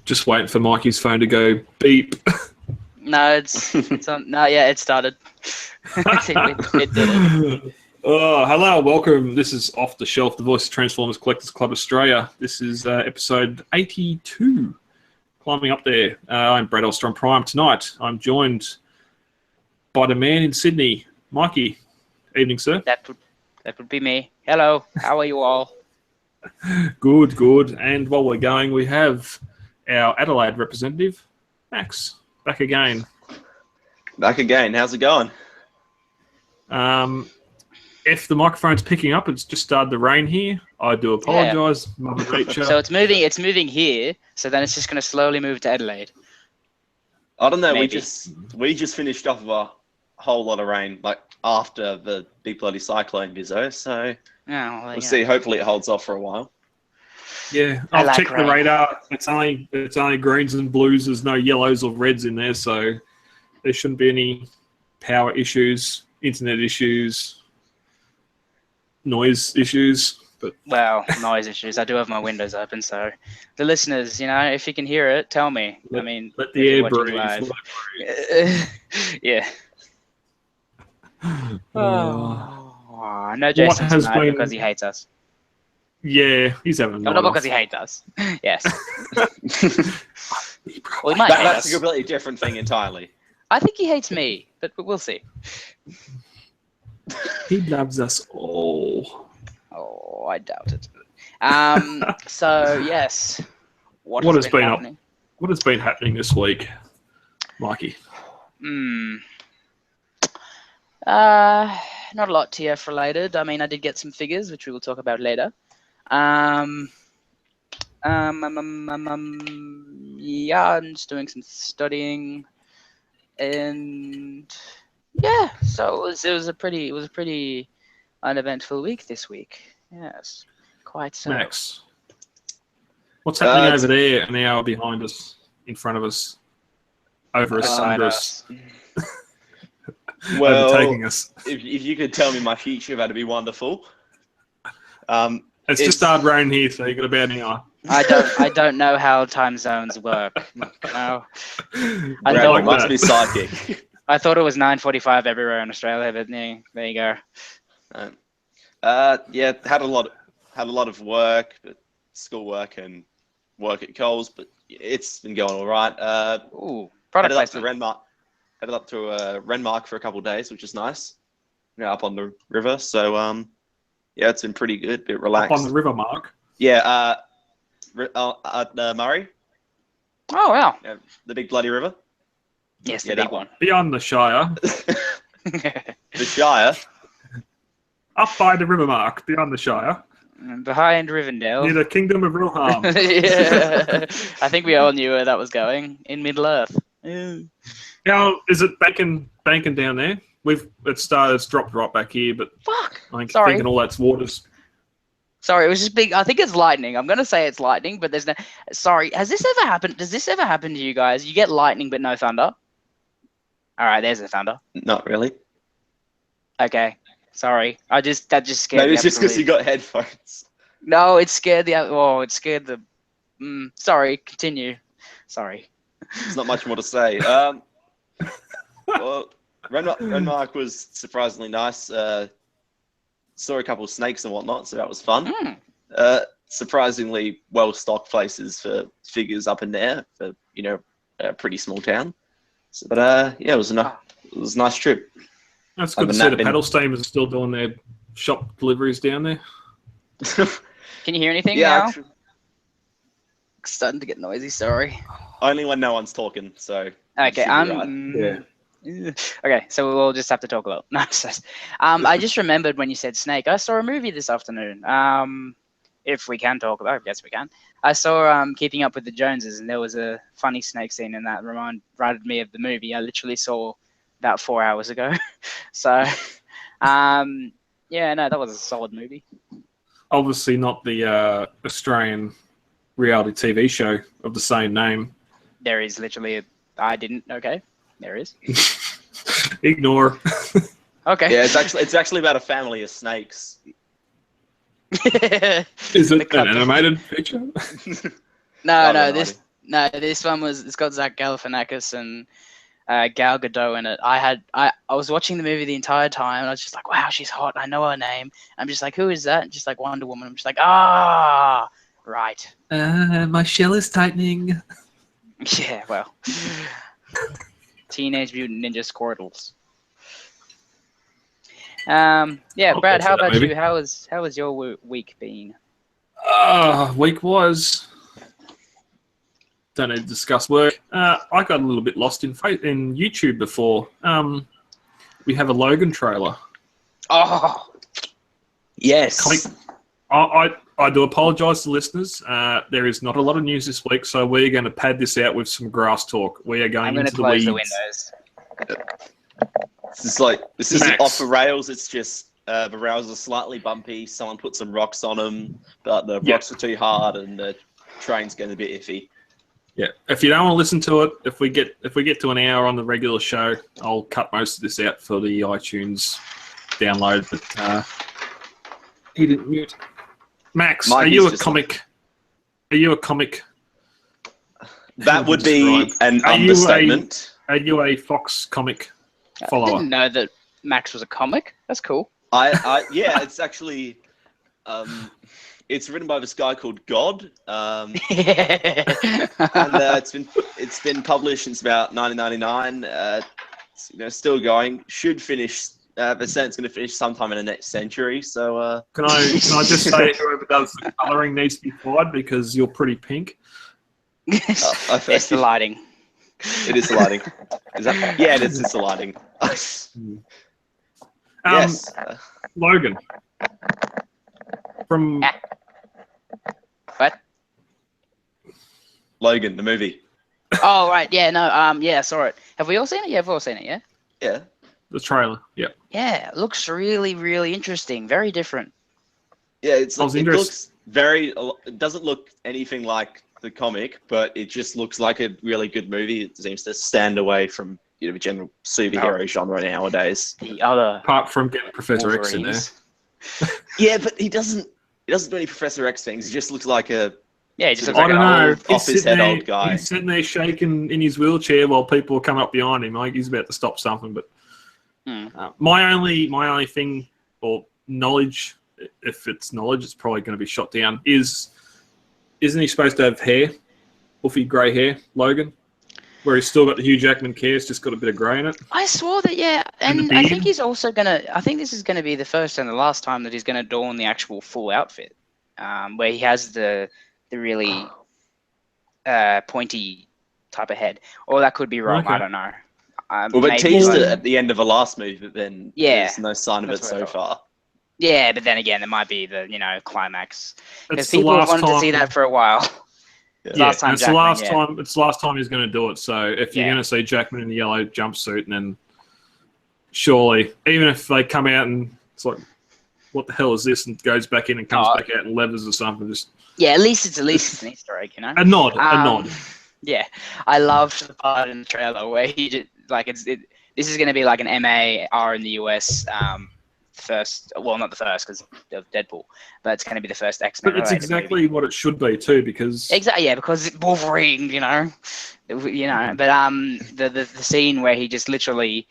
Just waiting for Mikey's phone to go beep. No, it's on. No, yeah, it started. it did it. Oh, hello, welcome. This is Off the Shelf, the voice of Transformers Collectors Club Australia. This is episode 82. Climbing up there. I'm Brad Elstrom Prime. Tonight, I'm joined by the man in Sydney, Mikey. Evening, sir. That would be me. Hello. How are you all? Good. And while we're going, we have our Adelaide representative, Max, back again. Back again. How's it going? If the microphone's picking up, it's just started to rain here. I do apologise, Mother Nature. So it's moving here. So then it's just going to slowly move to Adelaide. I don't know. Maybe. We just finished off of a whole lot of rain, like after the big bloody cyclone Bizzo. So we'll see. Hopefully it holds off for a while. Yeah, I've checked the radar. It's only greens and blues. There's no yellows or reds in there, so there shouldn't be any power issues, internet issues, noise issues. But noise issues. I do have my windows open, so the listeners, if you can hear it, tell me. Let the air breathe. Yeah. No Jason tonight because he hates us. Yeah, he's having. Not because he hates us. Yes. Well, he might hate that's us. a completely different thing entirely. I think he hates me, but we'll see. He loves us all. Oh, I doubt it. So yes, what has been happening? What has been happening this week, Mikey? Not a lot TF related. I mean, I did get some figures, which we will talk about later. Yeah, I'm just doing some studying, and yeah, so it was a pretty uneventful week this week. Yes, quite so. Max, what's happening over there, an hour behind us, in front of us, over us, under us? Well, overtaking us. If you could tell me my future, that'd be wonderful. It's just started raining here, so you got about an hour. I don't know how time zones work. No. I must be psychic. I thought it was 9:45 everywhere in Australia, but there you go. Yeah, had a lot of work, but schoolwork and work at Coles, but it's been going all right. Product Headed up to Renmark for a couple of days, which is nice. Up on the river, so yeah, it's been pretty good, bit relaxed. Up on the river, Mark? Yeah, at Murray. Oh wow! Yeah, the big bloody river. Yes, the big one. Beyond the Shire. The Shire. Up by the river, Mark. Beyond the Shire. Behind Rivendell. Near the Kingdom of Rilham. Yeah, I think we all knew where that was going. In Middle Earth. Now, is it banking down there? It's dropped right back here, but fuck. I'm thinking all that's waters. Sorry, it was just big. I think it's lightning. I'm gonna say it's lightning, but there's no. Sorry, has this ever happened? Does this ever happen to you guys? You get lightning but no thunder. All right, there's the thunder. Not really. Okay, sorry. That just scared me. Maybe it's just because you got headphones. No, it scared the. Oh, it scared the. Sorry, continue. Sorry. There's not much more to say. Well, Renmark was surprisingly nice. Saw a couple of snakes and whatnot, so that was fun. Surprisingly well-stocked places for figures up in there for a pretty small town. So, but yeah, it was a nice trip. That's good to see the pedal steamers are still doing their shop deliveries down there. Can you hear anything now? Actually, it's starting to get noisy. Sorry. Only when no one's talking. So okay, right. Okay, so we'll just have to talk a lot. No, I just remembered when you said snake. I saw a movie this afternoon. If we can talk about it, yes, we can. I saw Keeping Up with the Joneses, and there was a funny snake scene in that reminded me of the movie. I literally saw about 4 hours ago. So, yeah, no, that was a solid movie. Obviously not the Australian reality TV show of the same name. There is literally okay. There is. Ignore. Okay. Yeah, it's actually about a family of snakes. Is it an animated picture? This one was. It's got Zach Galifianakis and Gal Gadot in it. I was watching the movie the entire time, and I was just like, wow, she's hot. I know her name. I'm just like, who is that? And just like Wonder Woman. I'm just like, right. My shell is tightening. Yeah, well, Teenage Mutant Ninja Squirtles. Brad, how about you? How was your week been? Week was. Don't need to discuss work. I got a little bit lost in YouTube before. We have a Logan trailer. Oh, yes. I do apologise to listeners. There is not a lot of news this week, so we're going to pad this out with some grass talk. We are going into the weeds. I'm going to close the windows. This isn't off the rails. It's just the rails are slightly bumpy. Someone put some rocks on them, but the rocks are too hard, and the train's getting a bit iffy. Yeah, if you don't want to listen to it, if we get to an hour on the regular show, I'll cut most of this out for the iTunes download. But he didn't mute. Max, are you a comic? Are you a comic? That would be an understatement. Are you a Fox comic follower? I didn't know that Max was a comic. That's cool. Yeah, it's actually. It's written by this guy called God, and it's been published since about 1999. It's, still going. Should finish. They said it's going to finish sometime in the next century. So can I just say whoever does the colouring needs to be fired because you're pretty pink. It's the lighting. It is the lighting. Yeah, it is. It's the lighting. Yes. Logan. From what? Logan, the movie. Oh right, yeah, no, I saw it. Have we all seen it? Yeah, we've all seen it, yeah. Yeah. The trailer, yeah. Yeah, it looks really, really interesting. Very different. Yeah, it looks very. It doesn't look anything like the comic, but it just looks like a really good movie. It seems to stand away from the general superhero genre nowadays. The other, apart from getting Professor X in there. Yeah, but he doesn't do any Professor X things. He just looks like a he just looks like an off his head old guy. He's sitting there shaking in his wheelchair while people are coming up behind him. Like he's about to stop something. But my only thing or knowledge, if it's knowledge, it's probably going to be shot down. Isn't he supposed to have hair, puffy grey hair, Logan? Where he's still got the Hugh Jackman care, it's just got a bit of grey in it. I saw that, yeah. And I think he's also I think this is going to be the first and the last time that he's going to don the actual full outfit, where he has the really pointy type of head. Or that could be wrong, okay. I don't know. But teased it at the end of the last movie, but then there's no sign of it so far. Yeah, but then again, there might be the, climax. Because people have wanted to see that for a while. Yeah, it's the last time he's going to do it. So if you're going to see Jackman in the yellow jumpsuit, and then surely, even if they come out and it's like, what the hell is this, and goes back in and comes back out in levers or something, just at least it's an Easter egg, A nod. Yeah, I loved the part in the trailer where he just this is going to be like an MAR in the US. First, well, not the first because of Deadpool, but it's going to be the first X-Men. But it's exactly what it should be too, because because Wolverine, But the scene where he just literally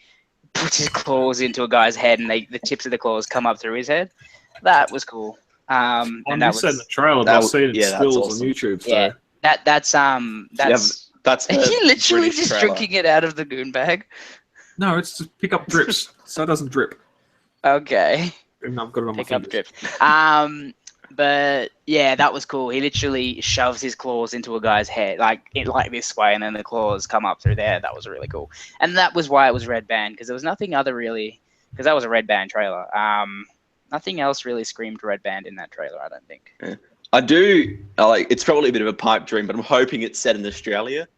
puts his claws into a guy's head and the tips of the claws come up through his head, that was cool. And that was in the trailer, but I've seen it in stills awesome. On YouTube. So. Yeah, that's are you literally just trailer. Drinking it out of the goon bag? No, it's to pick up drips, so it doesn't drip. Okay. And I've got it on my fingers. Drip. But yeah, that was cool. He literally shoves his claws into a guy's head, like this way, and then the claws come up through there. That was really cool. And that was why it was Red Band, because there was nothing other really, because that was a Red Band trailer. Nothing else really screamed Red Band in that trailer, I don't think. Yeah. I do, it's probably a bit of a pipe dream, but I'm hoping it's set in Australia.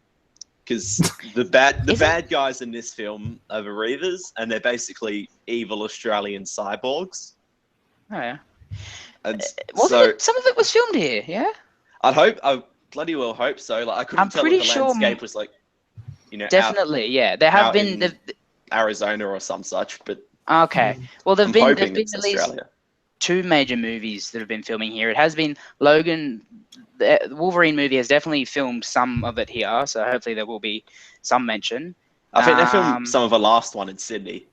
Because the bad guys in this film are the Reavers, and they're basically evil Australian cyborgs. Oh yeah. And some of it was filmed here, yeah. I bloody well hope so. Like I couldn't tell what the landscape was like. Definitely, There have been Arizona or some such, but okay. Well, there've been at least. Australia. two major movies that have been filming here. It has been Logan. The Wolverine movie has definitely filmed some of it here, so hopefully there will be some mention. I think they filmed some of the last one in Sydney.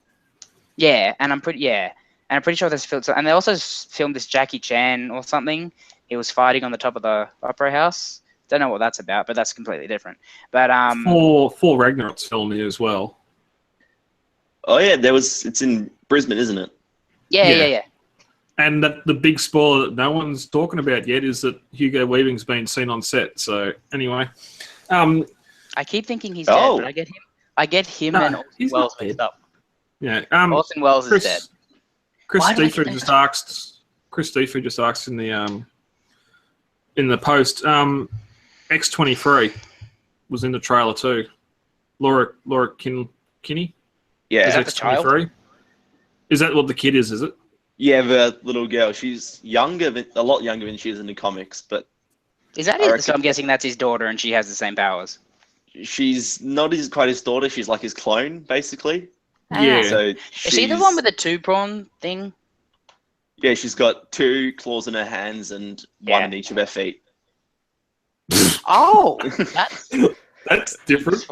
Yeah, and I'm pretty sure there's filmed, and they also filmed this Jackie Chan or something. He was fighting on the top of the Opera House. Don't know what that's about, but that's completely different. But Thor Ragnarok's filmed here as well. Oh yeah, it's in Brisbane, isn't it? Yeah. And the big spoiler that no one's talking about yet is that Hugo Weaving's been seen on set. So anyway, I keep thinking he's dead, but I get him and Orson Welles mixed up. Yeah, Orson Welles is dead. Chris Deefer just asked in the post. X-23 was in the trailer too. Laura Kinney. Yeah, Is that the child? Is that what the kid is it? Yeah, the little girl. She's a lot younger than she is in the comics, but is that it? So I'm guessing that's his daughter, and she has the same powers. She's not quite his daughter. She's like his clone, basically. Yeah. So is she the one with the 2-prawn thing? Yeah, she's got 2 claws in her hands and one in each of her feet. Oh, that's different.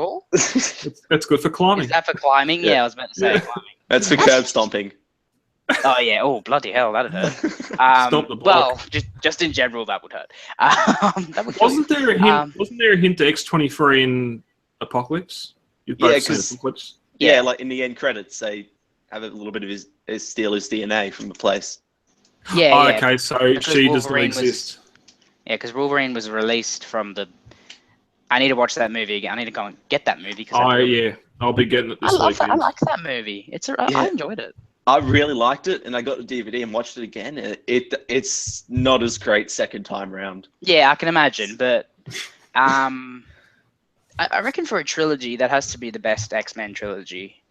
That's good for climbing. Is that for climbing? Yeah, I was about to say climbing. That's for curb stomping. Oh yeah! Oh bloody hell, that'd hurt. Stop the block. Well, just in general, that would hurt. That would wasn't there a hint? Wasn't there a hint to X-23 in Apocalypse? Apocalypse. Yeah, like in the end credits, they have a little bit of his steal his DNA from the place. Yeah. Oh, yeah. Okay, so because she doesn't exist. Yeah, because Wolverine was released from the. I need to watch that movie again. I need to go and get that movie. I'll be getting it this weekend. I like that movie. I enjoyed it. I really liked it, and I got the DVD and watched it again. It's not as great second time round. Yeah, I can imagine, but I reckon for a trilogy, that has to be the best X-Men trilogy.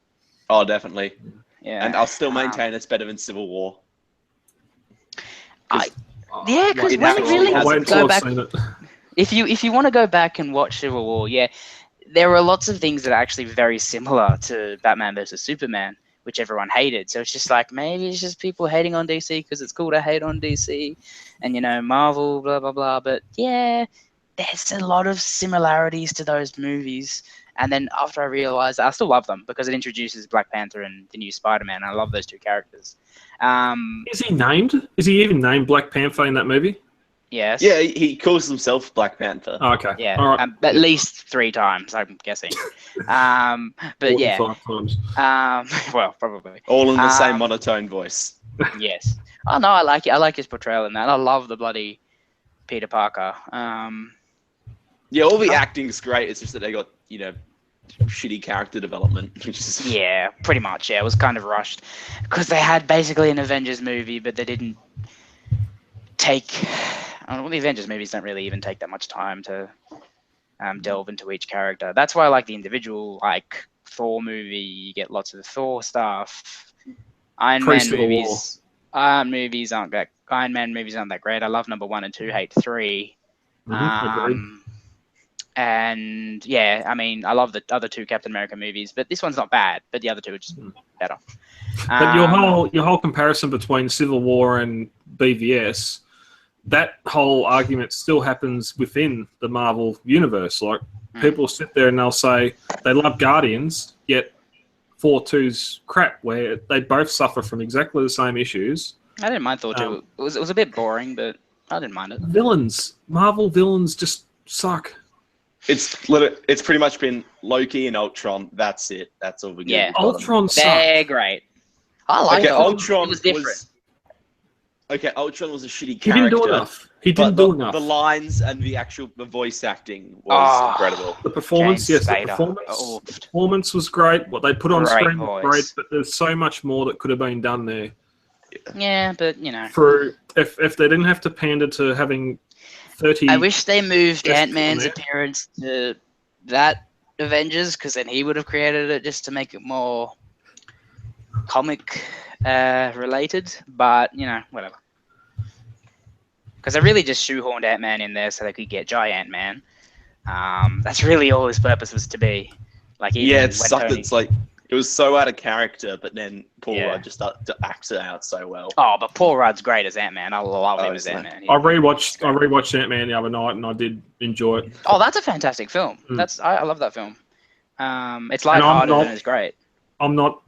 Oh, definitely. Yeah, and I'll still maintain it's better than Civil War. Because when really go back, if you want to go back and watch Civil War, there were lots of things that are actually very similar to Batman versus Superman, which everyone hated. So it's just like, maybe it's just people hating on DC because it's cool to hate on DC and, Marvel, blah, blah, blah. But yeah, there's a lot of similarities to those movies. And then after I realized, I still love them because it introduces Black Panther and the new Spider-Man. I love those two characters. Is he named? Is he even named Black Panther in that movie? Yes. Yeah, he calls himself Black Panther. Oh, okay. Yeah, all right. At least 3 times, I'm guessing. But yeah. 5 times. Well, probably. All in the same monotone voice. Yes. Oh, no, I like it. I like his portrayal in that. I love the bloody Peter Parker. Yeah, all the acting's great. It's just that they got, shitty character development. Yeah, pretty much. Yeah, it was kind of rushed. Because they had basically an Avengers movie, but they didn't take... the Avengers movies don't really even take that much time to delve into each character. That's why I like the individual, Thor movie. You get lots of Thor stuff. Iron Man movies aren't that great. I love number 1 and 2, hate 3. And yeah, I mean, I love the other 2 Captain America movies, but this one's not bad. But the other 2 are just better. But your whole comparison between Civil War and BVS, that whole argument still happens within the Marvel universe. Like, people sit there and they'll say they love Guardians, yet 4-2's crap, where they both suffer from exactly the same issues. I didn't mind Thor 2. It was a bit boring, but I didn't mind it. Marvel villains just suck. It's pretty much been Loki and Ultron. That's it. That's all we get. Yeah, Ultron sucked. They're great. I like it. Ultron. It was different. Ultron was a shitty He character. didn't do enough. The lines and the voice acting was incredible. The performance, James the performance was great. What they put on screen was great, but there's so much more that could have been done there. Yeah, but if they didn't have to pander to having 30. I wish they moved Ant-Man's appearance to that Avengers, because then he would have created it just to make it more comic related. But whatever. Because I really just shoehorned Ant-Man in there so they could get Giant Man. That's really all his purpose was to be. It sucked. It's like It was so out of character, but then Paul Yeah. Rudd just acts it out so well. Oh, but Paul Rudd's great as Ant-Man. I love him as isn't it? Ant-Man. I rewatched Ant-Man the other night, and I did enjoy it. Oh, that's a fantastic film. Mm. I love that film. It's lighthearted and it's great. I'm not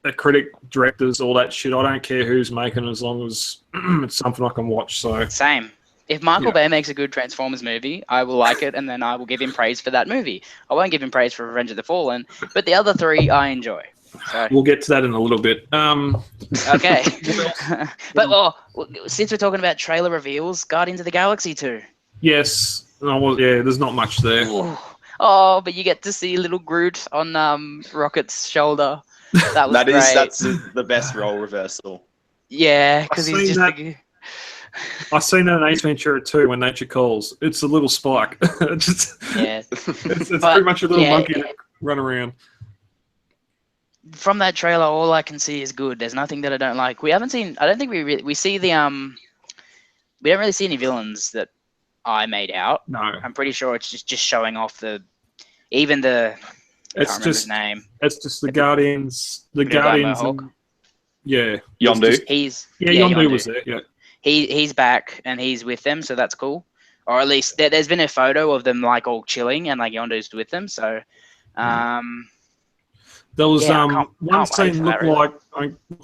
a critic, directors, all that shit. I don't care who's making it as long as it's something I can watch. So Same. If Michael Yeah. Bay makes a good Transformers movie, I will like it, and then I will give him praise for that movie. I won't give him praise for Revenge of the Fallen, but the other three I enjoy. So, we'll get to that in a little bit. okay. But since we're talking about trailer reveals, Guardians of the Galaxy 2. Yes, there's not much there. Ooh. Oh, but you get to see little Groot on Rocket's shoulder. That was great. That's the best role reversal. Yeah, because I've he's seen just... that. I've seen that in Ace Ventura 2 when nature calls. It's a little spike. Yeah. It's But, pretty much a little yeah, monkey that run around. From that trailer, all I can see is good. There's nothing that I don't like. We haven't seen... I don't think we see the... We don't really see any villains that I made out. No, I'm pretty sure it's just showing off even the... I can't remember his name. It's just the Guardians. The Big guy Guardians. Mohawk. Yeah. Yondu. Yondu was there. Yeah. He's back and he's with them, so that's cool. Or at least there's been a photo of them like all chilling and like Yondu's with them. So, There was Yeah, I can't one wait scene for looked that, really.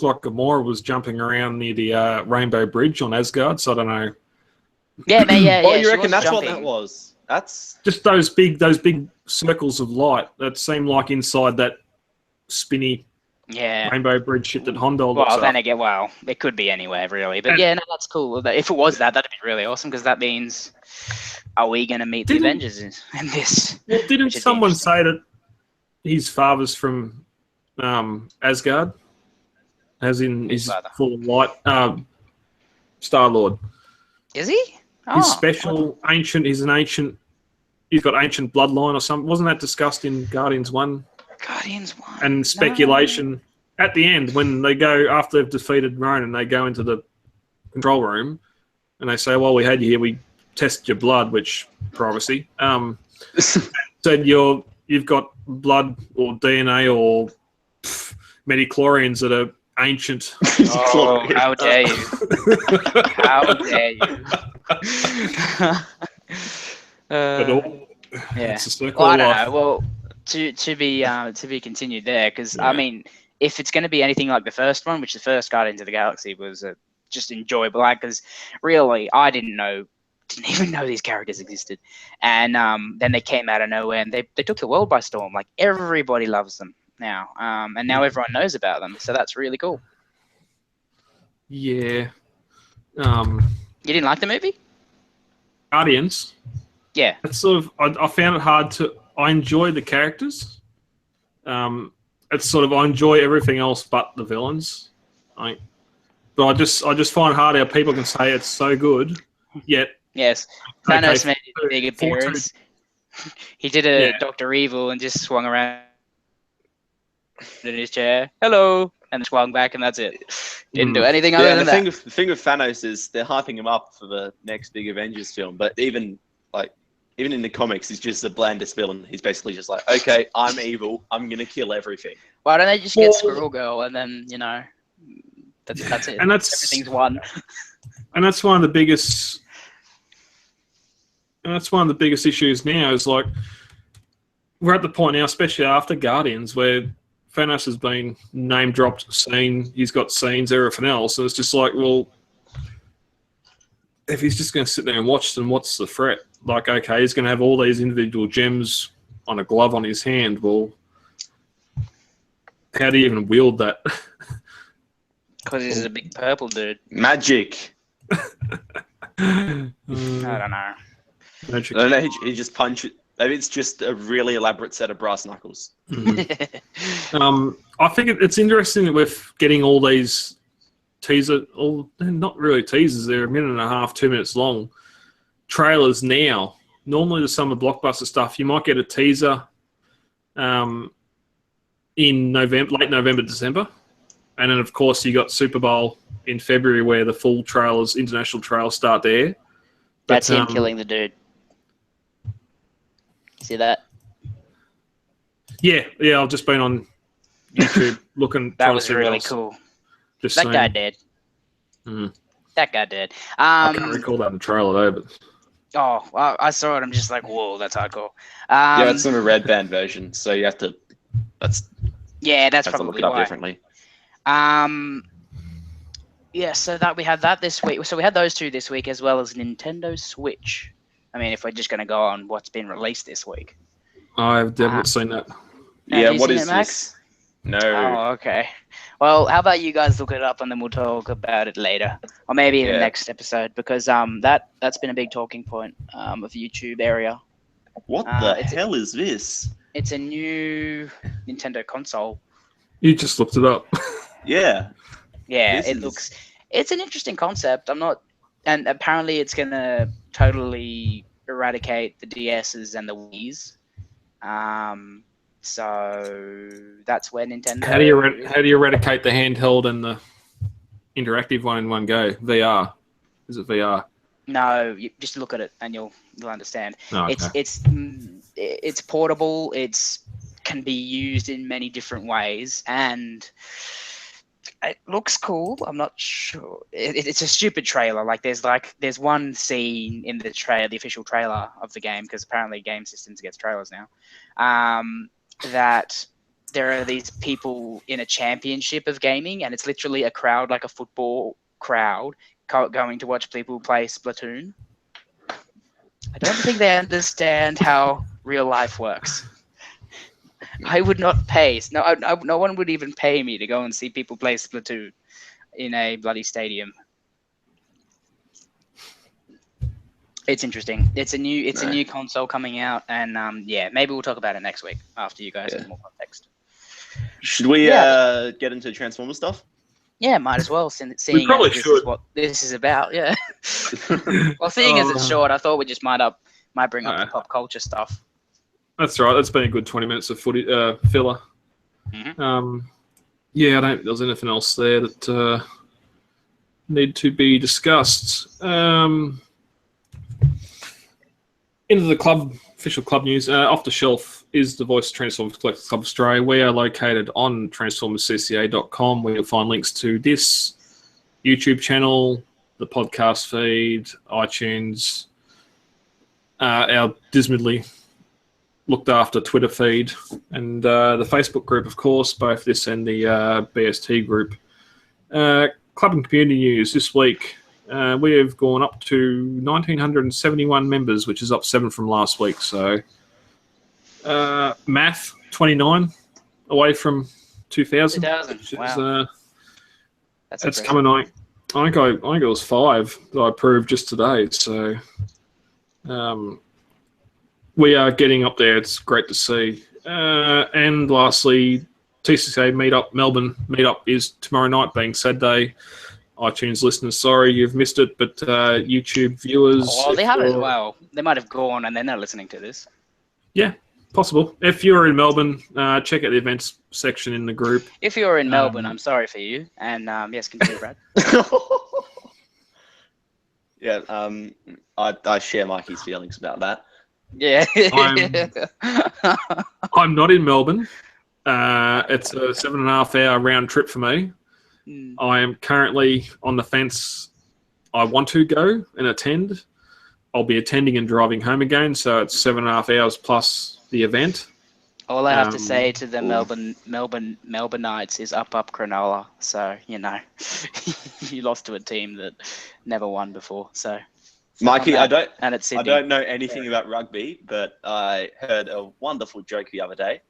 like Gamora was jumping around near the Rainbow Bridge on Asgard. So I don't know. yeah, man, yeah. Oh, you she reckon was that's what jumping. that was? That's Just those big circles of light that seem like inside that spinny Yeah. Rainbow Bridge shit that Hondo looks Well, up. then again, it could be anywhere really, but yeah, no, that's cool. If it was that'd be really awesome because that means, are we going to meet the Didn't- Avengers in this? Well, didn't which would be someone interesting. say that his father's from Asgard? As in, Whose he's father? full of light. Star-Lord. Is he? Oh, He's special, ancient. He's got ancient bloodline or something. Wasn't that discussed in Guardians 1? Guardians 1. And speculation at the end when they go, after they've defeated Ronan, they go into the control room and they say, well, we had you here. We tested your blood, which privacy. Said you've got blood or DNA or metachlorians that are ancient. Oh, how dare you! How dare you! But all, Yeah. it's a circle Well, I of don't life. know. Well, to be continued there, because Yeah. I mean, if it's going to be anything like the first one, which the first Guardians of the Galaxy was just enjoyable, because really I didn't even know these characters existed, and then they came out of nowhere and they took the world by storm. Like everybody loves them now, and now everyone knows about them. So that's really cool. Yeah. You didn't like the movie? Guardians. Yeah. It's sort of I found it hard to. I enjoy the characters. It's sort of I enjoy everything else but the villains. But I just find it hard how people can say it's so good, yet Yes. Okay, Thanos made a big 4-2. appearance. He did a Yeah. Dr. Evil and just swung around in his chair. Hello. And swung back, and that's it. Didn't do anything other yeah. than The that. thing with Thanos is they're hyping him up for the next big Avengers film, but even in the comics, he's just the blandest villain. He's basically just like, okay, I'm evil. I'm gonna kill everything. Why don't they just Well- get Squirrel Girl and then, that's it. and that's Everything's won. and that's one of the biggest. And that's one of the biggest issues now is like we're at the point now, especially after Guardians, where Thanos has been name dropped, seen, he's got scenes, everything else, and it's just like, well, if he's just going to sit there and watch them, what's the threat? Like, okay, he's going to have all these individual gems on a glove on his hand. Well, how do you even wield that? Because he's a big purple dude. Magic. I don't know. Magic. I don't know. He just punches. Maybe it's just a really elaborate set of brass knuckles. I think it's interesting that we're getting all these they're not really teasers, they're a minute and a half, 2 minutes long, trailers now. Normally the summer blockbuster stuff, you might get a teaser in late November, December. And then, of course, you got Super Bowl in February where the full trailers, international trailers start there. That's him killing the dude. See that? Yeah, I've just been on YouTube looking. That trying was to see what really else. cool. Just That saying. guy did. Mm. That guy did. I can't recall that in the trailer though, but Oh, I saw it. I'm just like, whoa, that's hardcore. Yeah, it's in a red band version, so you have to. That's That's have to look probably it up why. differently. Yeah, so that we had that this week. So we had those two this week, as well as Nintendo Switch. I mean, if we're just going to go on what's been released this week. I've not seen that. Yeah, you what seen is it, Max? this? No. Oh, okay. Well, how about you guys look it up and then we'll talk about it later, or maybe even Yeah. next episode, because that's been a big talking point of YouTube area. What the hell is this? It's a new Nintendo console. You just looked it up. Yeah. Yeah, This it is- looks. It's an interesting concept. And apparently it's gonna totally eradicate the DSs and the Wii's. So that's where Nintendo. How do you eradicate the handheld and the interactive one in one go? VR. Is it VR? No, you just look at it and you'll understand. Oh, okay. It's portable. It's can be used in many different ways, and it looks cool. I'm not sure. It's a stupid trailer. There's one scene in the trailer, the official trailer of the game, because apparently Game Systems gets trailers now. That there are these people in a championship of gaming, and it's literally a crowd, like a football crowd, going to watch people play Splatoon. I don't think they understand how real life works. I would not pay. No one would even pay me to go and see people play Splatoon in a bloody stadium. It's interesting. It's a new console coming out, and maybe we'll talk about it next week after you guys have more context. Should we get into Transformer stuff? Yeah, might as well. Seeing probably as this should. is what this is about. Yeah. Well, seeing as it's short, I thought we just might bring up the pop culture stuff. That's right. That's been a good 20 minutes of footy filler. Mm-hmm. I don't think there's anything else there that need to be discussed. Into the club, official club news. Off the Shelf is the voice of Transformers Collectors Club Australia. We are located on transformerscca.com, where you'll find links to this YouTube channel, the podcast feed, iTunes, our dismally looked after Twitter feed, and the Facebook group, of course, both this and the BST group. Club and community news this week. We have gone up to 1,971 members, which is up 7 from last week. So, math 29 away from 2,000. 2,000. Wow. That's coming. I think it was 5 that I approved just today. So, we are getting up there. It's great to see. And lastly, TCCA meetup, Melbourne meetup is tomorrow night, being Saturday. iTunes listeners, sorry you've missed it, but YouTube viewers... Oh, they have it as well. They might have gone and then they're listening to this. Yeah, possible. If you're in Melbourne, check out the events section in the group. If you're in Melbourne, I'm sorry for you. And yes, continue, Brad. Yeah, I share Mikey's feelings about that. Yeah. I'm not in Melbourne. It's a 7.5 hour round trip for me. I am currently on the fence. I want to go and attend. I'll be attending and driving home again, so it's 7.5 hours plus the event. All I have to say to the Melbourneites is up Cronulla. So you lost to a team that never won before. So Mikey, I don't know anything about rugby, but I heard a wonderful joke the other day.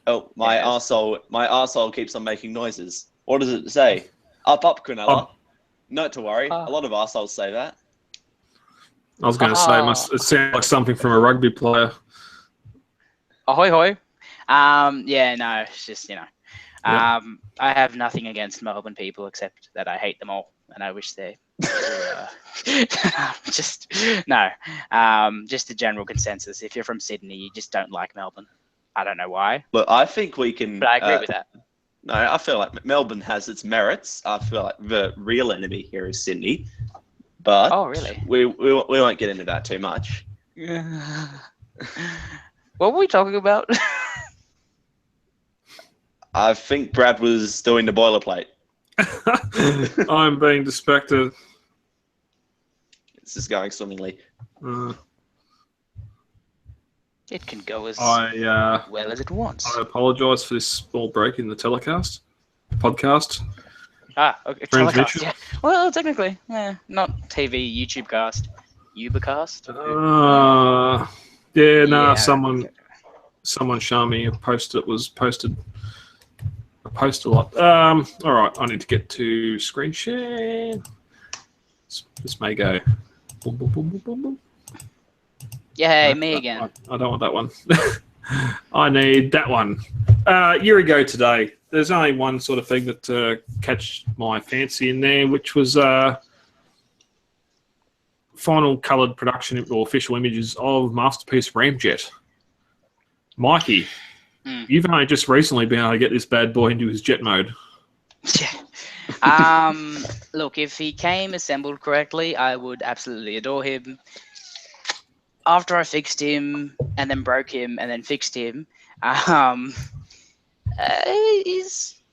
Oh, my arsehole keeps on making noises. What does it say? Up, Cronulla. Not to worry. A lot of arseholes say that. I was going to say, it sounds like something from a rugby player. Ahoy, hoy. It's just, I have nothing against Melbourne people except that I hate them all, and I wish they just the general consensus. If you're from Sydney, you just don't like Melbourne. I don't know why. Look, I think we can... But I agree with that. No, I feel like Melbourne has its merits. I feel like the real enemy here is Sydney. But really? We won't get into that too much. What were we talking about? I think Brad was doing the boilerplate. I'm being distracted. This is going swimmingly. It can go as I well as it wants. apologise for this small break in the podcast. Okay. Transmission. Telecast, yeah. Well, technically, not TV, YouTube cast. Ubercast? Someone showed me a post that was posted. I post a lot. All right, I need to get to screen share. This may go. Boom, boom, boom, boom, boom, boom. Yeah, me again. I don't want that one. I need that one. A year ago today, there's only one sort of thing that catch my fancy in there, which was final coloured production or official images of Masterpiece Ramjet. Mikey, you've only just recently been able to get this bad boy into his jet mode. Yeah. Look, if he came assembled correctly, I would absolutely adore him. After I fixed him and then broke him and then fixed him,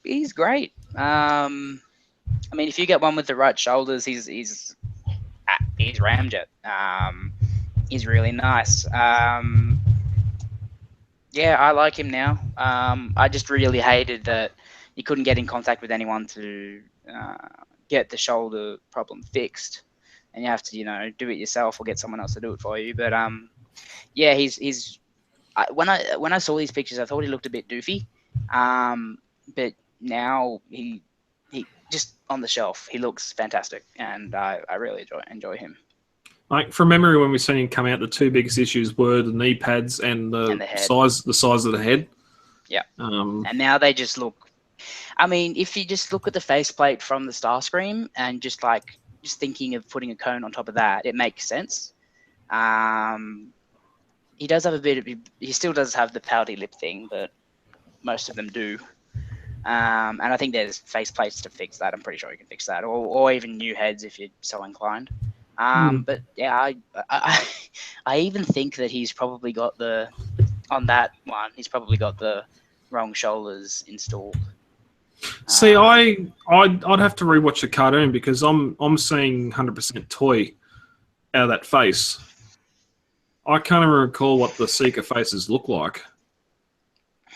he's great. I mean, if you get one with the right shoulders, he's ramjet. He's really nice. Yeah, I like him now. I just really hated that you couldn't get in contact with anyone to get the shoulder problem fixed, and you have to, do it yourself or get someone else to do it for you. But yeah, when I saw these pictures, I thought he looked a bit doofy. But now he just on the shelf, he looks fantastic, and I really enjoy him. Like from memory, when we seen him come out, the two biggest issues were the knee pads and the size of the head. Yeah. And now they just look. I mean, if you just look at the faceplate from the Starscream and just thinking of putting a cone on top of that, it makes sense. He does have he still does have the pouty lip thing, but most of them do. And I think there's faceplates to fix that. I'm pretty sure you can fix that, or even new heads if you're so inclined. But yeah, I even think that he's probably got on that one, he's probably got the wrong shoulders installed. See, I'd have to rewatch the cartoon because I'm seeing 100% toy out of that face. I can't even recall what the Seeker faces look like.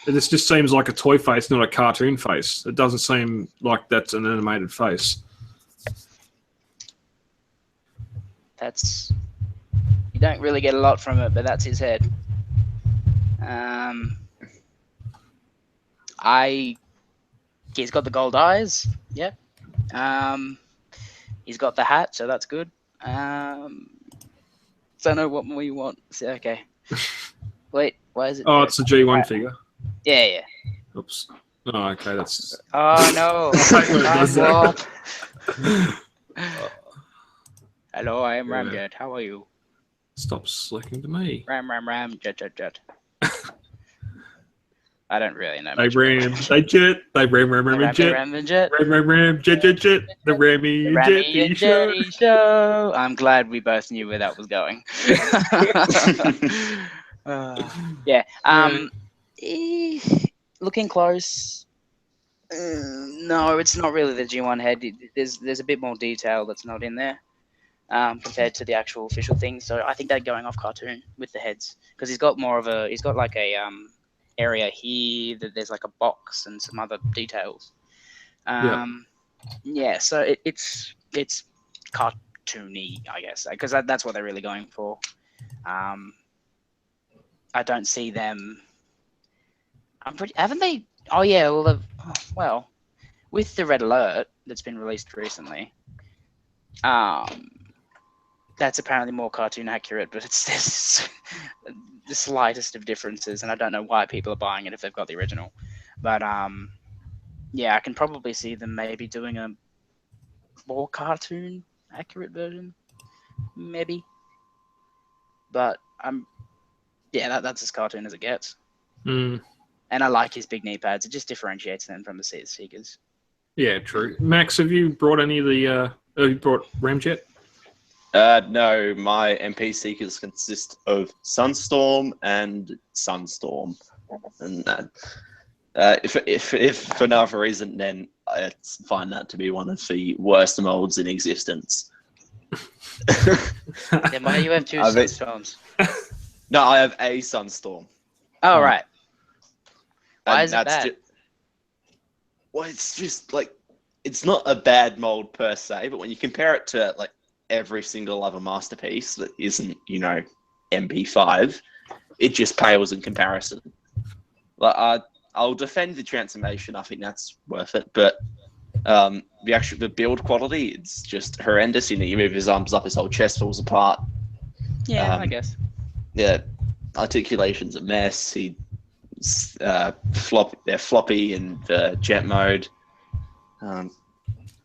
This just seems like a toy face, not a cartoon face. It doesn't seem like that's an animated face. You don't really get a lot from it, but that's his head. He's got the gold eyes, yeah. He's got the hat, so that's good. Don't know what more you want. So, okay. Wait, why is it? Oh, it's a G1 figure. Yeah. Oops. Oh, okay, that's. Oh no! Hello, I am Ramjet. How are you? Stop slicking to me. Ram, jet. I don't really know. They ram, they jet, they ram, jet. Ram, jet. Ram, jet. The Rammy and Jetty show. I'm glad we both knew where that was going. Yeah. Looking close. No, it's not really the G1 head. There's a bit more detail that's not in there compared to the actual official thing. So I think they're going off cartoon with the heads because he's got like a area here that there's like a box and some other details. Yeah, so it's cartoony, I guess, because that's what they're really going for. I don't see them. Haven't they? Oh yeah, well, with the Red Alert that's been released recently, that's apparently more cartoon accurate, but there's the slightest of differences, and I don't know why people are buying it if they've got the original. But yeah, I can probably see them maybe doing a more cartoon accurate version, maybe. But yeah, that's as cartoon as it gets. And I like his big knee pads. It just differentiates them from the Seekers. Yeah, true. Max, have you brought any of the? Have you brought Ramjet? No, my MP Seekers consist of Sunstorm and Sunstorm, and If for no other reason, then I find that to be one of the worst molds in existence. Then why do you have two Sunstorms? No, I have a Sunstorm. Oh, right. Why And is it bad? Well, it's just like, it's not a bad mold per se, but when you compare it to like every single other masterpiece that isn't, MP5, it just pales in comparison. Like, I'll defend the transformation. I think that's worth it, but the build quality, it's just horrendous. You move his arms up, his whole chest falls apart. Yeah, I guess. Yeah, articulation's a mess. They're floppy in the jet mode.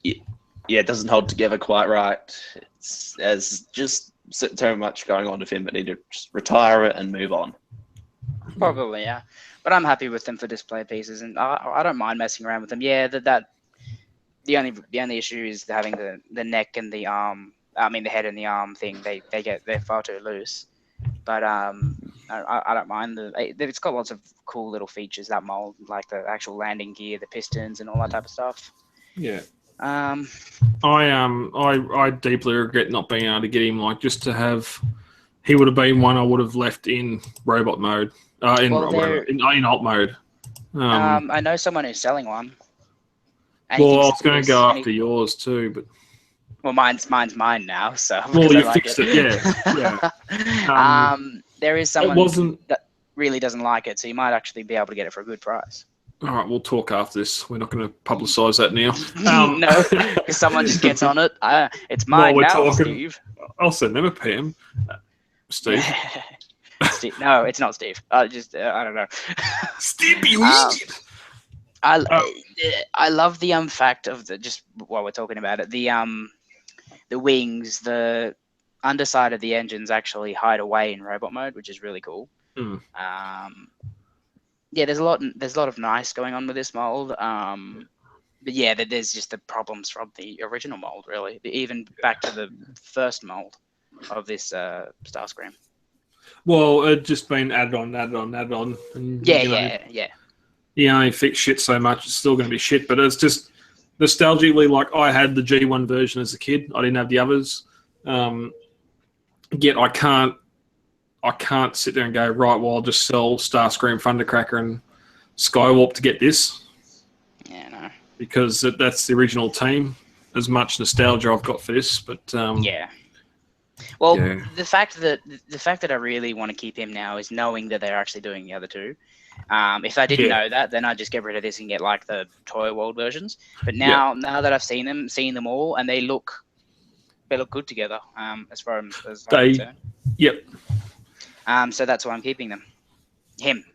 It doesn't hold together quite right. There's just so much going on with him, but need to just retire it and move on. Probably, yeah. But I'm happy with them for display pieces, and I don't mind messing around with them. Yeah, the only issue is having the neck and the arm. I mean, the head and the arm thing. They're far too loose. But I don't mind it's got lots of cool little features, that mold, like the actual landing gear, the pistons, and all that type of stuff. Yeah. I I deeply regret not being able to get him. Like, just to have, he would have been one I would have left in robot mode, in alt mode. I know someone who's selling one. Well, I was going to go after yours too, but well, mine's mine now. So well, you fixed it, yeah. There is someone that really doesn't like it, so you might actually be able to get it for a good price. All right, we'll talk after this. We're not going to publicise that now. No, because someone just gets on it. It's mine now, Steve. I'll send them a PM. Steve. Steve. No, it's not Steve. I don't know. Steve, you idiot. I love the fact of just while we're talking about it, the wings, the underside of the engines actually hide away in robot mode, which is really cool. Yeah, there's a lot of nice going on with this mold. But yeah, there's just the problems from the original mold, really. Even back to the first mold of this Starscream. Well, it's just been added on. And, yeah. You only fix shit so much, it's still going to be shit. But it's just nostalgically, like, I had the G1 version as a kid. I didn't have the others. Yet I can't sit there and go, right, well, I'll just sell Starscream, Thundercracker, and Skywarp to get this. Yeah, no. Because that's the original team. As much nostalgia I've got for this, but yeah. Well, yeah. The fact that I really want to keep him now is knowing that they're actually doing the other two. If I didn't know that, then I'd just get rid of this and get like the Toy World versions. But now that I've seen them all, and they look good together. As far as I'm concerned. Yep. So that's why I'm keeping them. Him,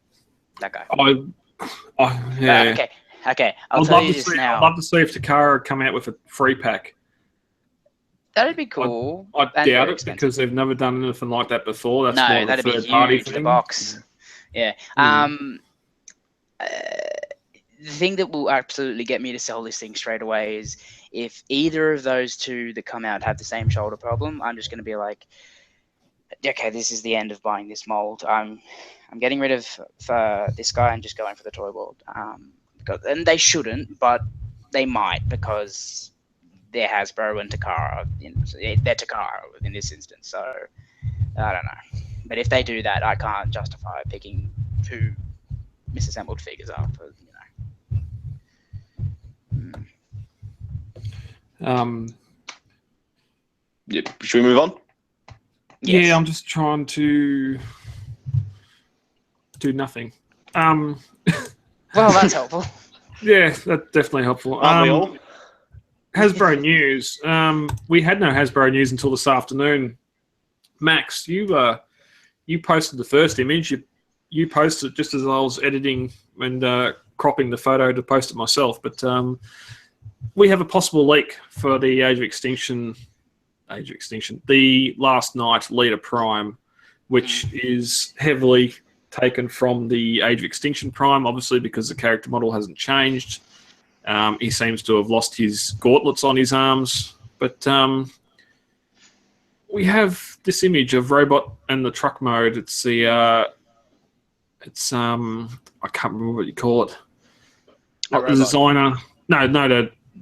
that guy. Yeah. Okay. I'll tell you this now. I'd love to see if Takara come out with a free pack. That'd be cool. I doubt it because they've never done anything like that before. That's more that'd a be third party huge. thing. The box. Yeah. The thing that will absolutely get me to sell this thing straight away is if either of those two that come out have the same shoulder problem. I'm just going to be like, okay, this is the end of buying this mold. I'm getting rid of this guy and just going for the Toy World. And they shouldn't, but they might because they're Hasbro and Takara. They're Takara in this instance. So I don't know. But if they do that, I can't justify picking two misassembled figures up. Yeah, should we move on? Yes. Yeah, I'm just trying to do nothing. Well, that's helpful. Yeah, that's definitely helpful. Hasbro news. We had no Hasbro news until this afternoon. Max, you posted the first image. You posted it just as I was editing and cropping the photo to post it myself. But we have a possible leak for the Age of Extinction, the Last Night Leader Prime, which is heavily taken from the Age of Extinction Prime, obviously because the character model hasn't changed. He seems to have lost his gauntlets on his arms, but we have this image of Robot and the truck mode. It's I can't remember what you call it. Like the designer. No,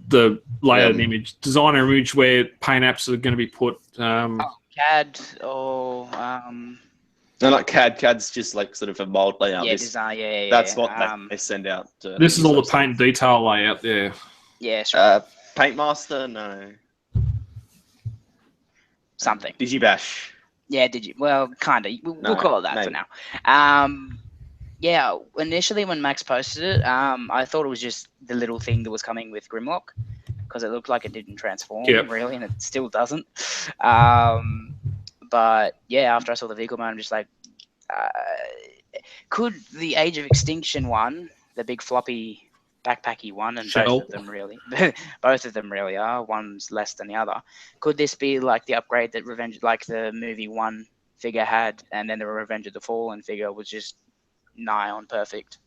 the layered image. Designer image where paint apps are going to be put. CAD or No, not CAD. CAD's just like sort of a mold layout. Design. Yeah. That's what they send out. This is all the paint detail layout there. Yeah, sure. Paintmaster, no. Something. Digibash. Yeah, well, kind of. We'll call it that for now. Yeah, initially when Max posted it, I thought it was just the little thing that was coming with Grimlock, because it looked like it didn't transform really, and it still doesn't. But yeah, after I saw the vehicle mode, I'm just like, could the Age of Extinction one, the big floppy backpacky one, and both of them really are. One's less than the other. Could this be like the upgrade that like the movie 1 figure had, and then the Revenge of the Fallen figure was just nigh on perfect?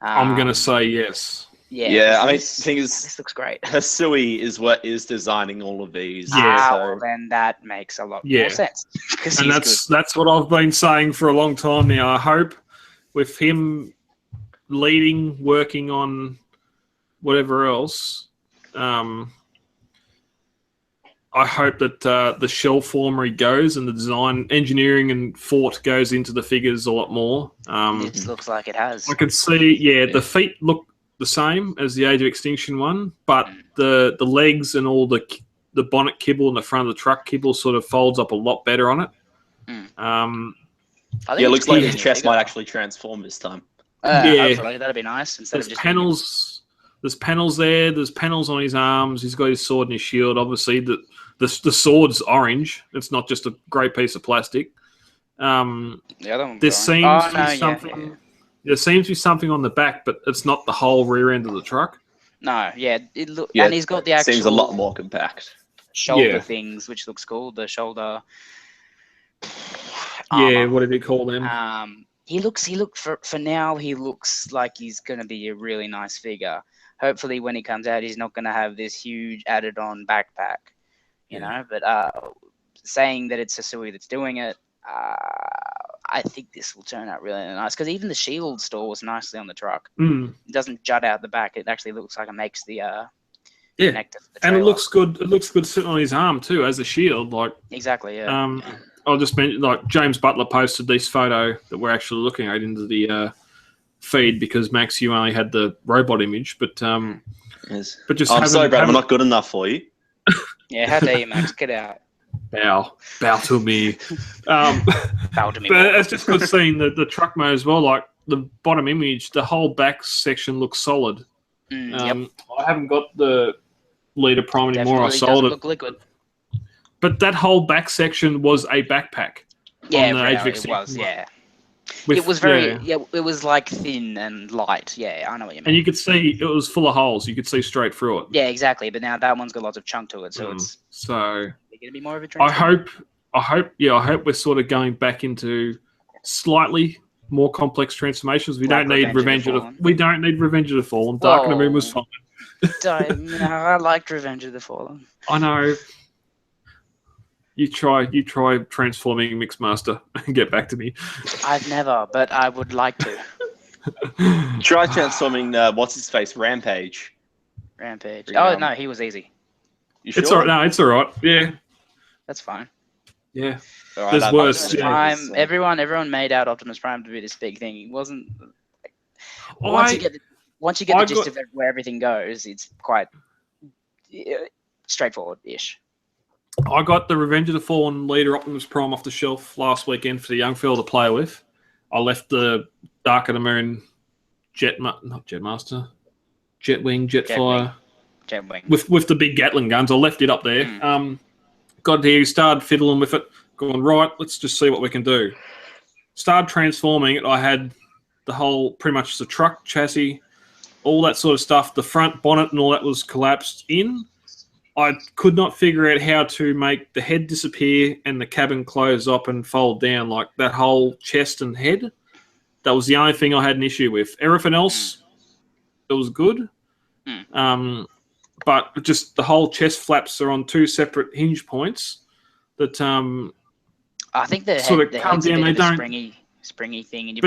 I'm gonna say yes. Yeah. I mean, the thing is, this looks great. Hasui is what is designing all of these. Yeah. Well, then that makes a lot more sense. And that's what I've been saying for a long time now. I hope with him leading, working on whatever else, I hope that the shell former he goes and the design, engineering and thought goes into the figures a lot more. It looks like it has. I can see, the feet look the same as the Age of Extinction one, but the legs and all the bonnet kibble and the front of the truck kibble sort of folds up a lot better on it. It looks like his chest might actually transform this time. Hopefully, that'd be nice. Instead of just panels. There's panels there. There's panels on his arms. He's got his sword and his shield. Obviously, the sword's orange. It's not just a great piece of plastic. The other one. There seems to be something. There seems to be something on the back, but it's not the whole rear end of the truck. No, and he's got the actual. Seems a lot more compact. Shoulder things, which looks cool. The shoulder. Armor. What did he call them? He looks for now. He looks like he's gonna be a really nice figure. Hopefully, when he comes out, he's not gonna have this huge added-on backpack, you know. But saying that it's Hasui that's doing it, I think this will turn out really nice, because even the shield stores nicely on the truck. It doesn't jut out the back. It actually looks like it makes the connector for the trailer. And it looks good. It looks good sitting on his arm too as a shield. Like exactly, yeah. I'll just mention, like, James Butler posted this photo that we're actually looking at into the feed, because Max, you only had the robot image, but just I'm sorry, Brad, I'm not good enough for you. Yeah, how dare you, Max? Get out. Bow to me. Bow to me. But it's just good seeing the truck mode as well. Like the bottom image, the whole back section looks solid. I haven't got the leader prime anymore. I sold it. Look liquid. But that whole back section was a backpack. Yeah, it was. Yeah. It was very. It was like thin and light. Yeah, I know what you mean. And you could see it was full of holes. You could see straight through it. Yeah, exactly. But now that one's got lots of chunk to it, so it's. So. Going to be more of a. I hope we're sort of going back into slightly more complex transformations. We don't need Revenge of the Fallen. Dark of the Moon was fine. I liked Revenge of the Fallen. I know. You try transforming Mixmaster and get back to me. I've never, but I would like to. Try transforming what's his face, Rampage. Oh no, he was easy. You sure? It's alright. No, it's alright. Yeah, that's fine. Yeah, right, there's worse. Prime, everyone made out Optimus Prime to be this big thing. It wasn't. Once you get the gist of where everything goes, it's quite straightforward-ish. I got the Revenge of the Fallen leader Optimus Prime off the shelf last weekend for the young fella to play with. I left the Dark of the Moon Jetwing, Jetfire. With the big Gatling guns. I left it up there. Got here, started fiddling with it, going, right, let's just see what we can do. Started transforming it. I had the whole, pretty much the truck chassis, all that sort of stuff. The front bonnet and all that was collapsed in. I could not figure out how to make the head disappear and the cabin close up and fold down, like that whole chest and head. That was the only thing I had an issue with. Everything else, it was good. But just the whole chest flaps are on two separate hinge points that I think the sort of come down. They don't springy thing, and you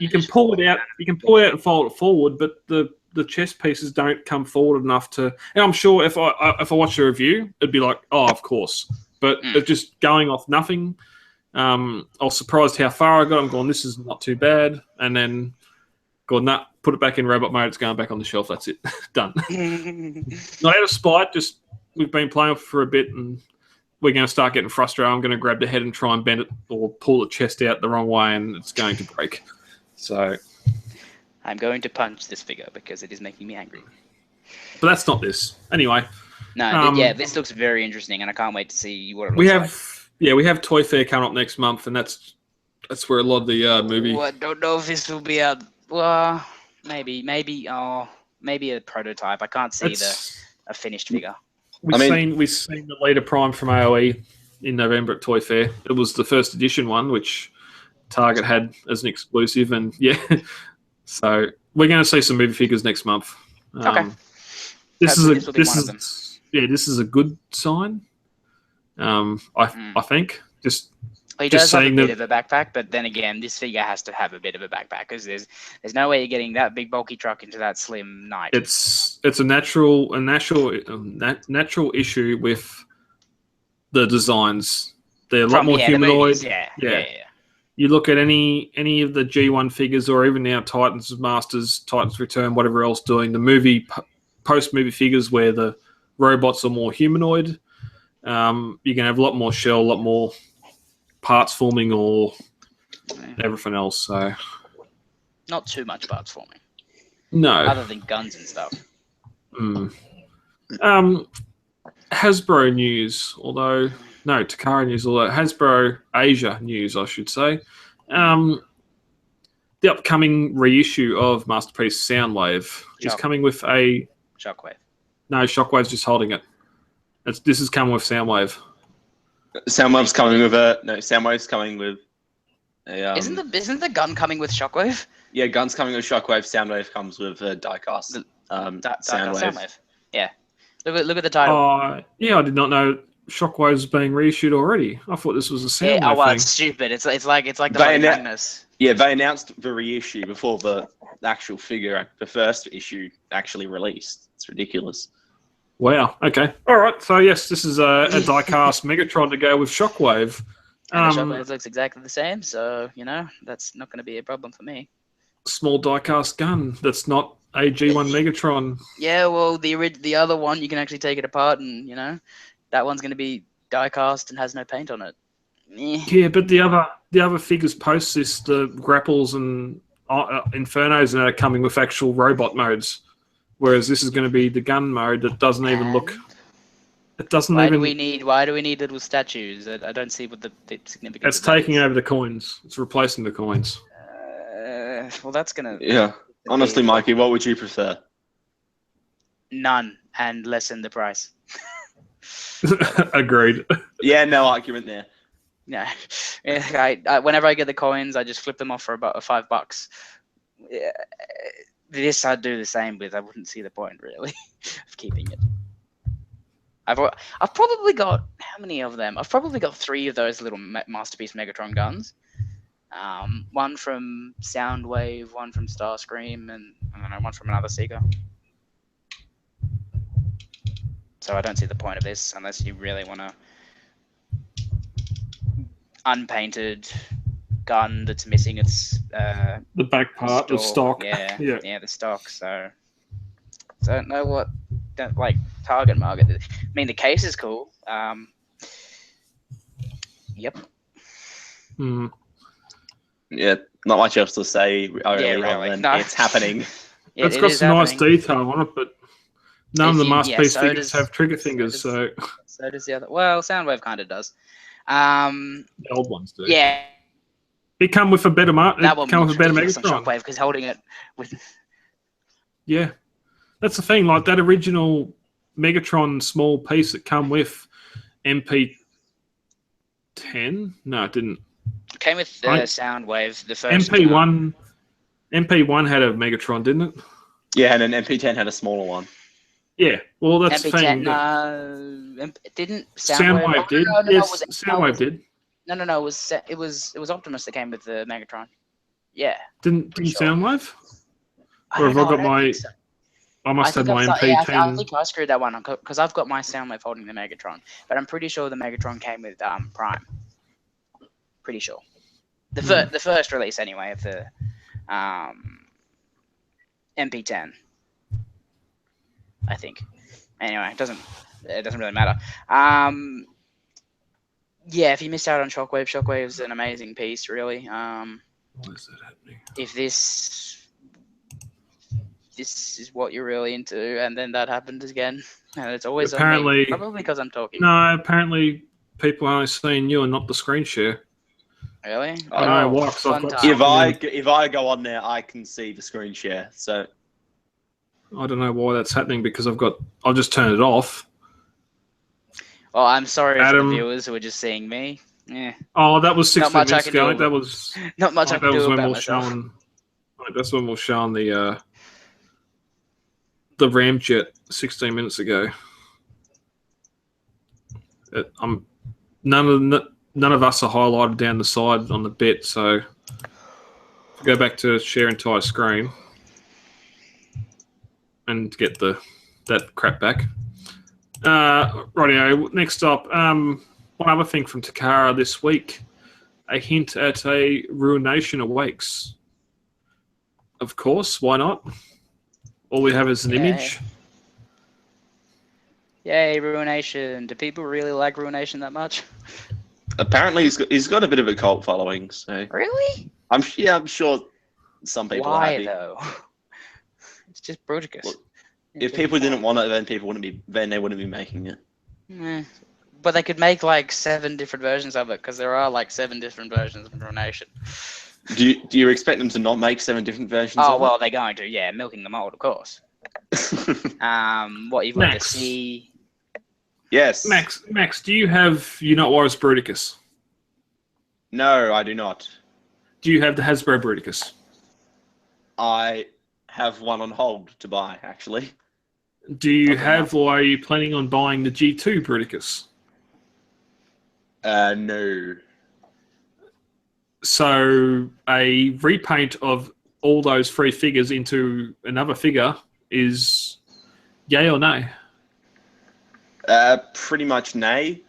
can pull it out. You can pull it out and fold it forward, but the the chest pieces don't come forward enough to. And I'm sure if I watch a review, it'd be like, oh, of course. But it's just going off nothing. I was surprised how far I got. I'm going, this is not too bad. And then going, nah, put it back in robot mode. It's going back on the shelf. That's it. Done. Not out of spite. Just we've been playing for a bit and we're going to start getting frustrated. I'm going to grab the head and try and bend it or pull the chest out the wrong way and it's going to break. So I'm going to punch this figure because it is making me angry. But that's not this. Anyway. No, this looks very interesting and I can't wait to see what it looks like. We have Toy Fair coming up next month, and that's where a lot of the movie. I don't know if this will be out. Well, maybe a prototype. I can't see a finished figure. We've seen the Leader Prime from AOE in November at Toy Fair. It was the first edition one, which Target had as an exclusive, and so we're going to see some movie figures next month. Okay. This is a good sign. I think he does have a bit of a backpack, but then again, this figure has to have a bit of a backpack because there's no way you're getting that big bulky truck into that slim knight. It's a natural issue with the designs. They're a lot more humanoid. Yeah. You look at any of the G1 figures, or even now Titans Masters, Titans Return, whatever else, doing the movie post-movie figures where the robots are more humanoid. You're going to have a lot more shell, a lot more parts forming or everything else. So not too much parts forming. No. Other than guns and stuff. Hasbro news, Takara news, Hasbro Asia news, I should say. The upcoming reissue of Masterpiece Soundwave is coming with a... Shockwave. No, Shockwave's just holding it. This is coming with Soundwave. Soundwave's coming with Soundwave's coming with a... Isn't the gun coming with Shockwave? Yeah, gun's coming with Shockwave. Soundwave comes with diecast. Soundwave. Yeah. Look at the title. Yeah, I did not know Shockwave's being reissued already. I thought this was a Soundwave thing. It's stupid. It's like the Magnus. Yeah, they announced the reissue before the actual figure, the first issue, actually released. It's ridiculous. Wow. Okay. All right. So yes, this is a diecast Megatron to go with Shockwave. And the Shockwave looks exactly the same, so that's not going to be a problem for me. Small diecast gun. That's not a G1 Megatron. Yeah. Well, the other one you can actually take it apart, and that one's going to be diecast and has no paint on it. Yeah, but the other figures post this, the grapples and Infernos, and are coming with actual robot modes. Whereas this is going to be the gun mode that doesn't even look. It doesn't Why even. Why do we need little statues? I don't see what the significance. It's taking over the coins. It's replacing the coins. Well, that's gonna. Yeah, honestly, Mikey, what would you prefer? None, and lessen the price. Agreed. Yeah, no argument there. No, whenever I get the coins, I just flip them off for about $5. Yeah. This I'd do the same with. I wouldn't see the point really of keeping it. I've probably got how many of them? I've probably got 3 of those little Masterpiece Megatron guns. One from Soundwave, one from Starscream, and I don't know, one from another Seeker. So I don't see the point of this unless you really want to unpainted gun that's missing its the back part, the stock. Yeah, the stock. So I don't know what target market. I mean, the case is cool. Yep. Yeah, not much else to say. Really. No. It's happening. It's got some nice detail on it, but none of the Masterpiece figures have trigger fingers. So does the other. Well, Soundwave kind of does. The old ones do. Yeah. It come with a better Megatron. Shockwave because holding it with. Yeah, that's the thing. Like that original Megatron small piece that come with MP10. No, it didn't. It came with Soundwave. The first MP1. MP1 had a Megatron, didn't it? Yeah, and then MP10 had a smaller one. Yeah, well, that's the thing. Didn't Soundwave did? No, yes, Soundwave did. No. It was Optimus that came with the Megatron. Yeah. Didn't Soundwave? Or have I got my? I must have my I MP10. think I screwed that one up because I've got my Soundwave holding the Megatron, but I'm pretty sure the Megatron came with Prime. Pretty sure. The first release anyway of the MP10. I think. Anyway, it doesn't really matter. Yeah, if you missed out on Shockwave, Shockwave's an amazing piece, really. Why is that happening? If this is what you're really into, and then that happened again, and it's always Apparently, on me. Probably because I'm talking. No, apparently people are only seeing you and not the screen share. Really? I don't know why. 'Cause I've got If I go on there, I can see the screen share. So I don't know why that's happening because I'll just turn it off. Well, I'm sorry for Adam. the viewers who are just seeing me. Yeah. Oh, that was 16 much I minutes can ago. do. That was Not much I can do about myself. That's when we're showing the Ramjet 16 minutes ago. None of us are highlighted down the side on the bit, so go back to share entire screen and get that crap back. Rightio. Next up, one other thing from Takara this week: a hint at a Ruination Awakes. Of course, why not? All we have is an image. Yay, Ruination. Do people really like Ruination that much? apparently he's got a bit of a cult following. So Really? I'm sure some people are Why, happy. though? It's just Bruticus. Well, if people didn't want it, then they wouldn't be making it. But they could make like 7 different versions of it, because there are like 7 different versions of Ruination. Do you expect them to not make 7 different versions? Oh of well, they're going to. Yeah, milking the mold, of course. What you've got to Max. see? Yes. Max, do you have Unitwarus Bruticus? No, I do not. Do you have the Hasbro Bruticus? I have one on hold to buy, actually. Do you Okay, have, or are you planning on buying the G2 Bruticus? No. So a repaint of all those 3 figures into another figure is yay or nay? Pretty much nay.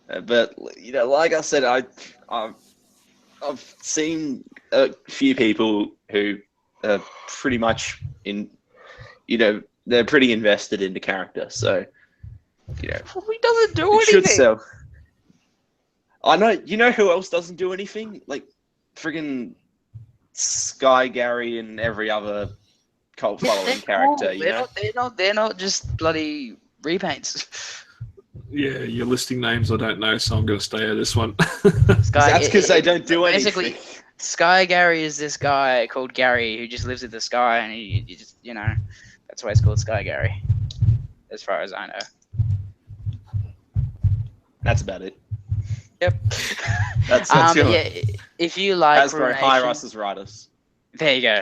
But like I said, I've seen a few people who are pretty much they're pretty invested in the character. So He doesn't do it anything. should sell. I know. You know who else doesn't do anything? Like friggin' Sky Gary and every other cult following character. Cool. They're not just bloody repaints. Yeah, you're listing names I don't know, so I'm going to stay out of this one. That's because they don't do basically, anything. Sky Gary is this guy called Gary who just lives in the sky, and he just that's why it's called Sky Gary, as far as I know. That's about it. Yep. That's yeah, if you like Hasbro Ruination, hire us as writers. there you go.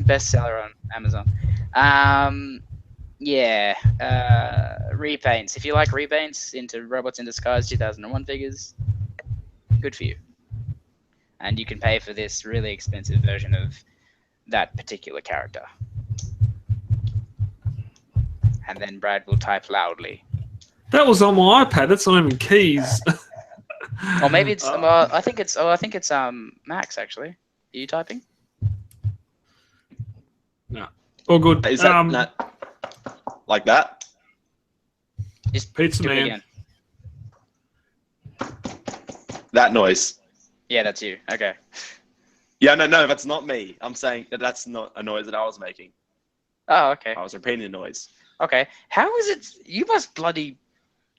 Bestseller on Amazon. Yeah, repaints. If you like repaints into Robots in Disguise 2001 figures, good for you. And you can pay for this really expensive version of that particular character. And then Brad will type loudly. That was on my iPad. That's not even keys. Or maybe it's. I think it's Max actually. Are you typing? No. All good. Is that like that? Just Pizza do it Man. again. That noise. Yeah, that's you. Okay. Yeah, no, that's not me. I'm saying that's not a noise that I was making. Oh, okay. I was repeating the noise. Okay. How is it? You must bloody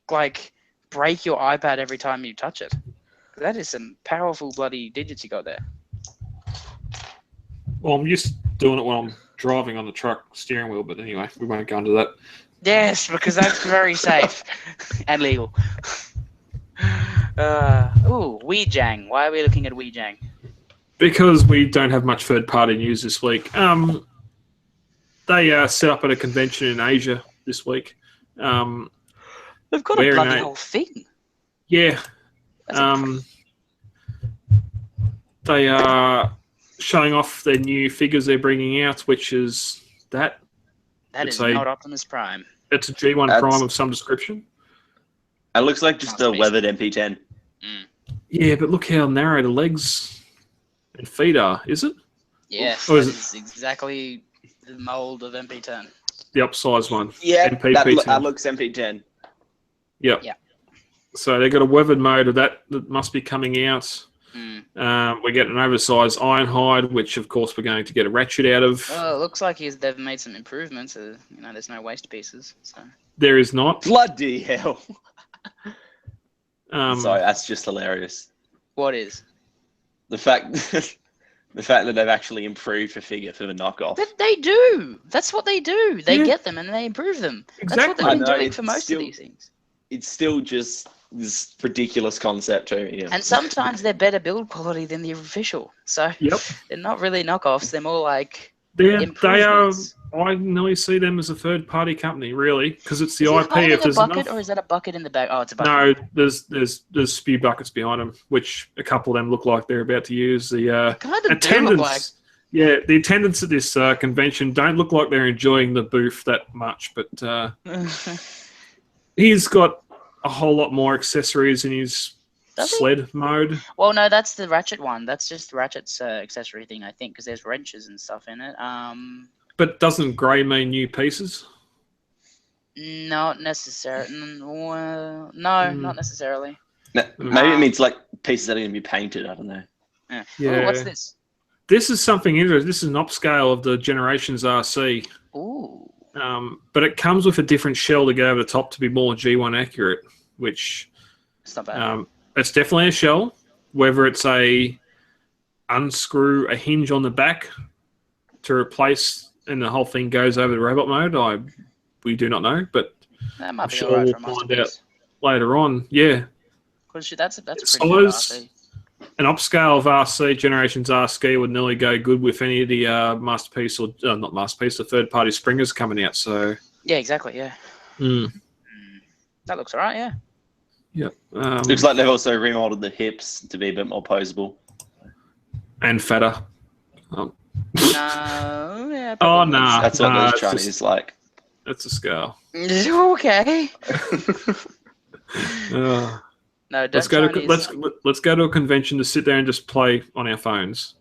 break your iPad every time you touch it. That is some powerful bloody digits you got there. Well, I'm used to doing it when I'm driving on the truck steering wheel, but anyway, we won't go into that. Yes, because that's very safe and legal. Weejang. Why are we looking at Weejang? Because we don't have much third-party news this week. They set up at a convention in Asia this week. They've got a bloody whole thing. Yeah. They are showing off their new figures they're bringing out, which is That That It's is a- not Optimus Prime. it's a G1 That's- Prime of some description. It looks like just a Must be. weathered MP10. Yeah, but look how narrow the legs and feet are. Is it Yes, Or that is is exactly the mold of MP10. the upsized one? Yeah, MPP10. that looks MP10. Yep. Yeah. So they've got a weathered mode of that must be coming out. We get an oversized Ironhide, which of course we're going to get a Ratchet out of. Well, it looks like they've made some improvements. There's no waste pieces. So There is not. Bloody hell! Um, Sorry, that's just hilarious. what is? The fact, the fact that they've actually improved the figure for the knockoff. But they do. That's what they do. They Yeah. get them and they improve them. That's Exactly. what they've been I know, doing it's for most still- of these things. It's still just this ridiculous concept to me. And sometimes they're better build quality than the official. So Yep. they're not really knockoffs. They're more like They are. improvements. I nearly see them as a third-party company, really, because it's the Is he IP. holding If a there's bucket enough, or is that a bucket in the back? Oh, it's a bucket. no, there's spew buckets behind them, which a couple of them look like they're about to use. The Kind of do attendants, look like. yeah, the attendants at this convention don't look like they're enjoying the booth that much, but he's got a whole lot more accessories in his Does he? sled mode. Well, no, that's the Ratchet one. That's just Ratchet's accessory thing, I think, because there's wrenches and stuff in it. But doesn't grey mean new pieces? Not necessarily. No, not necessarily. Maybe it means like pieces that are going to be painted. I don't know. Yeah. Yeah. Ooh, what's this? This is something interesting. This is an upscale of the Generations RC. Ooh. But it comes with a different shell to go over the top to be more G1 accurate, which It's not bad. it's definitely a shell. Whether it's a unscrew a hinge on the back to replace and the whole thing goes over the robot mode, we do not know, but That might I'm be sure alright we'll for a find masterpiece. later on. Yeah, Because that's a pretty Size- good RC. an upscale of RC Generations RC would nearly go good with any of the masterpiece or not masterpiece, the third party springers coming out. So Yeah, exactly. Yeah, that looks alright. Yeah. yeah, Looks like they've also remodeled the hips to be a bit more posable. and fatter. No. Yeah. Oh probably. no, That's what those it's Chinese just- like. It's a scale. Okay. Uh, No, don't let's go to Chinese. let's go to a convention to sit there and just play on our phones.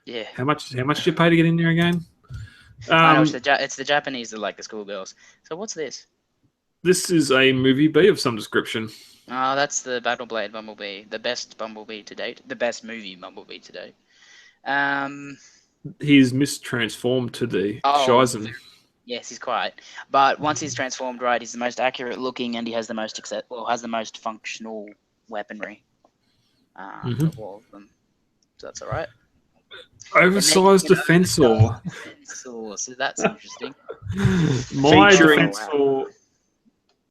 Yeah. How much do you pay to get in there again? I know it's the Japanese that like the schoolgirls. So what's this? This is a movie B of some description. Oh, that's the Battle Blade Bumblebee, the best Bumblebee to date, the best movie Bumblebee to date. He's mistransformed to the Oh. Shizen. Yes, he's quite. But once he's transformed, right, he's the most accurate looking, and he has the most has the most functional weaponry of all of them. So that's all right. Oversized And then- defensor. So that's interesting. My Featuring- defensor.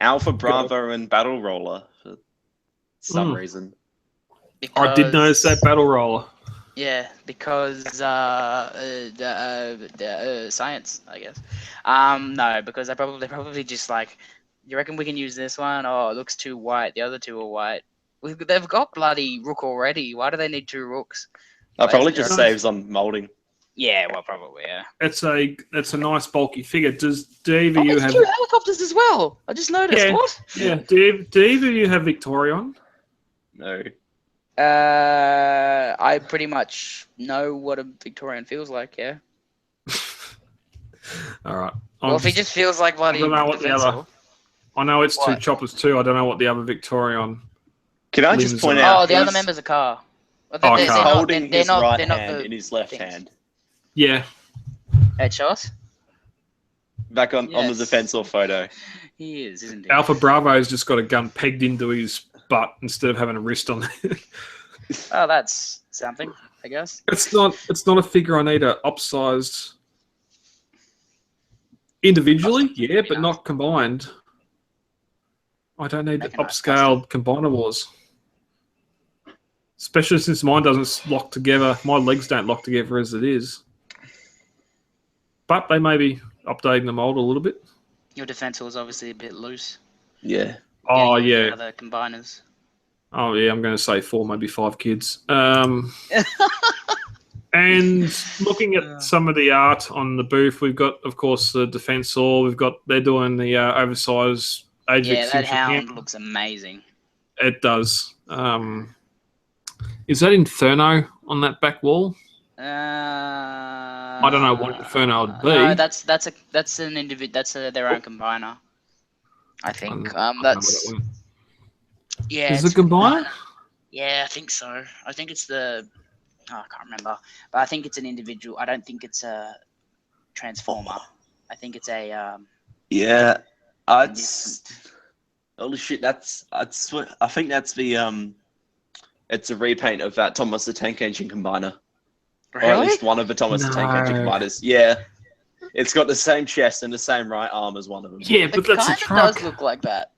Alpha Bravo and Battle Roller for some reason. I did notice that battle roller. Yeah, because science, I guess. No, because they're probably just like, you reckon we can use this one? Oh, it looks too white. The other two are white. They've got bloody Rook already. Why do they need 2 Rooks? That probably They're- just saves on molding. Yeah, well, probably, yeah. It's a nice bulky figure. Does Dave Oh, you there's have? 2 helicopters as well. I just noticed. Yeah. What? Yeah, Dave you have Victorion? No. I pretty much know what a Victorian feels like, yeah. All right. Well, if he just feels like bloody I don't know what the defensive. other. I know it's two What? choppers too. I don't know what the other Victorion. Can I just Limbs point are- out? Oh, the other he's- members of Car. Well, Oh, He's Car. holding his right hand the in his left things. hand. Yeah, headshots. Back on the Yes. defensor photo. He is, isn't he? Alpha Bravo's just got a gun pegged into his butt instead of having a wrist on it. Oh, that's something, I guess. It's not a figure I need upsized individually, yeah, but not combined. I don't need Make a nice upscaled combinables. Especially since mine doesn't lock together. My legs don't lock together as it is. But they may be updating the mold a little bit. Your defensor was obviously a bit loose. Yeah. Oh, Getting yeah. Other combiners. Oh, yeah, I'm going to say 4, maybe 5 kids. And looking at some of the art on the booth, we've got, of course, the Defensor. They're doing the oversized age Yeah, that extinction hound camp. looks amazing. It does. Is that Inferno on that back wall? I don't know what Inferno would be. No, that's an individual. That's their own combiner. I think. That's. Yeah. Is it a combiner? Yeah, I think so. I think it's the. Oh, I can't remember, but I think it's an individual. I don't think it's a transformer. I think it's a. Yeah, holy shit! I think that's the It's a repaint of that Thomas the Tank Engine combiner, Really? or at least one of the Thomas the Tank Engine combiners. Yeah, it's got the same chest and the same right arm as one of them. Yeah, but that's a truck. It does look like that.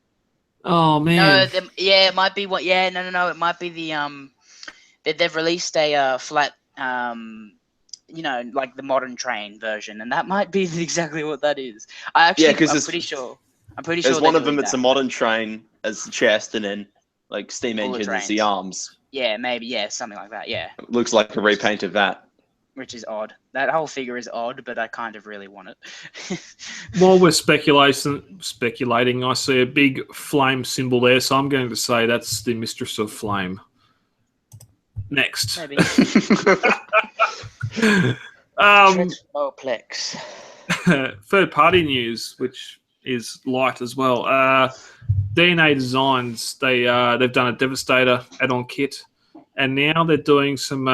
Oh man. No, it might be what. Yeah, no. It might be the They've released a flat, like the modern train version, and that might be exactly what that is. I'm pretty sure. There's one of them that's a modern train as the chest, and then like steam engine as the arms. Yeah, maybe. Yeah, something like that. Yeah. It looks like a repaint of that. Which is odd. That whole figure is odd, but I kind of really want it. While we're speculating, I see a big flame symbol there, so I'm going to say that's the Mistress of Flame. Next. Maybe. Plex. Third-party news, which is light as well. DNA Designs, they've done a Devastator add-on kit, and now they're doing some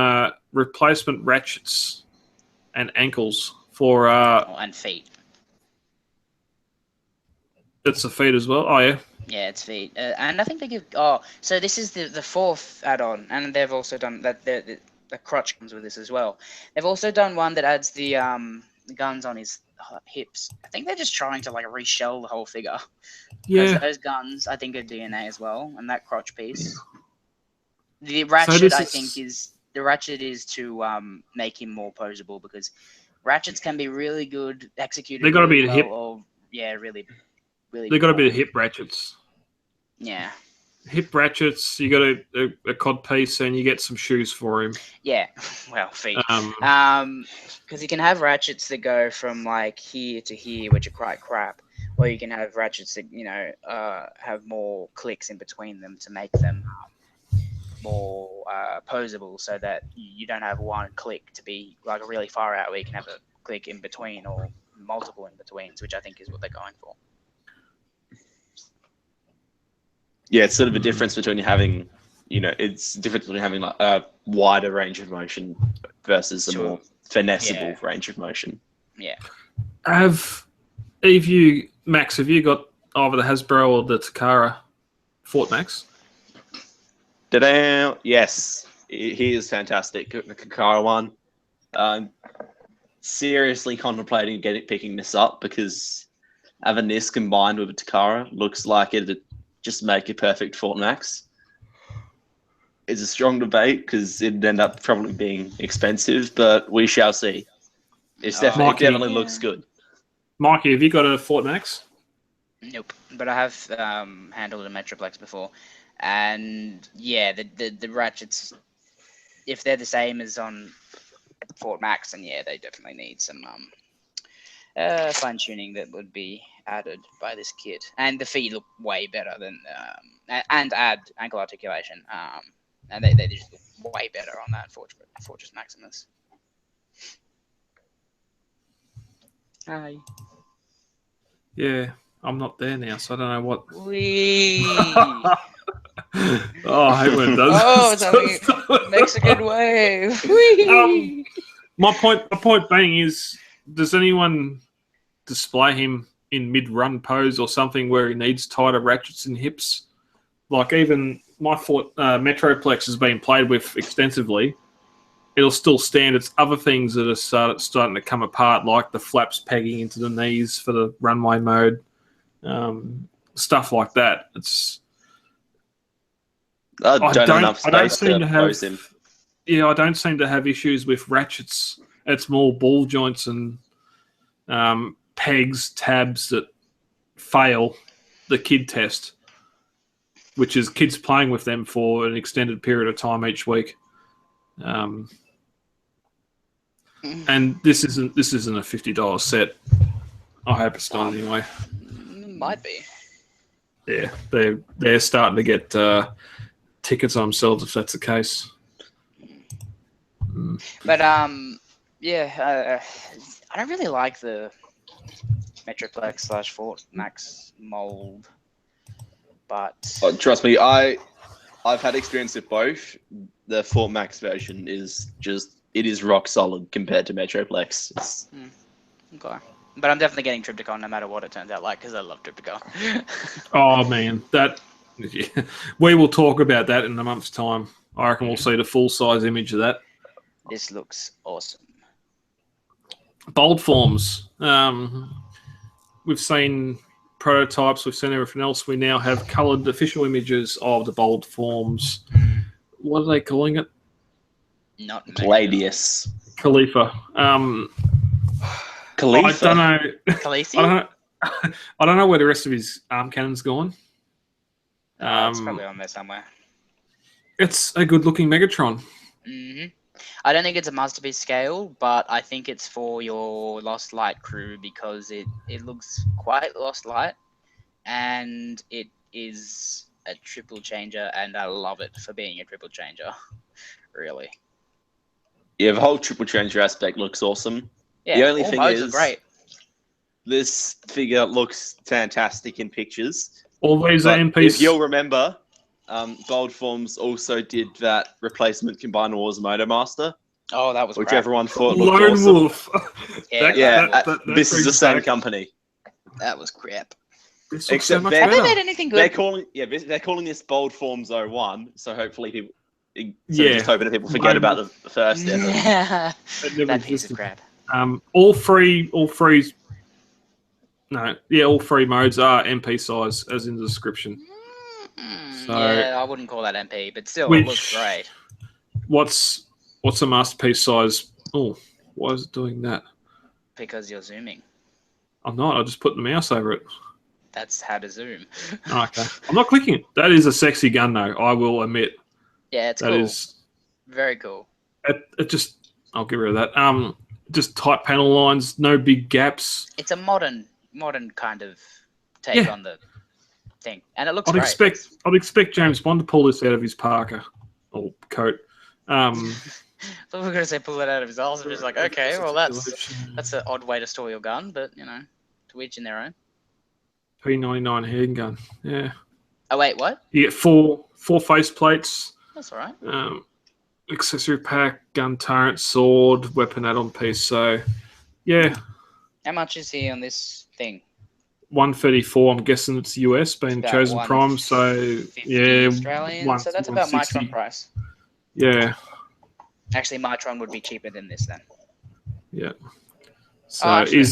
replacement ratchets and ankles for... and feet. It's the feet as well? Oh, yeah. Yeah, it's feet. And I think they give... so this is the fourth add-on, and they've also done... that. The crotch comes with this as well. They've also done one that adds the guns on his hips. I think they're just trying to reshell the whole figure. Yeah. Those guns, I think, are DNA as well, and that crotch piece. The ratchet, the ratchet is to make him more posable, because ratchets can be really good executed. They got to be the hip. Really. They got to be the hip ratchets. Yeah. Hip ratchets. You got a cod piece, and you get some shoes for him. Yeah, well, feet. Because you can have ratchets that go from here to here, which are quite crap, or you can have ratchets that have more clicks in between them to make them more posable, so that you don't have one click to be really far out, where you can have a click in between or multiple in betweens, which I think is what they're going for. Yeah, it's sort of a difference between having, it's different between having a wider range of motion versus a more finessable range of motion. Yeah. Max, have you got either the Hasbro or the Takara Fort Max? Yes, he is fantastic. The Takara one. Seriously contemplating picking this up, because having this combined with a Takara looks like it'd just make a perfect Fort Max. It's a strong debate, because it'd end up probably being expensive, but we shall see. It definitely looks good. Mikey, have you got a Fort Max? Nope, but I have handled a Metroplex before, and yeah, the ratchets, if they're the same as on Fort Max, then yeah, they definitely need some fine tuning that would be added by this kit, and the feet look way better than and add ankle articulation, and they just look way better on that Fortress Maximus. Hi. Yeah, I'm not there now, so I don't know what. Wee. Oh, I hate when it does. Oh, it's having Mexican wave. Wee. My point being is, does anyone display him in mid-run pose or something where he needs tighter ratchets and hips? Even my Metroplex has been played with extensively. It'll still stand. It's other things that are starting to come apart, like the flaps pegging into the knees for the runway mode, stuff like that. I don't seem to have issues with ratchets. It's more ball joints and pegs, tabs that fail the kid test, which is kids playing with them for an extended period of time each week. And this isn't a $50 set. I hope it's not anyway. Might be. Yeah, they're starting to get tickets on themselves if that's the case. But yeah, I don't really like the Metroplex / Fort Max mold, but Trust me, I've had experience with both. The Fort Max version is rock solid compared to Metroplex. okay. But I'm definitely getting Triptychon no matter what it turns out like, because I love Triptychon. Oh man, we will talk about that in a month's time. I reckon we'll see the full size image of that. This looks awesome. Bold forms. We've seen prototypes. We've seen everything else. We now have coloured official images of the bold forms. What are they calling it? Not Gladius. Khalifa. Khalifa. I don't know. Khaleesi? I don't know where the rest of his arm cannon's gone. It's probably on there somewhere. It's a good-looking Megatron. I don't think it's a masterpiece scale, but I think it's for your Lost Light crew because it looks quite Lost Light, and it is a triple changer, and I love it for being a triple changer. Really. Yeah, the whole triple changer aspect looks awesome. Yeah, the only all thing modes is, are great. this figure looks fantastic in pictures. All these are But MPs. if you'll remember, Gold Forms also did that replacement Combiner Wars Motomaster, Oh, that was which crap. everyone thought looked Lone awesome. Wolf. Yeah, This is the same company. That was crap. This looks Except so much they're- Have they better. made anything They're good? calling this Bold Forms 01, so hopefully people. Yeah. Just hoping that people forget about the first ever. Yeah, It never that piece existed. of crap. All three modes are MP size, as in the description. So- Yeah, I wouldn't call that MP, but still, Which- it looks great. What's a masterpiece size? Oh, why is it doing that? Because you're zooming. I'm not. I just put the mouse over it. That's how to zoom. Oh, okay. I'm not clicking it. That is a sexy gun, though. I will admit. Yeah, it's That cool. is. Very cool. It just. I'll get rid of that. Just tight panel lines, no big gaps. It's a modern kind of take Yeah. on the thing, and it looks I'd great. expect James Bond to pull this out of his parka or coat. But we're gonna say pull it out of his arse. I'm just like, okay, well that's an odd way to store your gun, but to each in their own. P99 handgun. Yeah. Oh wait, what? You get four face plates. That's all right. Accessory pack, gun turret, sword, weapon add-on piece. So, yeah, How much is he on this thing? 134. I'm guessing it's US being About chosen prime. So, 150 yeah, Australian. So that's about 160. Mitron price. Yeah, Actually, Mitron would be cheaper than this then. yeah. So actually-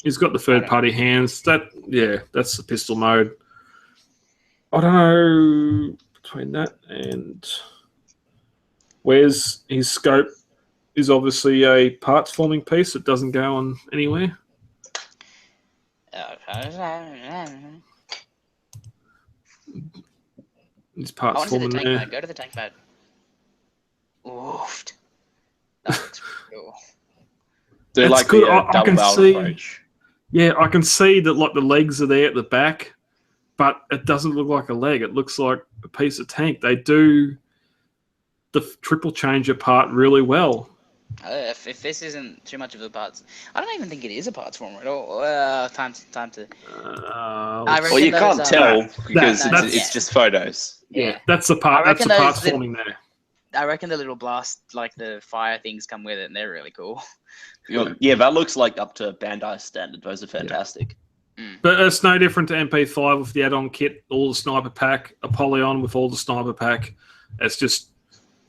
he's got the third-party hands. That's the pistol mode. I don't know between that and where's his scope is obviously a parts forming piece that doesn't go on anywhere. His I parts want to see the forming tank there. mode. Go to the tank mode. Oofed. That looks cool. Do It's like good. the I double can barrel see- approach. Yeah, I can see that like the legs are there at the back, but it doesn't look like a leg. It looks like a piece of tank. They do the triple changer part really well. If this isn't too much of a parts, I don't even think it is a parts former at all. Time to. I Well, you reckon can't those, tell because that's- it's just photos. yeah, that's the part. I That's the reckon parts those- forming there. I reckon the little blast, like the fire things, come with it, and they're really cool. Yeah, that looks like up to Bandai standard. Those are fantastic. But it's no different to MP5 with the add-on kit, all the sniper pack, Apollyon with all the sniper pack. It's just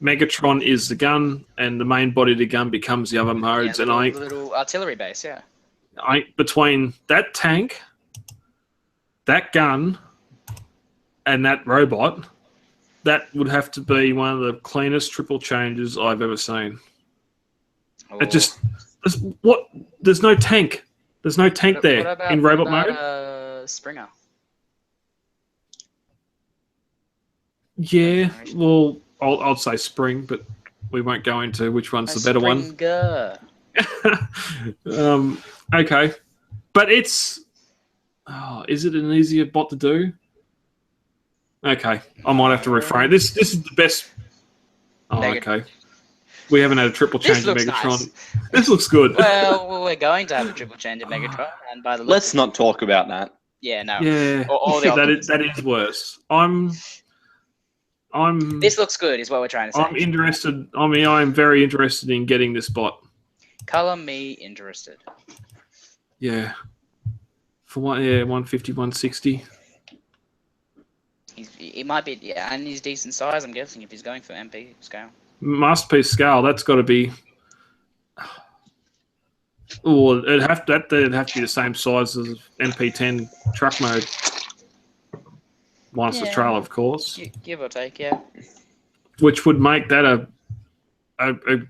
Megatron is the gun, and the main body of the gun becomes the other modes. Yeah, And little artillery base, yeah. between that tank, that gun, and that robot, that would have to be one of the cleanest triple changes I've ever seen. It just there's no tank. There's no tank there in robot mode. Springer. Yeah, well, I'll say Spring, but we won't go into which one's the better one. Springer. Okay, but it's. Oh, is it an easier bot to do? Okay, I might have to refrain. This is the best. Oh, okay. We haven't had a triple change of Megatron. Nice. This looks good. Well, we're going to have a triple change of Megatron, and by the looks Let's not talk about that. Yeah, no. Yeah, All the that is worse. This looks good, is what we're trying to say. I'm interested. I mean, I am very interested in getting this bot. Color me interested. Yeah. For what? Yeah, 150, 160. He might be, yeah, and he's decent size. I'm guessing if he's going for MP scale. Masterpiece scale. That's got to be. Oh, it'd have to be the same size as MP10 truck mode. Minus the trailer, of course. Give or take, yeah. Which would make that a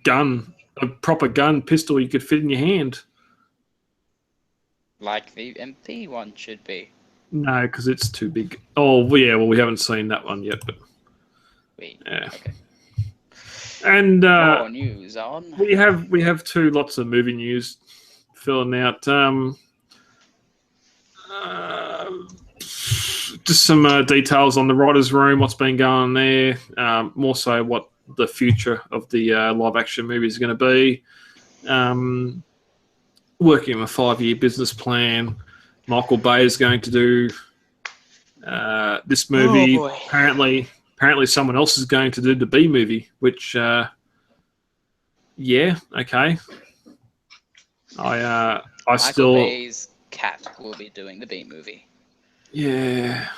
gun, a proper gun pistol you could fit in your hand. Like the MP one should be. No, because it's too big. Oh, yeah, well, we haven't seen that one yet, but yeah. Okay. And more news on. We have lots of movie news filling out. Just some details on the writers' room, what's been going on there. More so, what the future of the live-action movie is going to be. Working on a 5-year business plan. Michael Bay is going to do this movie. Oh, apparently, someone else is going to do the B movie, which, yeah, okay. Michael Bay's cat will be doing the B movie. Yeah.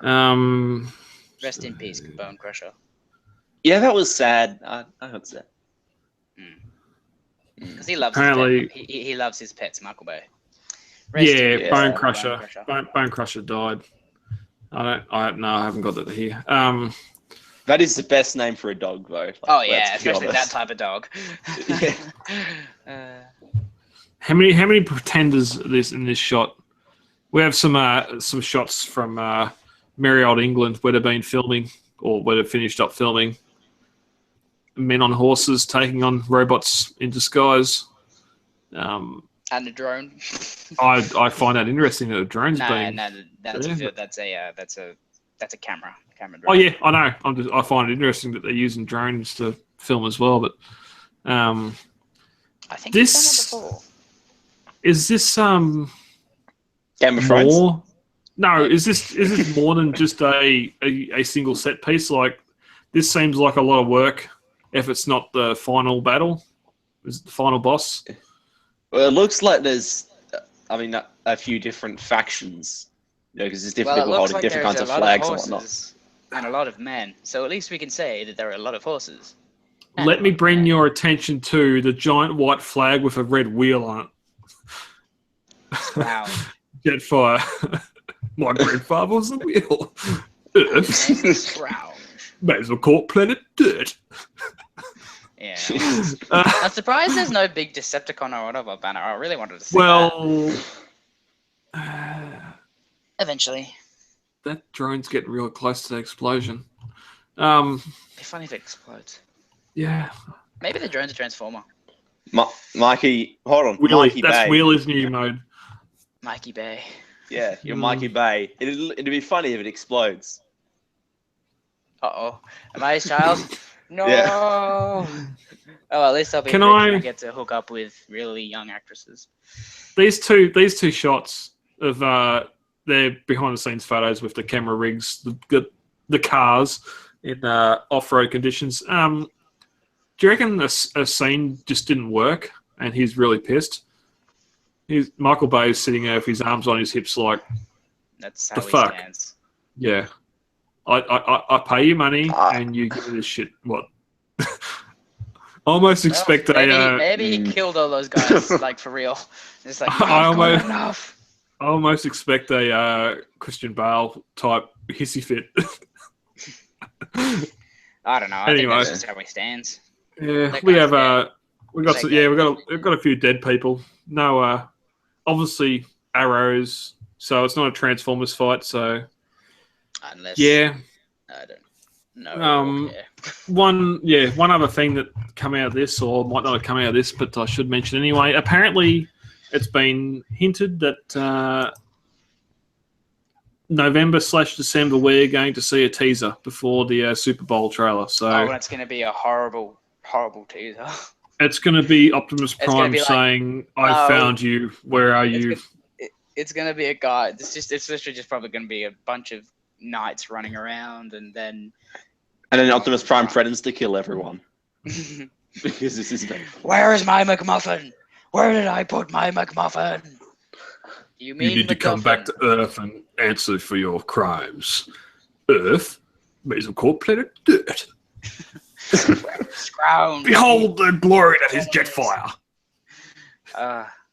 Rest in peace, Bone Crusher. Yeah, that was sad. I heard that. Because he loves apparently he loves his pets, Michael Bay. Bone Crusher. Bone Crusher died. I haven't got that here. That is the best name for a dog, though. Especially that type of dog. How many pretenders in this shot? We have some shots from merry old England where they've been filming, or where they've finished up filming. Men on horses taking on robots in disguise. And a drone. I find that interesting that a drone's being. No, that's a camera drone. Oh yeah, I know. I find it interesting that they're using drones to film as well. But I think this done that before. Is this Game of Thrones? more? No, is this more than just a single set piece? Like, this seems like a lot of work. If it's not the final battle, is it the final boss? Well, it looks like there's, a few different factions. Because there's different people holding different kinds of flags and whatnot. And a lot of men. So at least we can say that there are a lot of horses. Let me bring your attention to the giant white flag with a red wheel on it. Wow. Jetfire. My grandfather was the wheel. Earth. Wow. May as well call it planet Dirt. Yeah. I'm surprised there's no big Decepticon or whatever banner. I really wanted to see that. Eventually. That drone's getting real close to the explosion. It'd be funny if it explodes. Yeah. Maybe the drone's a transformer. Mikey, hold on. Wheelie, Mikey that's Bay. Wheelie's new mode. Mikey Bay. Yeah, you're Mikey Bay. It'd be funny if it explodes. Uh-oh. Am I his child? No. Yeah. Oh, at least I'll be Can rich I- and I get to hook up with really young actresses. These two shots of their behind the scenes photos with the camera rigs, the cars in off-road conditions. Do you reckon a scene just didn't work and he's really pissed? Michael Bay is sitting there with his arms on his hips like, That's how the he fuck? stands. yeah, I pay you money and you give me this shit. What? I almost expect maybe he killed all those guys, like, for real. It's like, enough. I almost expect a Christian Bale type hissy fit. I don't know. I Anyway. think that's just how he stands. Yeah, That we guy's have we've got That we've got a few dead people. No, obviously arrows. So it's not a Transformers fight. So Unless yeah, I don't. No. Okay. One other thing that come out of this, or might not have come out of this, but I should mention anyway. Apparently, it's been hinted that November/December we're going to see a teaser before the Super Bowl trailer. So that's going to be a horrible, horrible teaser. it's going to be Optimus It's gonna Prime be like, saying, "I found you. Where are you?" It's going to be a guy. It's literally just probably going to be a bunch of knights running around, and then Optimus Prime threatens to kill everyone. Because this is bad. Where is my McMuffin? Where did I put my McMuffin? You need to come back to Earth and answer for your crimes. Earth is a cold planet dirt. Scrounge. Behold the glory that is Jetfire.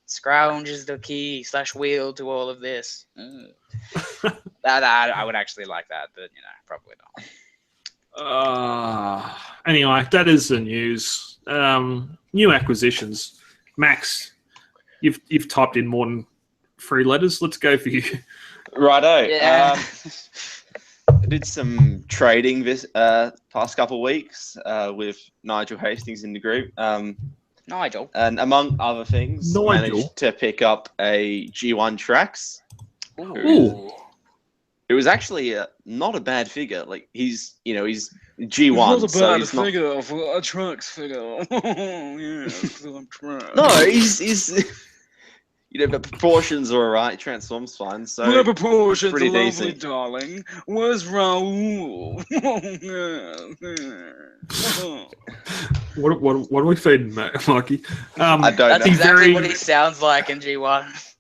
Scrounge is the key / wheel to all of this. I would actually like that, but probably not. Anyway, that is the news. New acquisitions. Max, you've typed in more than 3 letters. Let's go for you. Righto. Yeah. I did some trading this past couple of weeks with Nigel Hastings in the group. Nigel. And among other things, managed to pick up a G1 Trax. Ooh. It was actually not a bad figure. Like he's G1. It's not a bad figure for a Trax figure. No, he's the proportions are alright. Transforms fine. So the proportions pretty are lovely, decent. darling. Where's Raoul? What are we feeding, Mikey? I don't That's know. exactly what he sounds like in G1.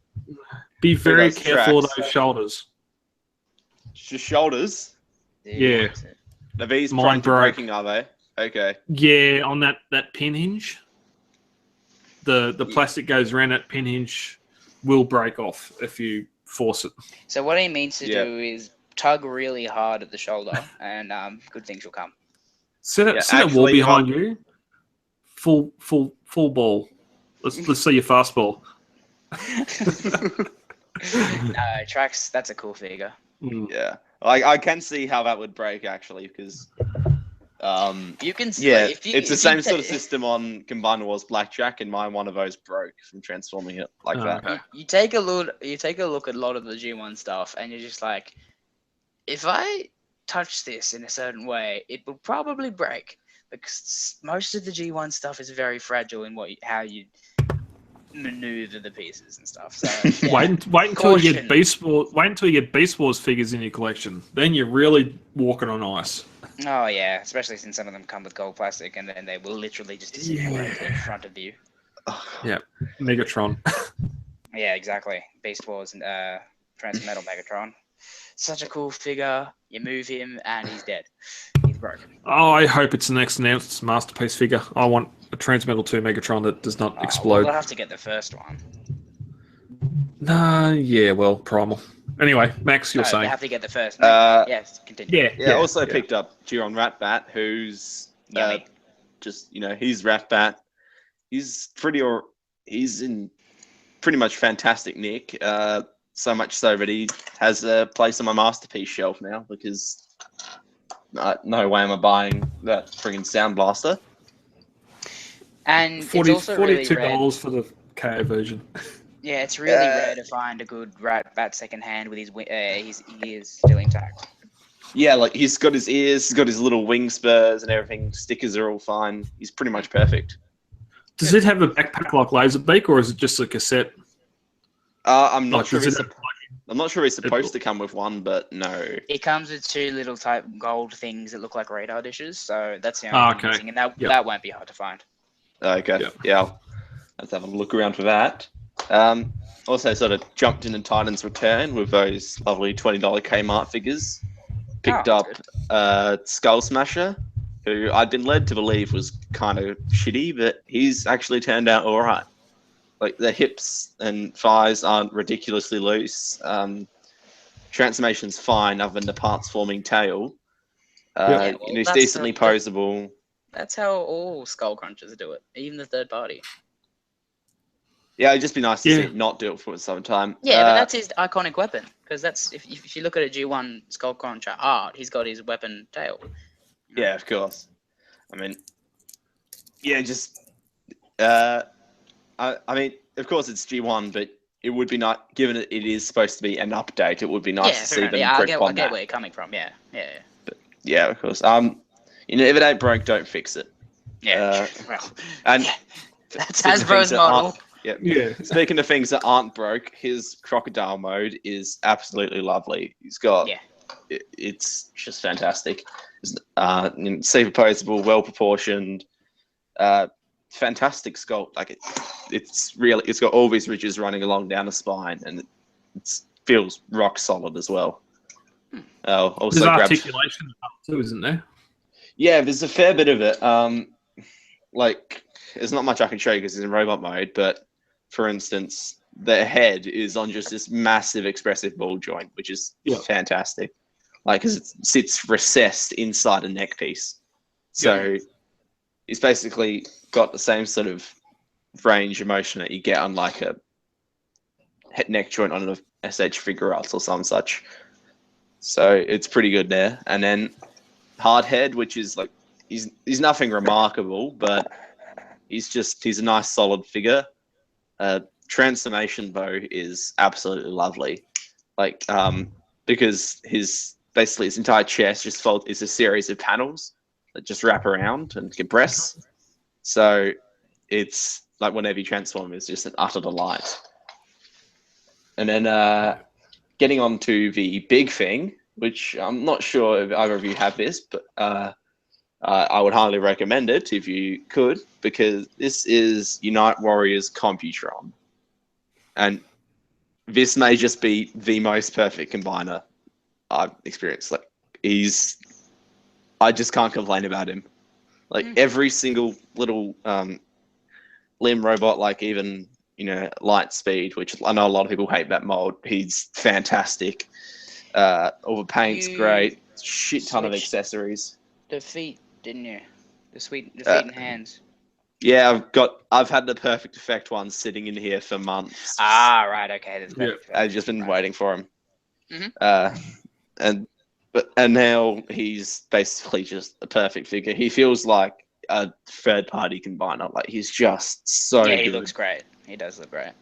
Be very those careful of tracks. those shoulders. Just shoulders. Yeah. Are these Mine prone to broke. breaking, are they? Okay. Yeah, on that pin hinge. The plastic goes around that pin hinge will break off if you force it. So what he means to do is tug really hard at the shoulder, and good things will come. Set a wall actually, behind you. Full ball. Let's see your fastball. No, Trax, that's a cool figure. Yeah. I can see how that would break actually because You can see. yeah, If you, it's the if same you sort of system on Combiner Wars Blackjack, and one of those broke from transforming it like that. Okay. You take a look at a lot of the G1 stuff, and you're just like, if I touch this in a certain way, it will probably break because most of the G1 stuff is very fragile in how you maneuver the pieces and stuff. So yeah. Wait until you Caution. get Beast Wars figures in your collection. Then you're really walking on ice. Oh yeah, especially since some of them come with gold plastic, and then they will literally just disintegrate in front of you. Yeah, Megatron. Yeah, exactly. Beast Wars and Transmetal Megatron. Such a cool figure. You move him, and he's dead. He's broken. Oh, I hope it's the next announced masterpiece figure. I want a Transmetal 2 Megatron that does not explode. We'll have to get the first one. Yeah, well, Primal. Anyway, Max, you're They saying. have to get the first. Yes, continue. Yeah, also picked up Giron Ratbat, who's Yummy. just he's Ratbat. He's he's in pretty much fantastic nick. So much so that he has a place on my masterpiece shelf now because no way am I buying that friggin' Sound Blaster. And it's also $42 really rare. for the KO version. Yeah, it's really rare to find a good Ratbat second hand with his ears still intact. Yeah, like he's got his ears, he's got his little wing spurs and everything. Stickers are all fine. He's pretty much perfect. Does it have a backpack like Laserbeak, or is it just a cassette? I'm not sure. does it I'm not sure he's supposed to come with one, but no. It comes with 2 little type gold things that look like radar dishes, so that's the only thing missing, and that won't be hard to find. Okay, yeah. I'll have to have a look around for that. Also sort of jumped into Titan's Return with those lovely $20 Kmart figures. Picked up Skull Smasher, who I'd been led to believe was kind of shitty, but he's actually turned out all right. Like the hips and thighs aren't ridiculously loose. Transformation's fine, other than the parts forming tail. He's decently posable. That's how all Skull Crunchers do it, even the third party. Yeah, it'd just be nice to see it not do it for some time. Yeah, but that's his iconic weapon. Because that's if you look at a G1 Skull Cruncher art, he's got his weapon tail. Yeah, of course. I mean, yeah, just I mean, of course it's G1, but it would be not given it is supposed to be an update. It would be nice to see them I brick get on where that. you're coming from. Yeah. Yeah, of course. You know, if it ain't broke, don't fix it. Yeah. Well, And that's speaking of Hasbro's things that model. aren't- Yeah. Yeah. Speaking of things that aren't broke, his crocodile mode is absolutely lovely. He's got it's just fantastic. It's superposable, well proportioned, fantastic sculpt. Like it's got all these ridges running along down the spine, and it feels rock solid as well. Also There's articulation too, isn't there? Yeah, there's a fair bit of it. Like there's not much I can show you because it's in robot mode, but for instance, the head is on just this massive expressive ball joint, which is fantastic. Like, because it sits recessed inside a neck piece. So it's basically got the same sort of range of motion that you get on like a head neck joint on an SH Figuarts or some such. So it's pretty good there. And then hard head, which is like, he's nothing remarkable, but he's a nice solid figure. Transformation bow is absolutely lovely. Like, because his entire chest is a series of panels that just wrap around and compress. So it's like whenever you transform, it's just an utter delight. And then getting on to the big thing, which I'm not sure if either of you have this, but I would highly recommend it if you could, because this is Unite Warriors Computron. And this may just be the most perfect combiner I've experienced. Like, I just can't complain about him. Like, every single little limb robot, like even, light speed, which I know a lot of people hate that mold. He's fantastic. All the paint's great. Shit ton of accessories. The feet, didn't you? The feet and hands. Yeah, I've had the perfect effect one sitting in here for months. Ah, right, okay. That's perfect. I've just been waiting for him. Mm-hmm. And now he's basically just a perfect figure. He feels like a third party combiner. Like, he's just so good. He looks great. He does look great.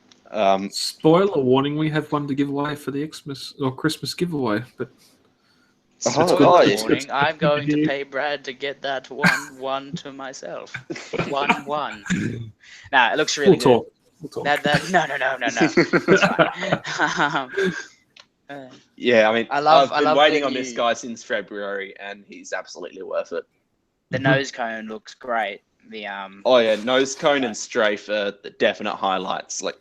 Spoiler warning: we have one to give away for the Xmas or Christmas giveaway, but. Warning, I'm going to pay Brad to get that one to myself. One. Nah, it looks really good. We'll talk. No. Yeah, I mean, I've been waiting on this guy since February, and he's absolutely worth it. The nose cone looks great. Nose cone and strafe are the definite highlights. Like,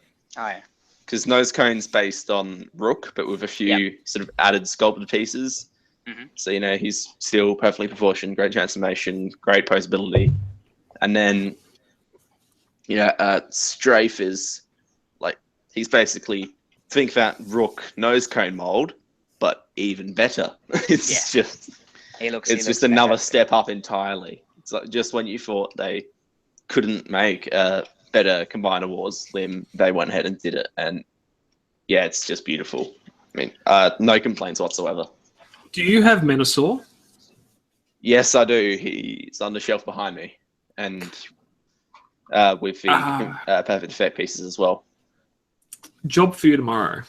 because nose cone's based on Rook, but with a few sort of added sculpted pieces. Mm-hmm. So, he's still perfectly proportioned, great transformation, great posability. And then, strafe is like, he's basically, think that Rook nose cone mold, but even better. It's just another step up entirely. It's like just when you thought they couldn't make a better Combiner Wars limb, they went ahead and did it. And yeah, it's just beautiful. I mean, no complaints whatsoever. Do you have Menasor? Yes, I do. He's on the shelf behind me, and with the perfect effect pieces as well. Job for you tomorrow.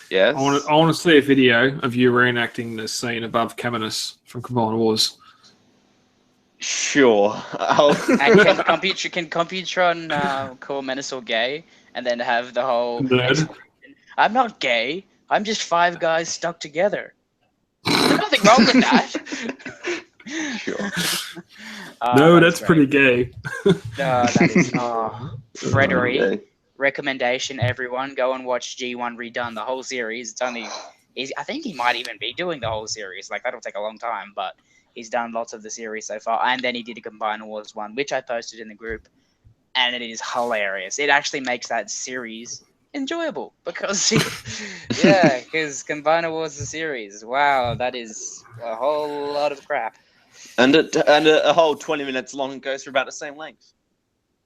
Yes. I want to see a video of you reenacting the scene above Caminus from Combiner Wars. Sure. And can Computron call Menasor gay and then have the whole I'm not gay, I'm just 5 guys stuck together. There's nothing wrong with that. Sure. No, that's pretty gay. No, that is Frederick. Recommendation, everyone, go and watch G1 Redone, the whole series. I think he might even be doing the whole series. Like, that'll take a long time, but he's done lots of the series so far. And then he did a Combiner Wars one, which I posted in the group, and it is hilarious. It actually makes that series enjoyable because Combiner Wars the series. Wow, that is a whole lot of crap. And a whole 20 minutes long goes for about the same length.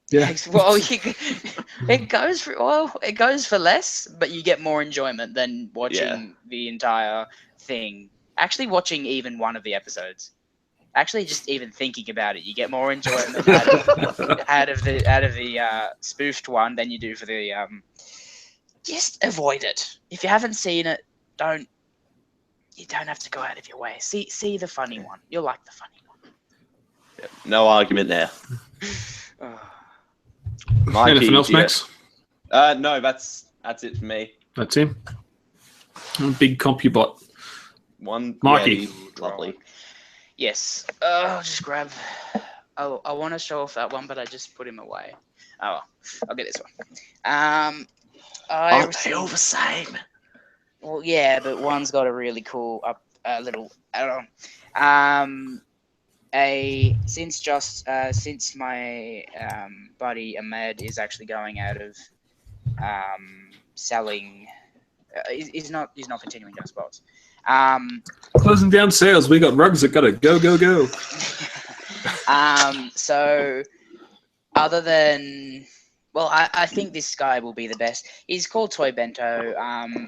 Yeah. Well, it goes for less, but you get more enjoyment than watching the entire thing. Actually, watching even one of the episodes. Actually, just even thinking about it, you get more enjoyment out of the spoofed one than you do for the Just avoid it. If you haven't seen it, you don't have to go out of your way. See the funny one. You'll like the funny one. Yep, no argument there. Anything else, Max? No, that's it for me. That's him. Big CompuBot. One, Mikey. yeah, lovely. Yes. I'll just grab. Oh, I want to show off that one, but I just put him away. Oh, well, I'll get this one. Aren't they all the same? Well, yeah, but one's got a really cool little add-on. Since my buddy Ahmed is actually going out of selling, he's not continuing down spots. Closing down sales. We got rugs that gotta go. So other than, well, I think this guy will be the best. He's called Toy Bento.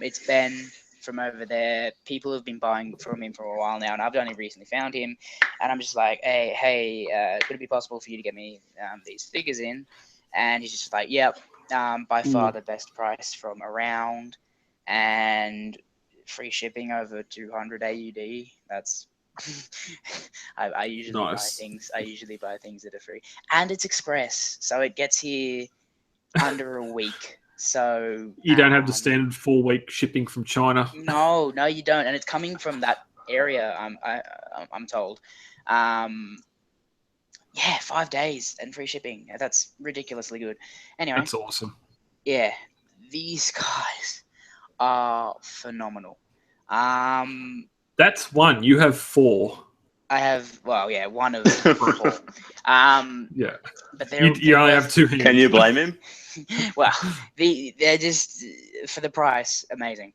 It's Ben from over there. People have been buying from him for a while now, and I've only recently found him. And I'm just like, hey, could it be possible for you to get me these figures in? And he's just like, yep, by far the best price from around, and free shipping over 200 AUD. That's I usually buy things. I usually buy things that are free, and it's express, so it gets here under a week. So you don't have the standard 4-week shipping from China. No, you don't, and it's coming from that area. I'm told. 5 days and free shipping. That's ridiculously good. Anyway, that's awesome. Yeah, these guys are phenomenal. That's one. You have 4. I have, one of 4. Yeah. But you only have 2 hands. Can you blame him? Well, they're just, for the price, amazing.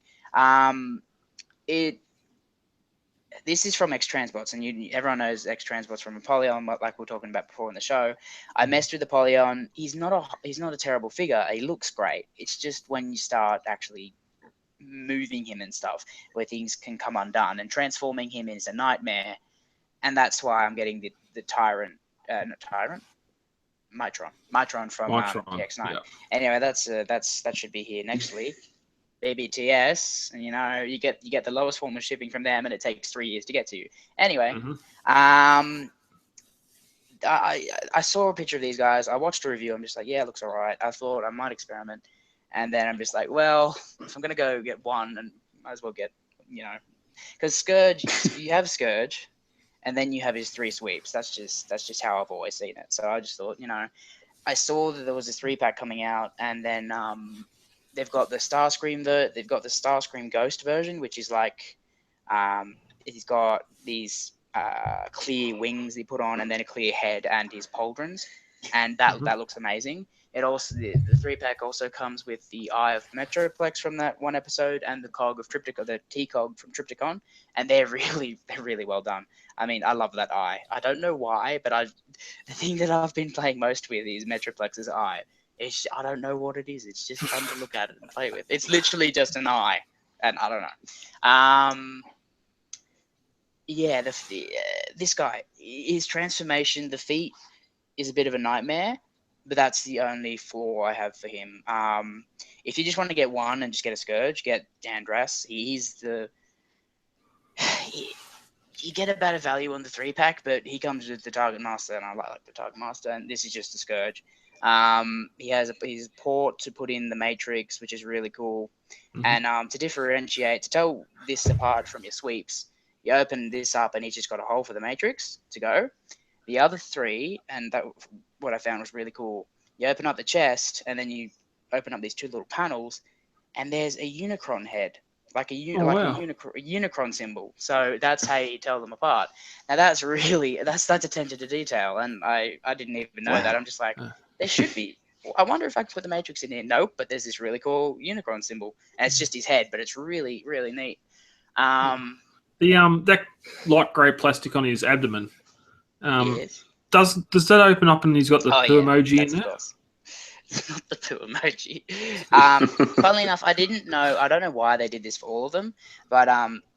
This is from X-Transbots, and everyone knows X-Transbots from Apollyon, like we were talking about before in the show. I messed with Apollyon. He's not a terrible figure. He looks great. It's just when you start actually moving him and stuff where things can come undone, and transforming him is a nightmare. And that's why I'm getting the Tyrant, not Tyrant, Megatron from X9. Yeah. Anyway, that should be here next week. BBTS, and you get the lowest form of shipping from them, and it takes 3 years to get to you. Anyway, I saw a picture of these guys. I watched a review. I'm just like, yeah, it looks all right. I thought I might experiment, and then I'm just like, well, if I'm gonna go get one, and might as well get, because Scourge, you have Scourge, and then you have his 3 sweeps. That's just how I've always seen it. So I just thought, I saw that there was a 3-pack coming out, and then they've got the Starscream they've got the Starscream Ghost version, which is like he's got these clear wings he put on, and then a clear head and his pauldrons, and that looks amazing. It also the 3-pack also comes with the Eye of Metroplex from that one episode, and the cog of Triptychon, the T-cog from Triptychon, and they're really well done. I mean, I love that eye. I don't know why, but the thing that I've been playing most with is Metroplex's eye. I don't know what it is. It's just fun to look at it and play with. It's literally just an eye, and I don't know. This guy, his transformation, the feet is a bit of a nightmare, but that's the only flaw I have for him. If you just want to get one and just get a Scourge, get Dandras. You get a better value on the 3-pack, but he comes with the Target Master, and I like the Target Master, and this is just a Scourge. He has his port to put in the Matrix, which is really cool. And to differentiate, to tell this apart from your sweeps, you open this up and he's just got a hole for the Matrix to go. The other 3, and that what I found was really cool, you open up the chest and then you open up these 2 little panels, and there's a Unicron head, like a Unicron symbol. So that's how you tell them apart. Now that's attention to detail, and I didn't even know that. I'm just like, there should be. I wonder if I could put the Matrix in here. Nope, but there's this really cool Unicron symbol, and it's just his head, but it's really, really neat. That light grey plastic on his abdomen. Yes. Does that open up and he's got the poo emoji in there? not the poo emoji. Funnily enough, I don't know why they did this for all of them, but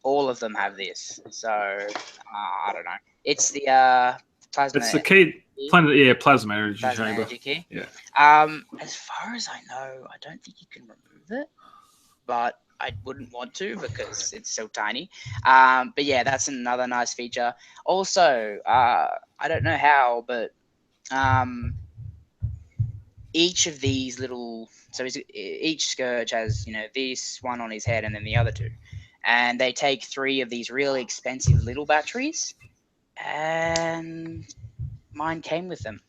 all of them have this. So I don't know. It's the plasma. It's the key. Plasma energy Plasma chamber. energy key. Yeah. As far as I know, I don't think you can remove it, but I wouldn't want to because it's so tiny. But yeah, that's another nice feature. Also, I don't know how, but each of these little, so each Scourge has, this one on his head and then the other two. And they take 3 of these really expensive little batteries, and mine came with them.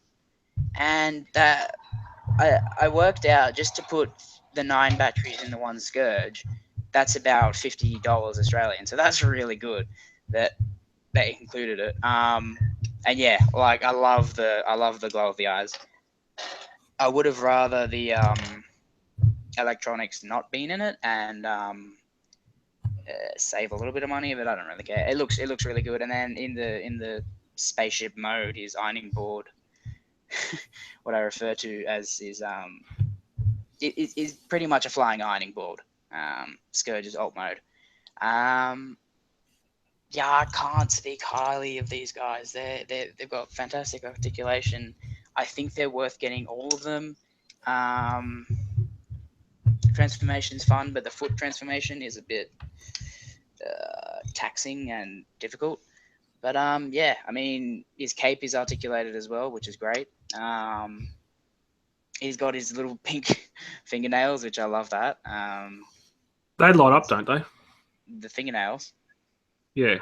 And I worked out, just to put the 9 batteries in the one Scourge, that's about $50 Australian. So that's really good that they included it. And yeah, like I love the glow of the eyes. I would have rather the electronics not been in it and save a little bit of money, but I don't really care. It looks really good. And then in the spaceship mode, his ironing board, what I refer to as is is pretty much a flying ironing board. Scourge's alt mode. Yeah, I can't speak highly of these guys. They've got fantastic articulation. I think they're worth getting all of them. Transformation's fun, but the foot transformation is a bit taxing and difficult. But yeah, I mean, his cape is articulated as well, which is great. He's got his little pink fingernails, which I love that. They light up, don't they? The fingernails. Yeah.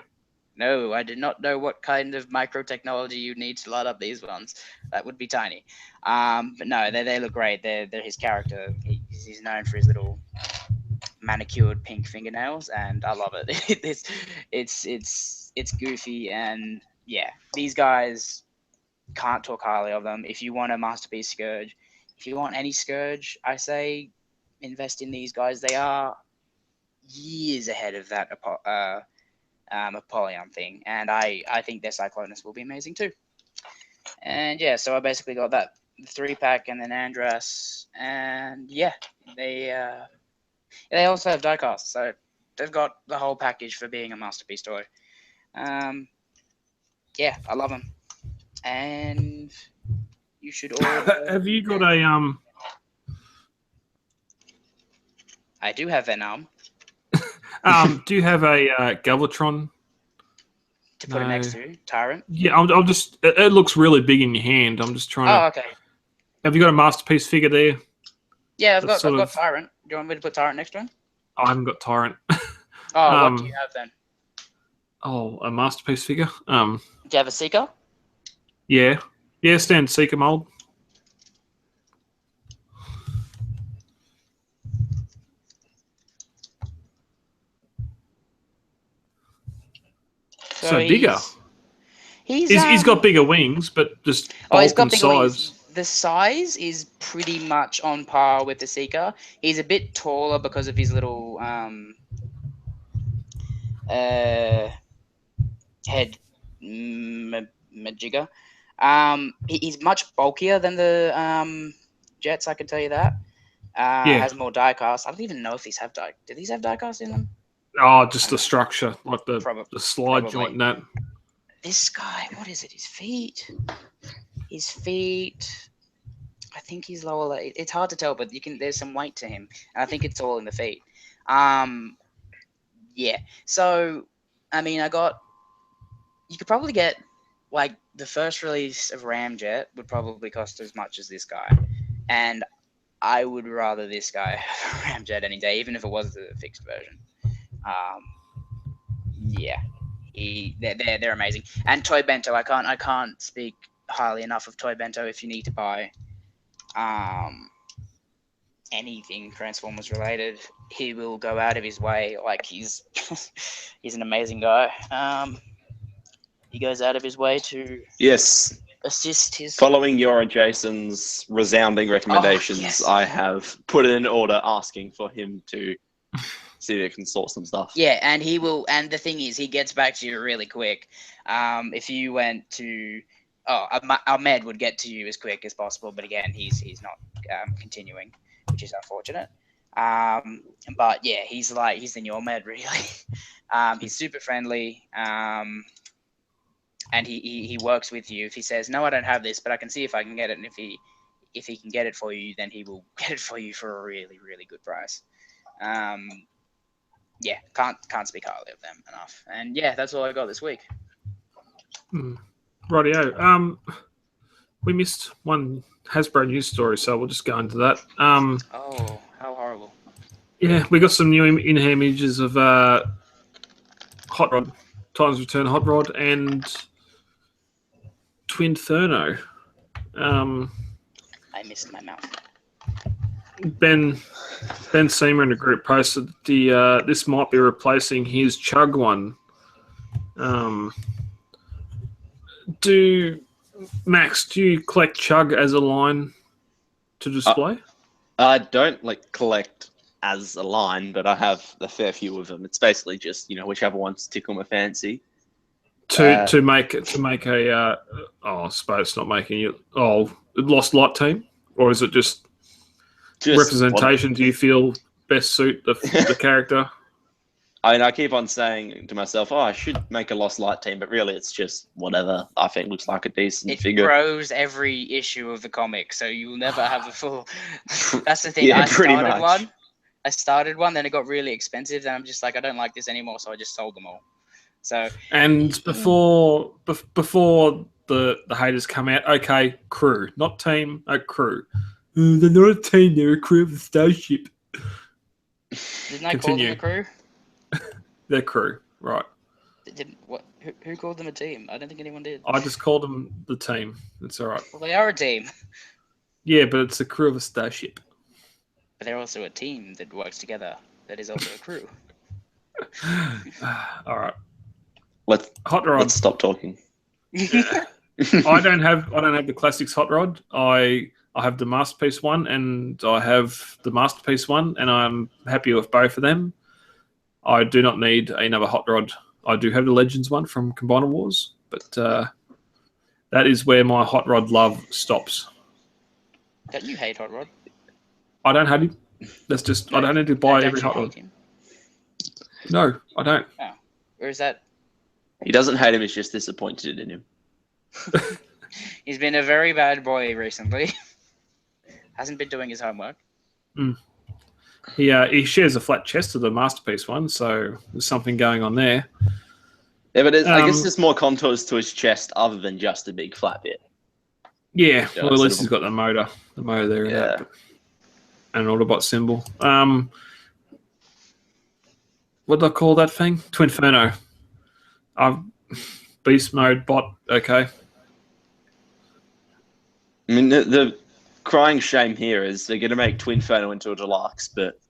No, I did not know what kind of micro technology you need to light up these ones. That would be tiny. But no, they look great. They're his character. He's known for his little manicured pink fingernails, and I love it. It's goofy, and yeah, these guys, can't talk highly of them. If you want a masterpiece Scourge, if you want any Scourge, I say invest in these guys. They are years ahead of that Apollyon thing, and I think their Cyclonus will be amazing too. And yeah, so I basically got that 3-pack and then Andras, and yeah, they also have diecast, so they've got the whole package for being a masterpiece toy. Yeah, I love them, and you should order. Have you got a I do have Venom. Do you have a Galvatron to put it next to Tyrant? Yeah, I'm just. It looks really big in your hand. I'm just trying to. Oh, okay. Have you got a masterpiece figure there? Yeah, I've got Tyrant. Do you want me to put Tyrant next to him? I haven't got Tyrant. Oh, what do you have then? Oh, a masterpiece figure. Do you have a Seeker? Yeah, standard Seeker mold. So bigger. He's got bigger wings, but just bulk and size. Wings. The size is pretty much on par with the Seeker. He's a bit taller because of his little head majigger. He's much bulkier than the Jets, I can tell you that. Has more diecast. I don't even know if these have die. Do these have diecast in them? Oh, just the structure, like the slide joint and that. This guy, what is it? His feet. I think he's lower. It's hard to tell, but there's some weight to him, and I think it's all in the feet. Yeah. So, I mean, you could probably get, like, the first release of Ramjet would probably cost as much as this guy, and I would rather this guy have Ramjet any day, even if it was the fixed version. Yeah, they're amazing. And Toy Bento, I can't speak highly enough of Toy Bento. If you need to buy anything Transformers related, he will go out of his way. Like, he's an amazing guy. He goes out of his way to assist his. Following your and Jason's resounding recommendations, I have put in an order asking for him to see if he can sort some stuff. Yeah, and he will. And the thing is, he gets back to you really quick. If you went to Ahmed would get to you as quick as possible, but again, he's not continuing, which is unfortunate. But yeah, he's the new Ahmed, really. He's super friendly, and he works with you. If he says, no, I don't have this, but I can see if I can get it, and if he can get it for you, then he will get it for you for a really, really good price. Yeah, can't speak highly of them enough. And yeah, that's all I got this week. Rightio. We missed one Hasbro news story, so we'll just go into that. Oh, how horrible. Yeah, we got some new in-hand images of Hot Rod, Titan's Return Hot Rod, and Twinferno. I missed my mouth. Ben Seamer in the group posted this might be replacing his Chug one. Do you collect Chug as a line to display? I don't collect as a line, but I have a fair few of them. It's basically just whichever ones tickle my fancy. To make a I suppose not making it Lost Light team, or is it just representation? Do you feel best suit the character? I mean, I keep on saying to myself, I should make a Lost Light team, but really it's just whatever I think looks like a decent figure. It grows every issue of the comic, so you'll never have a full... That's the thing. Yeah, I started one, then it got really expensive, then I'm just like, I don't like this anymore, so I just sold them all. So and before the haters come out, okay, crew, not team, a crew. They're not a team; they're a crew of the starship. Didn't I call them a crew? They're crew, right? What? Who called them a team? I don't think anyone did. I just called them the team. It's all right. Well, they are a team. Yeah, but it's a crew of a starship. But they're also a team that works together. That is also a crew. All right. Hot Rod. Let's stop talking. Yeah. I don't have the classics Hot Rod. I have the Masterpiece one and I have the Masterpiece one, and I'm happy with both of them. I do not need another Hot Rod. I do have the Legends one from Combiner Wars, but that is where my Hot Rod love stops. Don't you hate Hot Rod? I don't hate him. That's just I don't need to buy every Hot Rod. No, I don't. Oh, where is that? He doesn't hate him. He's just disappointed in him. He's been a very bad boy recently. Hasn't been doing his homework. He shares a flat chest to the Masterpiece one, so there's something going on there. Yeah, but I guess there's more contours to his chest other than just a big flat bit. Yeah, well, at least he's got the motor there, and an Autobot symbol. What do I call that thing? Twinferno. Beast mode bot. Okay. I mean, the crying shame here is they're going to make Twinferno into a deluxe, but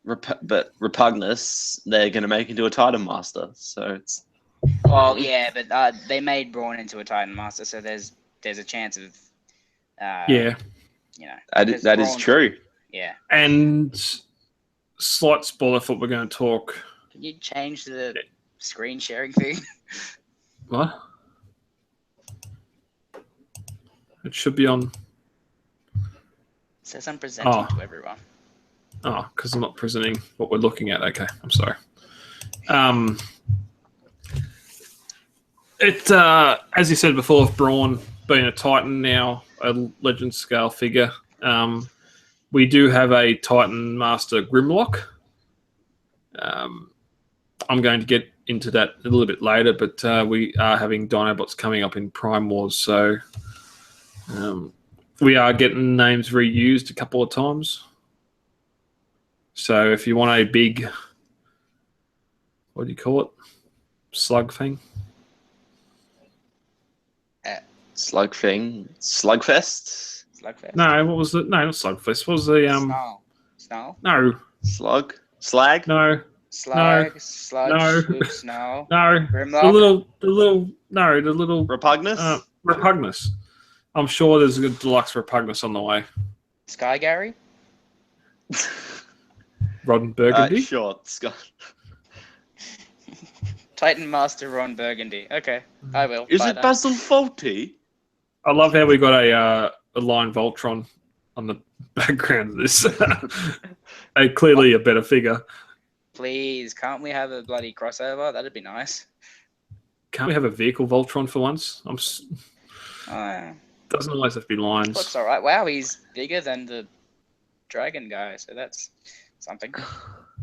Repugnus they're going to make into a Titan Master. So it's but they made Brawn into a Titan Master, so there's a chance of that is true. Yeah. And slight spoiler for what we're going to talk. Can you change the screen sharing thing? What? It should be on. It says I'm presenting to everyone. Oh, because I'm not presenting what we're looking at. Okay, I'm sorry. As you said before, with Brawn being a Titan now, a Legend scale figure, we do have a Titan Master Grimlock. I'm going to get into that a little bit later, but we are having Dinobots coming up in Prime Wars, so we are getting names reused a couple of times. So if you want a big, what do you call it? Slug thing? Slug thing? Slugfest? Slugfest? No, what was it? No, not Slugfest. What was the Snow? No. Slug? Slag? No. Slag? No. Sludge? No. Swoop, snow? No. Grimlock? The little Repugnus? Repugnus. I'm sure there's a good deluxe Repugnus on the way. Sky Gary? Ron Burgundy? Sure, Scott. Titan Master Ron Burgundy. Okay, I will. Is it Basil Fawlty? I love how we got a line Voltron on the background of this. Clearly a better figure. Please, can't we have a bloody crossover? That'd be nice. Can't we have a vehicle Voltron for once? Oh, yeah. Doesn't always have to be lines. Looks all right. Wow, he's bigger than the dragon guy, so that's something.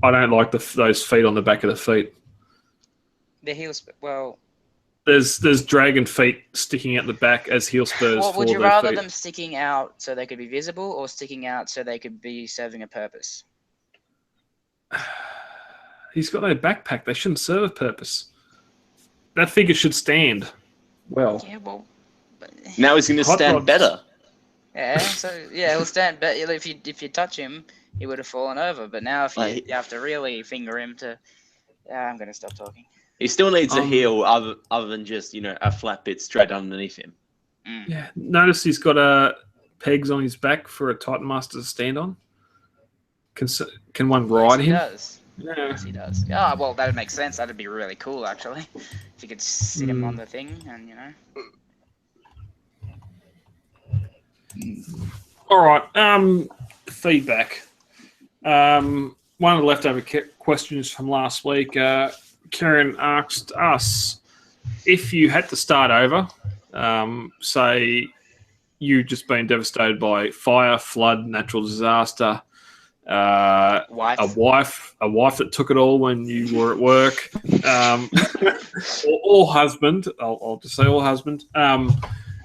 I don't like those feet on the back of the feet. The heels, well... There's dragon feet sticking out the back as heel spurs. What would for you their rather feet. them sticking out so they could be visible, or sticking out so they could be serving a purpose? He's got no backpack. They shouldn't serve a purpose. That figure should stand well. Yeah, well... Now he's going to stand rods. better. Yeah, so yeah, he'll stand better. If you touch him, he would have fallen over. But now if you have to really finger him to... I'm going to stop talking. He still needs a heel other than just, a flat bit straight underneath him. Yeah. Notice he's got pegs on his back for a Titan Master to stand on. Can one ride him? He does. Yeah. Yes, he does. Yeah, well, that would make sense. That'd be really cool, actually. If you could sit him on the thing and, All right. Feedback. One of the leftover questions from last week. Karen asked us if you had to start over, say you just been devastated by fire, flood, natural disaster, a wife that took it all when you were at work, or husband. I'll just say or husband.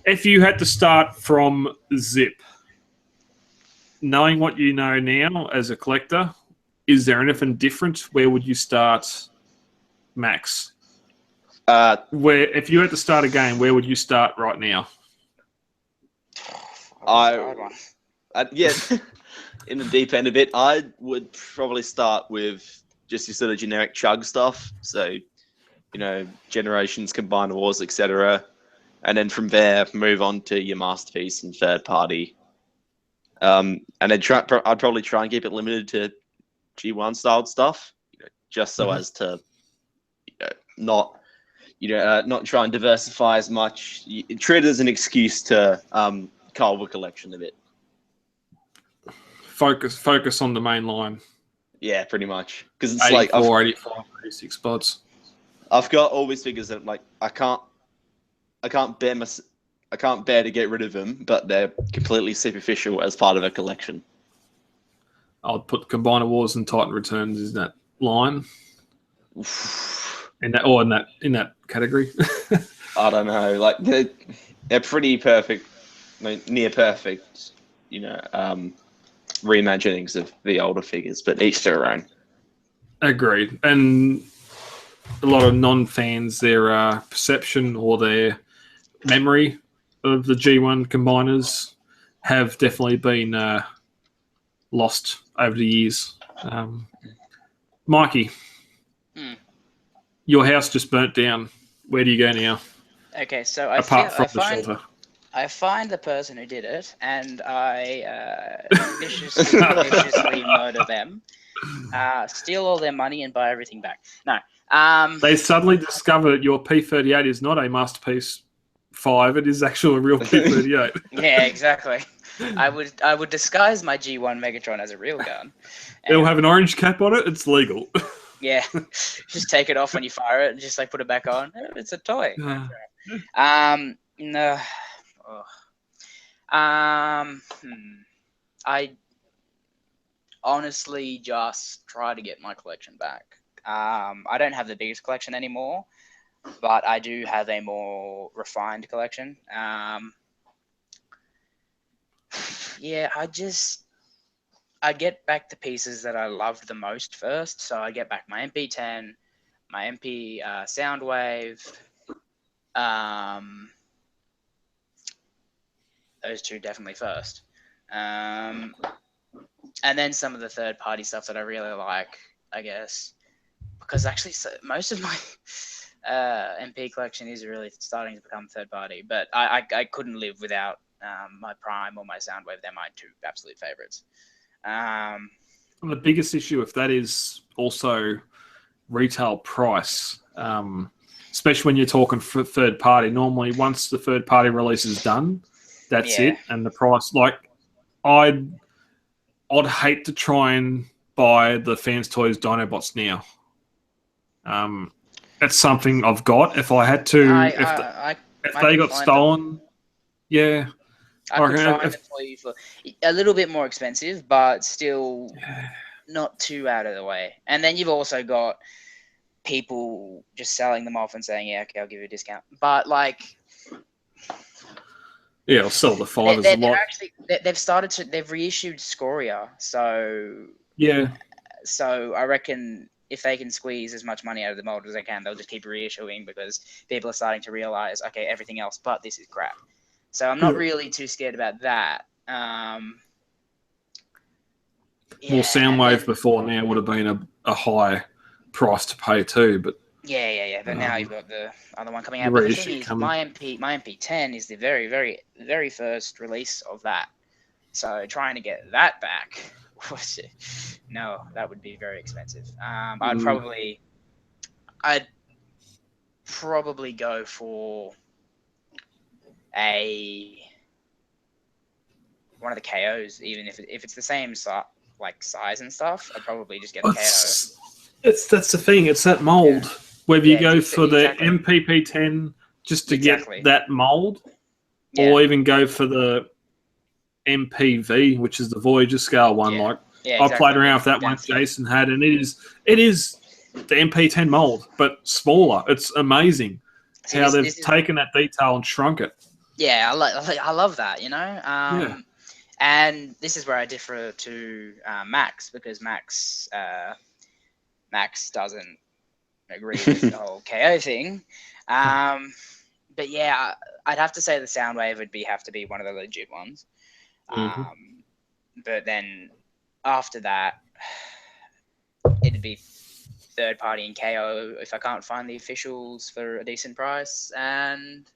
If you had to start from zip, knowing what you know now as a collector, is there anything different? Where would you start, Max? Where if you had to start again, where would you start right now? Yeah, in the deep end of it, I would probably start with just your sort of generic chug stuff. So, Generations, Combined Wars, etc. And then from there, move on to your Masterpiece and third party. And then I'd probably try and keep it limited to G1 styled stuff, just so as to not try and diversify as much. Treat it as an excuse to cull the collection a bit. Focus on the main line. Yeah, pretty much. Because it's 84, 85, 86 spots. I've got all these figures that I can't bear to get rid of them, but they're completely superficial as part of a collection. I'd put Combiner Wars and Titan Returns in that line. In that category. I don't know. They're pretty perfect, near perfect, reimaginings of the older figures, but each their own. Agreed. And a lot of non-fans, their perception or their memory of the G1 combiners have definitely been lost over the years. Mikey, your house just burnt down. Where do you go now? Okay, so shelter. I find the person who did it, and I viciously murder them, steal all their money, and buy everything back. No. They suddenly discover that your P38 is not a Masterpiece 5; it is actually a real P38. Yeah, exactly. I would disguise my G1 Megatron as a real gun. It'll have an orange cap on it. It's legal. Yeah, just take it off when you fire it, and just put it back on. It's a toy. No. I honestly just try to get my collection back. I don't have the biggest collection anymore, but I do have a more refined collection. Yeah, I get back the pieces that I loved the most first. So I get back my MP10, my MP Soundwave, those two definitely first. And then some of the third-party stuff that I really like, I guess. Because actually, most of my MP collection is really starting to become third-party. But I couldn't live without my Prime or my Soundwave. They're my two absolute favorites. The biggest issue, if that is also retail price. especially when you're talking for third party. Normally, once the third party release is done, that's it, and the price. Like, I'd hate to try and buy the Fans Toys Dinobots now. It's something I've got. If I had to, if they got stolen, yeah. I could find it for you for a little bit more expensive, but still not too out of the way. And then you've also got people just selling them off and saying, "Yeah, okay, I'll give you a discount." But like, yeah, I'll sell the five as a lot. They've reissued Scoria, so yeah. So I reckon if they can squeeze as much money out of the mold as they can, they'll just keep reissuing because people are starting to realize, okay, everything else but this is crap. So I'm not really too scared about that. Well, Soundwave before now would have been a high price to pay too, but But now you've got the other one coming out. But the thing is, my MP10 is the very, very, very first release of that. So trying to get that back, no, that would be very expensive. I'd probably go for one of the KOs, even if it's the same size and stuff. I'd probably just get a KO. That's the thing. It's that mold. Whether you go for the MPP10 just to get that mold, or even go for the MPV, which is the Voyager scale one. I played around with that one Jason had, and it is the MP10 mold, but smaller. It's amazing how they've taken that detail and shrunk it. Yeah, I love that, you know. And this is where I differ to Max, because Max doesn't agree with the whole KO thing. But yeah, I'd have to say the Soundwave would have to be one of the legit ones. But then after that, it'd be third party and KO if I can't find the officials for a decent price. And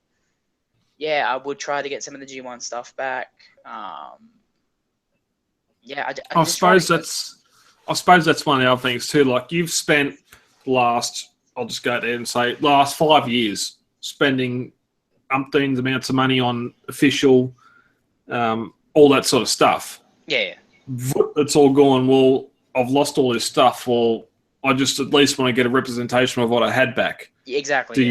yeah, I would try to get some of the G1 stuff back. I suppose that's one of the other things too. Like, you've spent I'll just go there and say last 5 years spending umpteen amounts of money on official, all that sort of stuff. Yeah. It's all gone, well, I've lost all this stuff. Well, I just at least want to get a representation of what I had back. Exactly. Do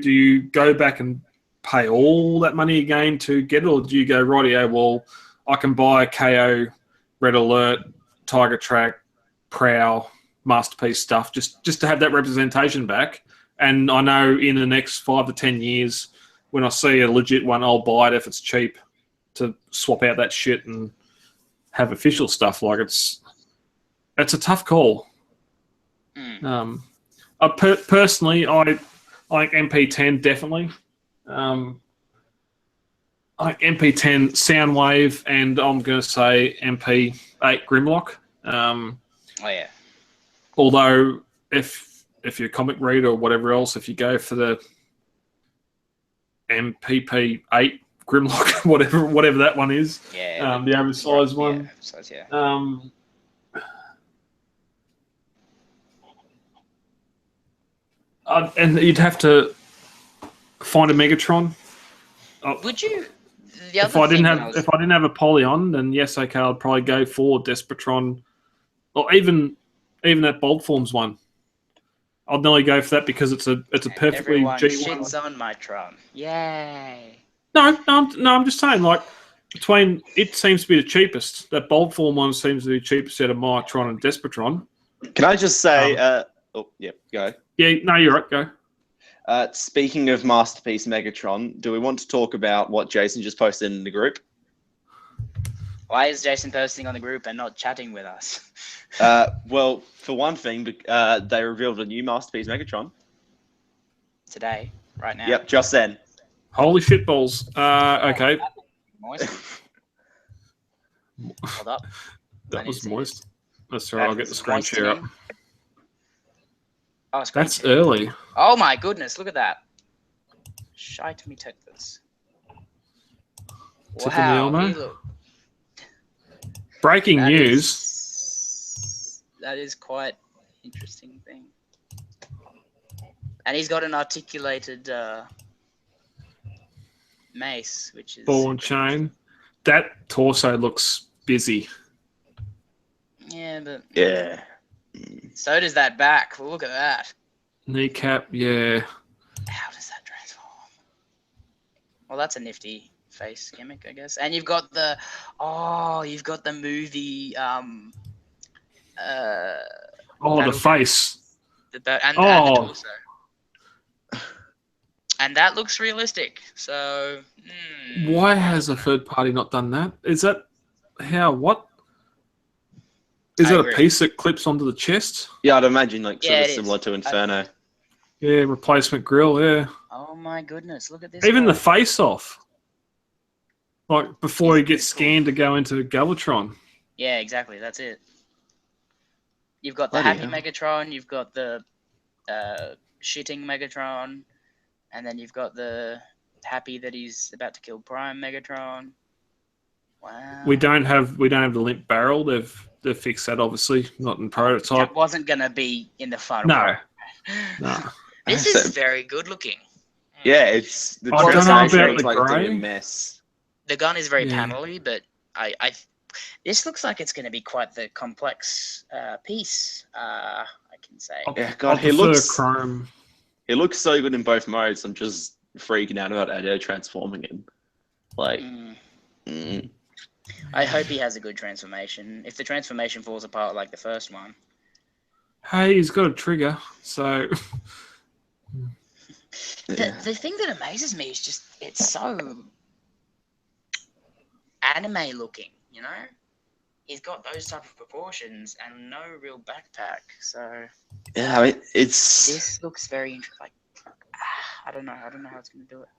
you go back and pay all that money again to get it, or do you go, rightio, well, I can buy a KO, Red Alert, Tiger Track, Prowl, Masterpiece stuff just to have that representation back. And I know in the next 5 to 10 years, when I see a legit one, I'll buy it if it's cheap to swap out that shit and have official stuff. Like, it's a tough call. Personally, I like MP10 definitely. I like MP10 Soundwave, and I'm going to say MP8 Grimlock. Although if you're a comic reader or whatever else, if you go for the MPP8 Grimlock, whatever that one is, the oversized one. And you'd have to find a Megatron. Would you? If I didn't have a Polyon, then yes, okay, I'd probably go for Despotron, or even that Bolt Forms one. I'd nearly go for that because it's a perfectly Everyone G1. shits on my Tron. Yay! No, I'm just saying, like, between it seems to be the cheapest. That Bolt Form one seems to be the cheapest out of my Tron and Despotron. Can I just say? Go. Yeah, no, you're right. Go. Speaking of Masterpiece Megatron, do we want to talk about what Jason just posted in the group? Why is Jason posting on the group and not chatting with us? Well, for one thing, they revealed a new Masterpiece Megatron. Today, right now. Yep, just then. Holy shit balls. Okay. Moist. Hold up. That was moist. That's all right, I'll get the screen share up. Oh, that's early. Oh my goodness, look at that. Shite me tetras. Wow. Breaking news. That is quite interesting thing. And he's got an articulated mace, which is ball and chain. That torso looks busy. Yeah, but Yeah. so does that back. Well, look at that. Kneecap, yeah. How does that transform? Well, that's a nifty face gimmick, I guess. And you've got the movie The face. And the torso. And that looks realistic. So why has a third party not done that? Is that what? Is that a piece that clips onto the chest? Yeah, I'd imagine sort of similar to Inferno. Yeah, replacement grill, yeah. Oh my goodness, look at this. Even the face off. Like before he gets scanned to go into Galvatron. Yeah, exactly, that's it. You've got the happy Megatron, you've got the shitting Megatron, and then you've got the happy that he's about to kill Prime Megatron. Wow. We don't have the limp barrel. They've fixed that, obviously, not in prototype. That wasn't gonna be in the final. No. This is very good looking. Yeah, it's the I don't know about looks the like it's grey. a mess. The gun is very panely, but I this looks like it's going to be quite the complex piece. I can say. Yeah, God, he chrome. He looks so good in both modes. I'm just freaking out about Edo transforming him. I hope he has a good transformation. If the transformation falls apart like the first one. Hey, he's got a trigger, so. The thing that amazes me is just it's so anime looking, you know? He's got those type of proportions and no real backpack, so yeah, I mean, this looks very interesting. I don't know how it's going to do it.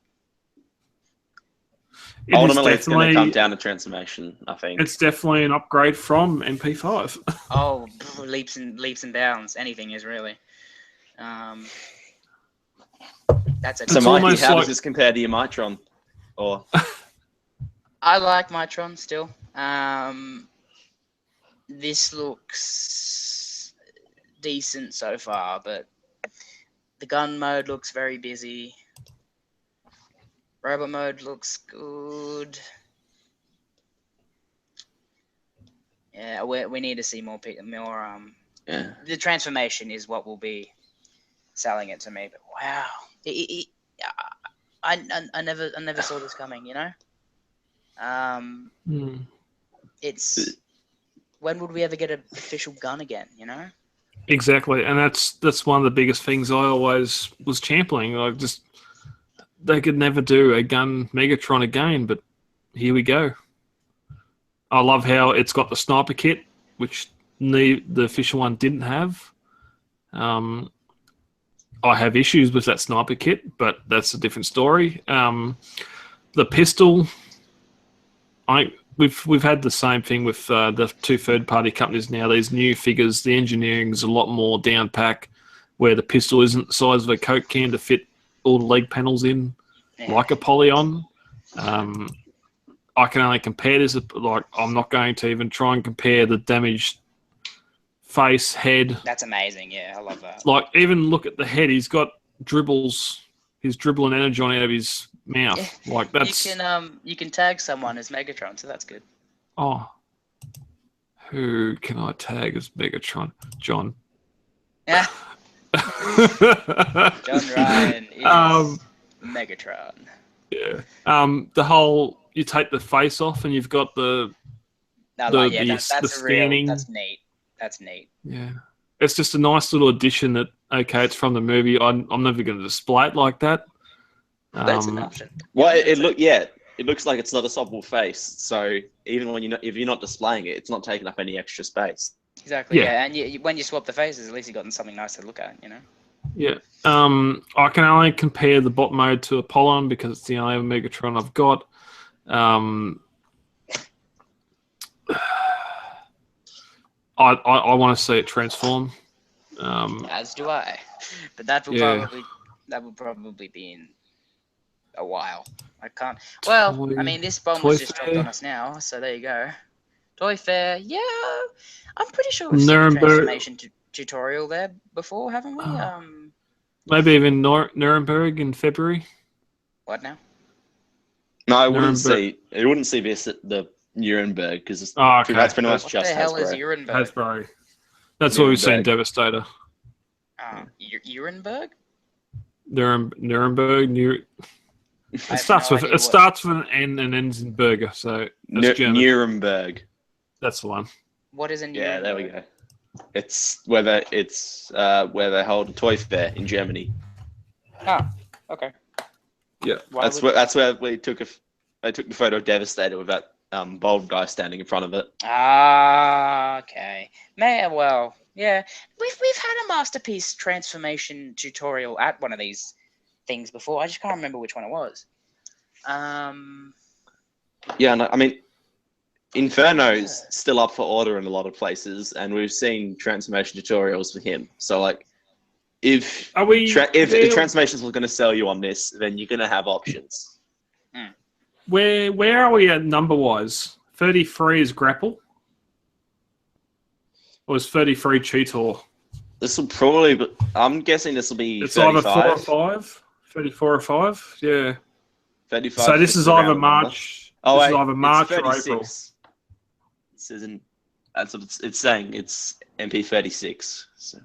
Ultimately, it's going to come down to transformation, I think. It's definitely an upgrade from MP5. Oh, leaps and bounds. Anything is really. That's a. So, Mikey, how does this compare to your Mitron? Or I like Mitron still. This looks decent so far, but the gun mode looks very busy. Robot mode looks good. Yeah, we need to see more. Yeah. The transformation is what will be selling it to me. But wow, I never saw this coming. You know. It's when would we ever get an official gun again? You know. Exactly, and that's one of the biggest things I always was championing. They could never do a gun Megatron again, but here we go. I love how it's got the sniper kit, which the official one didn't have. I have issues with that sniper kit, but that's a different story. The pistol, we've had the same thing with the two third-party companies now. These new figures, the engineering is a lot more down pack, where the pistol isn't the size of a Coke can to fit all the leg panels in, like a Polyon. I can only compare this. I'm not going to even try and compare the damaged face, head. That's amazing. Yeah, I love that. Even look at the head. He's got dribbles. He's dribbling energon out of his mouth. Yeah. That's. You can tag someone as Megatron, so that's good. Oh, who can I tag as Megatron? John. Yeah. John Ryan is Megatron. Yeah. The whole you take the face off and you've got the scanning. That's neat. That's neat. Yeah. It's just a nice little addition that it's from the movie. I'm never going to display it like that. That's an option. Well, it looks like it's not a swappable face. So even if you're not displaying it, it's not taking up any extra space. Exactly. Yeah, and when you swap the faces, at least you've got something nice to look at. You know. Yeah. I can only compare the bot mode to Apollon because it's the only Megatron I've got. I want to see it transform. As do I, but that will probably be in a while. I can't. Well, I mean, this bomb was just dropped on us now, so there you go. Toy Fair, yeah, I'm pretty sure we've seen a transformation tutorial there before, haven't we? Maybe even Nuremberg in February. What now? No, I wouldn't see. It wouldn't see this at the Nuremberg because that's pretty much what just the hell is Hasbro. Nuremberg? Hasbro. That's what we've seen. Devastator. Nuremberg? Nuremberg. It starts with an N and ends in burger, so that's German. Nuremberg. That's the one. What is a Nuremberg? Yeah, there we go. It's where they hold a toy fair in Germany. Oh, okay. Yeah, that's where we took they took the photo of Devastator with that bald guy standing in front of it. Ah, okay. Yeah. We've had a masterpiece transformation tutorial at one of these things before. I just can't remember which one it was. Yeah, no, I mean, Inferno's still up for order in a lot of places, and we've seen transformation tutorials for him. So, like, if the transformations are going to sell you on this, then you're going to have options. Where are we at number-wise? 33 is Grapple? Or is 33 Cheetor? This will probably... I'm guessing this will be It's 35. either 4 or 5? 34 or 5? Yeah. 35. So this is either March... Oh, this is either March or April. This isn't... That's what it's saying. It's MP36. So,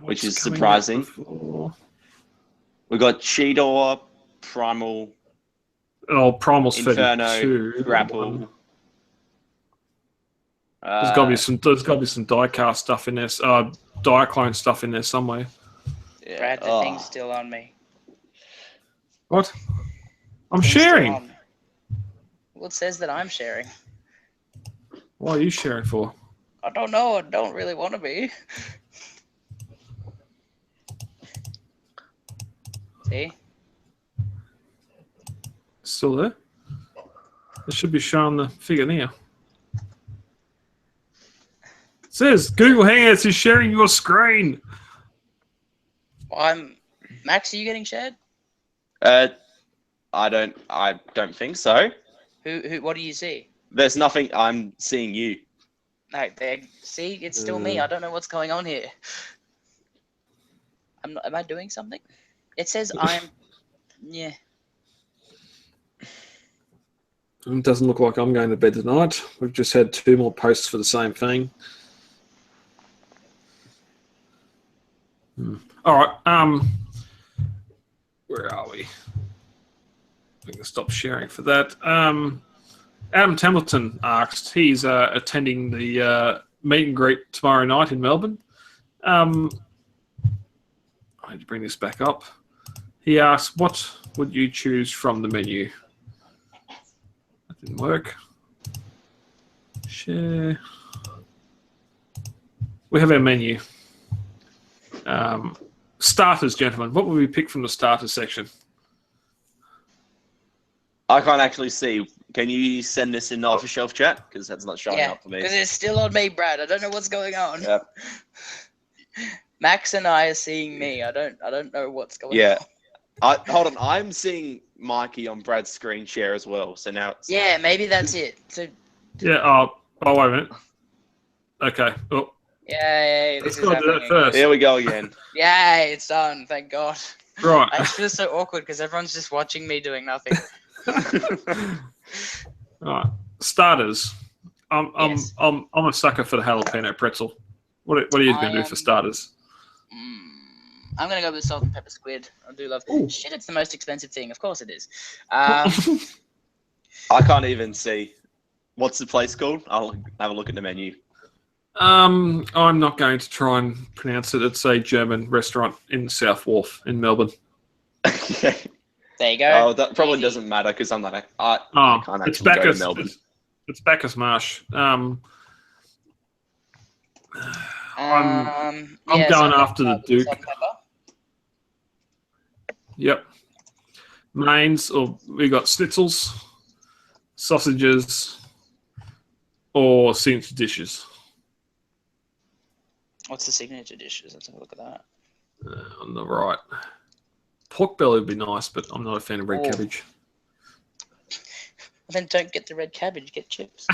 which is surprising. We've got Cheetor, Primal... Oh, Primal's Inferno, 32. Grapple. There's got to be some diecast stuff in there. Diaclone stuff in there somewhere. Yeah. Brad, the thing's still on me. What? I'm sharing. Well, it says that I'm sharing. What are you sharing for? I don't know. I don't really want to be. See? Still there? It should be showing the figure now. It says Google Hangouts is sharing your screen. Max, are you getting shared? I don't think so. Who? What do you see? There's nothing. I'm seeing you. No, see, it's still me. I don't know what's going on here. Am I doing something? It says I'm. Yeah. It doesn't look like I'm going to bed tonight. We've just had 2 more posts for the same thing. All right. Where are we? We can stop sharing for that. Adam Templeton asked. He's attending the meet and greet tomorrow night in Melbourne. I need to bring this back up. He asked, "What would you choose from the menu?" That didn't work. Share. We have our menu. Starters, gentlemen. What would we pick from the starters section? I can't actually see. Can you send this in the off-the-shelf chat? Because that's not showing up for me. Because it's still on me, Brad. I don't know what's going on. Yep. Max and I are seeing me. I don't know what's going on. Yeah. Hold on. I'm seeing Mikey on Brad's screen share as well. So now it's... Yeah, maybe that's it. So... Yeah. Oh, wait a minute. Okay. Oh. Yay, this is happening first. Here we go again. Yay, it's done. Thank God. Right. I feel so awkward because everyone's just watching me doing nothing. All right. Starters. I'm a sucker for the jalapeno pretzel. What are you going to do for starters? I'm going to go with salt and pepper squid. I do love Ooh. Shit, it's the most expensive thing. Of course it is. I can't even see. What's the place called? I'll have a look at the menu. I'm not going to try and pronounce it. It's a German restaurant in South Wharf in Melbourne. Okay. There you go. Oh, that probably doesn't matter because I'm not. I can't it's actually go Bacchus, to Melbourne. It's Bacchus Marsh. I'm going after the Duke. Yep. Mains, or we got schnitzels, sausages, or signature dishes. What's the signature dishes? Let's have a look at that. On the right. Pork belly would be nice, but I'm not a fan of red cabbage. Well, then don't get the red cabbage, get chips.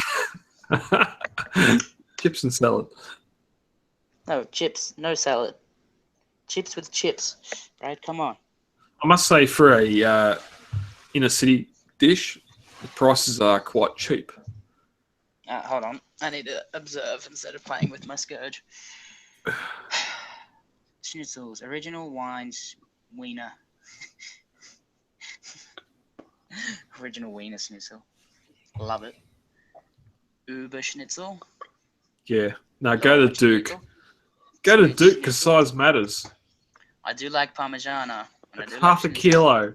Chips and salad. No, chips, no salad. Chips with chips, right? Come on. I must say, for a inner city dish, the prices are quite cheap. Hold on. I need to observe instead of playing with my scourge. Schnitzels, original wines, wiener. Original wiener schnitzel. Love it. Uber schnitzel. Yeah. No, go to Duke. Schnitzel. Go to Sweet Duke because schnitzel. size matters. I do like Parmigiana. And I It's do half like a schnitzel. kilo.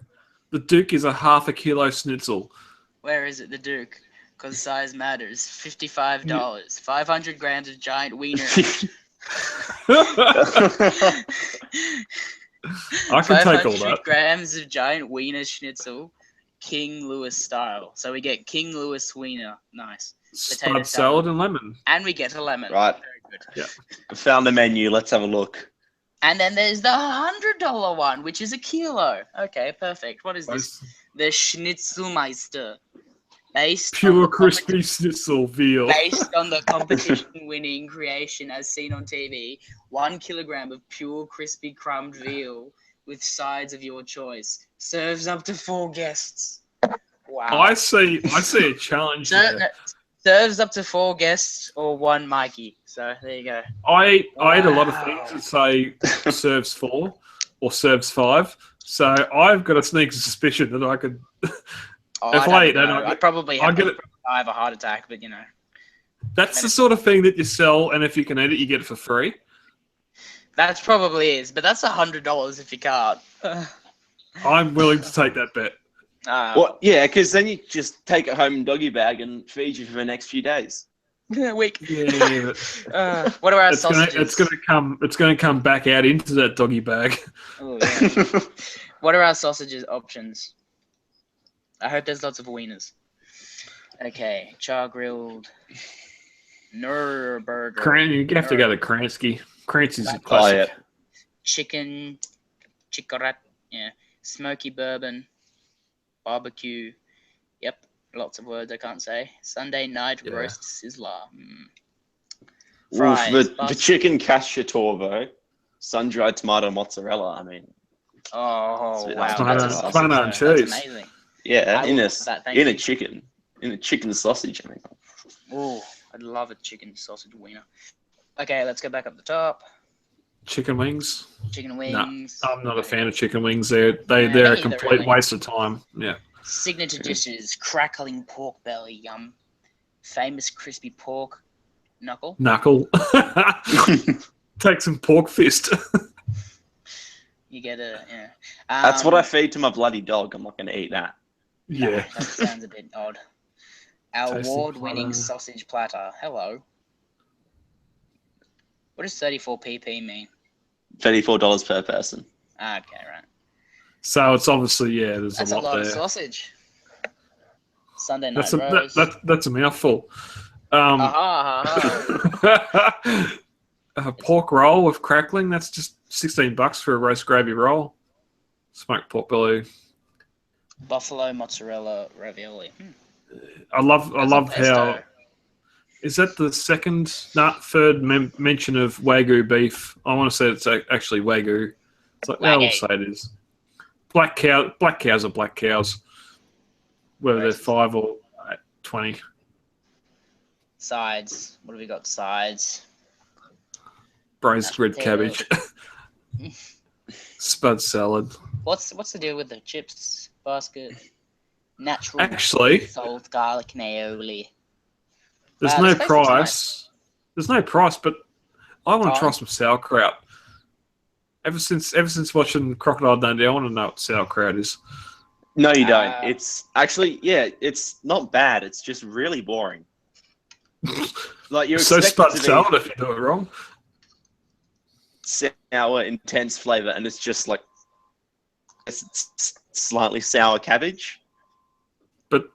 The Duke is a half a kilo schnitzel. Where is it, the Duke? Because size matters. $55. 500 grams of giant wiener. I can take all 500 that. grams of giant wiener schnitzel, King Louis style. So we get King Louis wiener. Nice. Potato Spud salad and lemon. And we get a lemon. Right. Very good. Yeah. Found the menu. Let's have a look. And then there's the $100 one, which is a kilo. Okay, perfect. What is this? The Schnitzelmeister. Pure crispy schnitzel veal. Based on the competition-winning creation as seen on TV, 1 kilogram of pure crispy crumbed veal with sides of your choice. Serves up to 4 guests. Wow. I see a challenge there. Serves up to 4 guests or 1 Mikey. So there you go. I eat a lot of Wow. things that say serves 4 or serves 5. So I've got a sneaking suspicion that I could. Oh, If I eat that, I'd probably I'll have, get it. I have a heart attack, but That's the sort of thing that you sell, and if you can eat it, you get it for free. that's probably is. But that's $100 if you can't. I'm willing to take that bet. Well, yeah, because then you just take it home in doggy bag and feed you for the next few days. Week. Yeah, but What are our it's gonna sausages? it's gonna come back out into that doggy bag. Oh, yeah. What are our sausages options? I hope there's lots of wieners. Okay, char grilled, Nürburger, You have to go to Kransky. Kransky's a Oh, classic. yeah. chicken, chicorat, yeah, smoky bourbon, barbecue. Yep, lots of words I can't say. Sunday night Yeah. roast sizzler. Oof, Fries, the bus- chicken casciatorvo, sun-dried tomato mozzarella. I mean, Oh It's wow, tomato- that's tomato and That's cheese. amazing. yeah, I in will a look at that, thank in a you. chicken sausage. I mean, Oh, I'd love a chicken sausage wiener. Okay, let's go back up the top. Chicken wings. Chicken wings. I'm not a fan of chicken wings. They're me a either, complete really. waste of time. Yeah. Signature dishes: crackling pork belly, yum. Famous crispy pork knuckle. Knuckle. Take some pork fist. You get a yeah. that's what I feed to my bloody dog. I'm not going to eat that. No, Yeah. that sounds a bit odd. Our Tasty award-winning platter. sausage platter. Hello. What does 34pp mean? $34 per person. Okay, right. So it's obviously there's That's a a lot lot of there. sausage. Sunday night That's roast. that's a mouthful. A pork roll with crackling. That's just $16 for a roast gravy roll. Smoked pork belly. Buffalo mozzarella ravioli. I love That's how. pesto. Is that the third mention of Wagyu beef? I want to say it's actually Wagyu. It's like, I will say it is. Black cows are black cows. Whether they're 5 or 20. Sides. What have we got? Sides. Braised Mashed red potatoes. cabbage. Spud salad. What's the deal with the chips basket? Natural Actually, salt, garlic, and aioli. there's This no place looks price. nice. There's no price, but I want to try Fine. some sauerkraut. Ever since watching Crocodile Dundee, I want to know what sauerkraut is. No, you don't. Ah. It's actually, it's not bad. It's just really boring. Like you So expect spud it to salad be if you do it wrong. sour, intense flavor, and it's just like it's slightly sour cabbage. But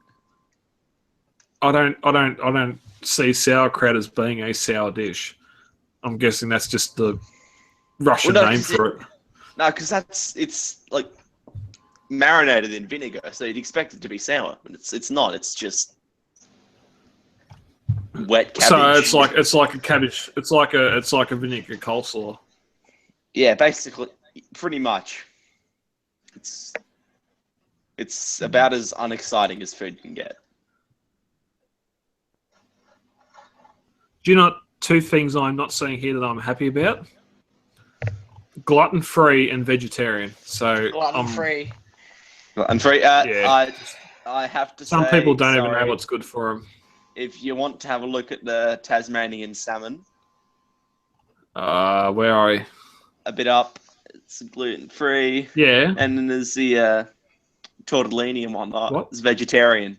I don't see sauerkraut as being a sour dish. I'm guessing that's just the Russian Well, no, name 'cause for it. No, because it's like marinated in vinegar, so you'd expect it to be sour, but it's not. It's just wet cabbage. So it's like a cabbage. It's like a vinegar coleslaw. Yeah, basically, pretty much. It's about as unexciting as food can get. Do you know two things I'm not seeing here that I'm happy about? Gluten-free and vegetarian. So Gluten-free. And free. Yeah. I have to Some say, people don't even know sorry, what's good for them. if you want to have a look at the Tasmanian salmon, Where are we? a bit up, it's gluten-free. Yeah. And then there's the tortellini and whatnot. What? It's vegetarian.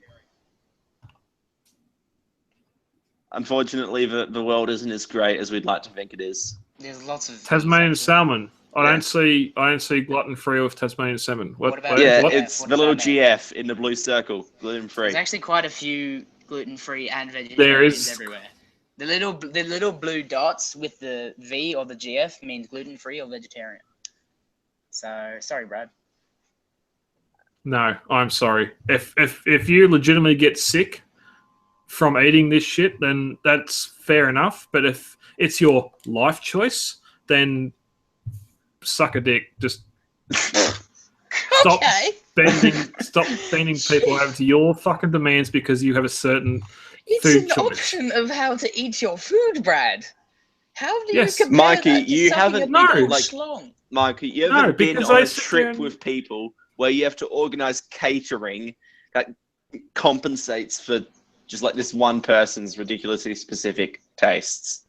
Unfortunately, the world isn't as great as we'd like to think it is. There's lots of Tasmanian salmon. I Yeah. don't see gluten-free with Tasmanian salmon. What about- Yeah, what? it's What the does little that mean? GF in the blue circle, gluten-free. There's actually quite a few gluten-free and There vegetarians is- everywhere. The little blue dots with the V or the GF means gluten-free or vegetarian. So sorry, Brad. No, I'm sorry. If you legitimately get sick from eating this shit, then that's fair enough. But if it's your life choice, then suck a dick. Just stop stop bending people over to your fucking demands because you have a certain It's food an choice. option of how to eat your food, Brad. How do Yes. you compare Mikey, that to you sucking haven't- a big no, old like- schlong? Mikey, you No, ever been because on they a sit there trip and- with people where you have to organise catering that compensates for just like this one person's ridiculously specific tastes?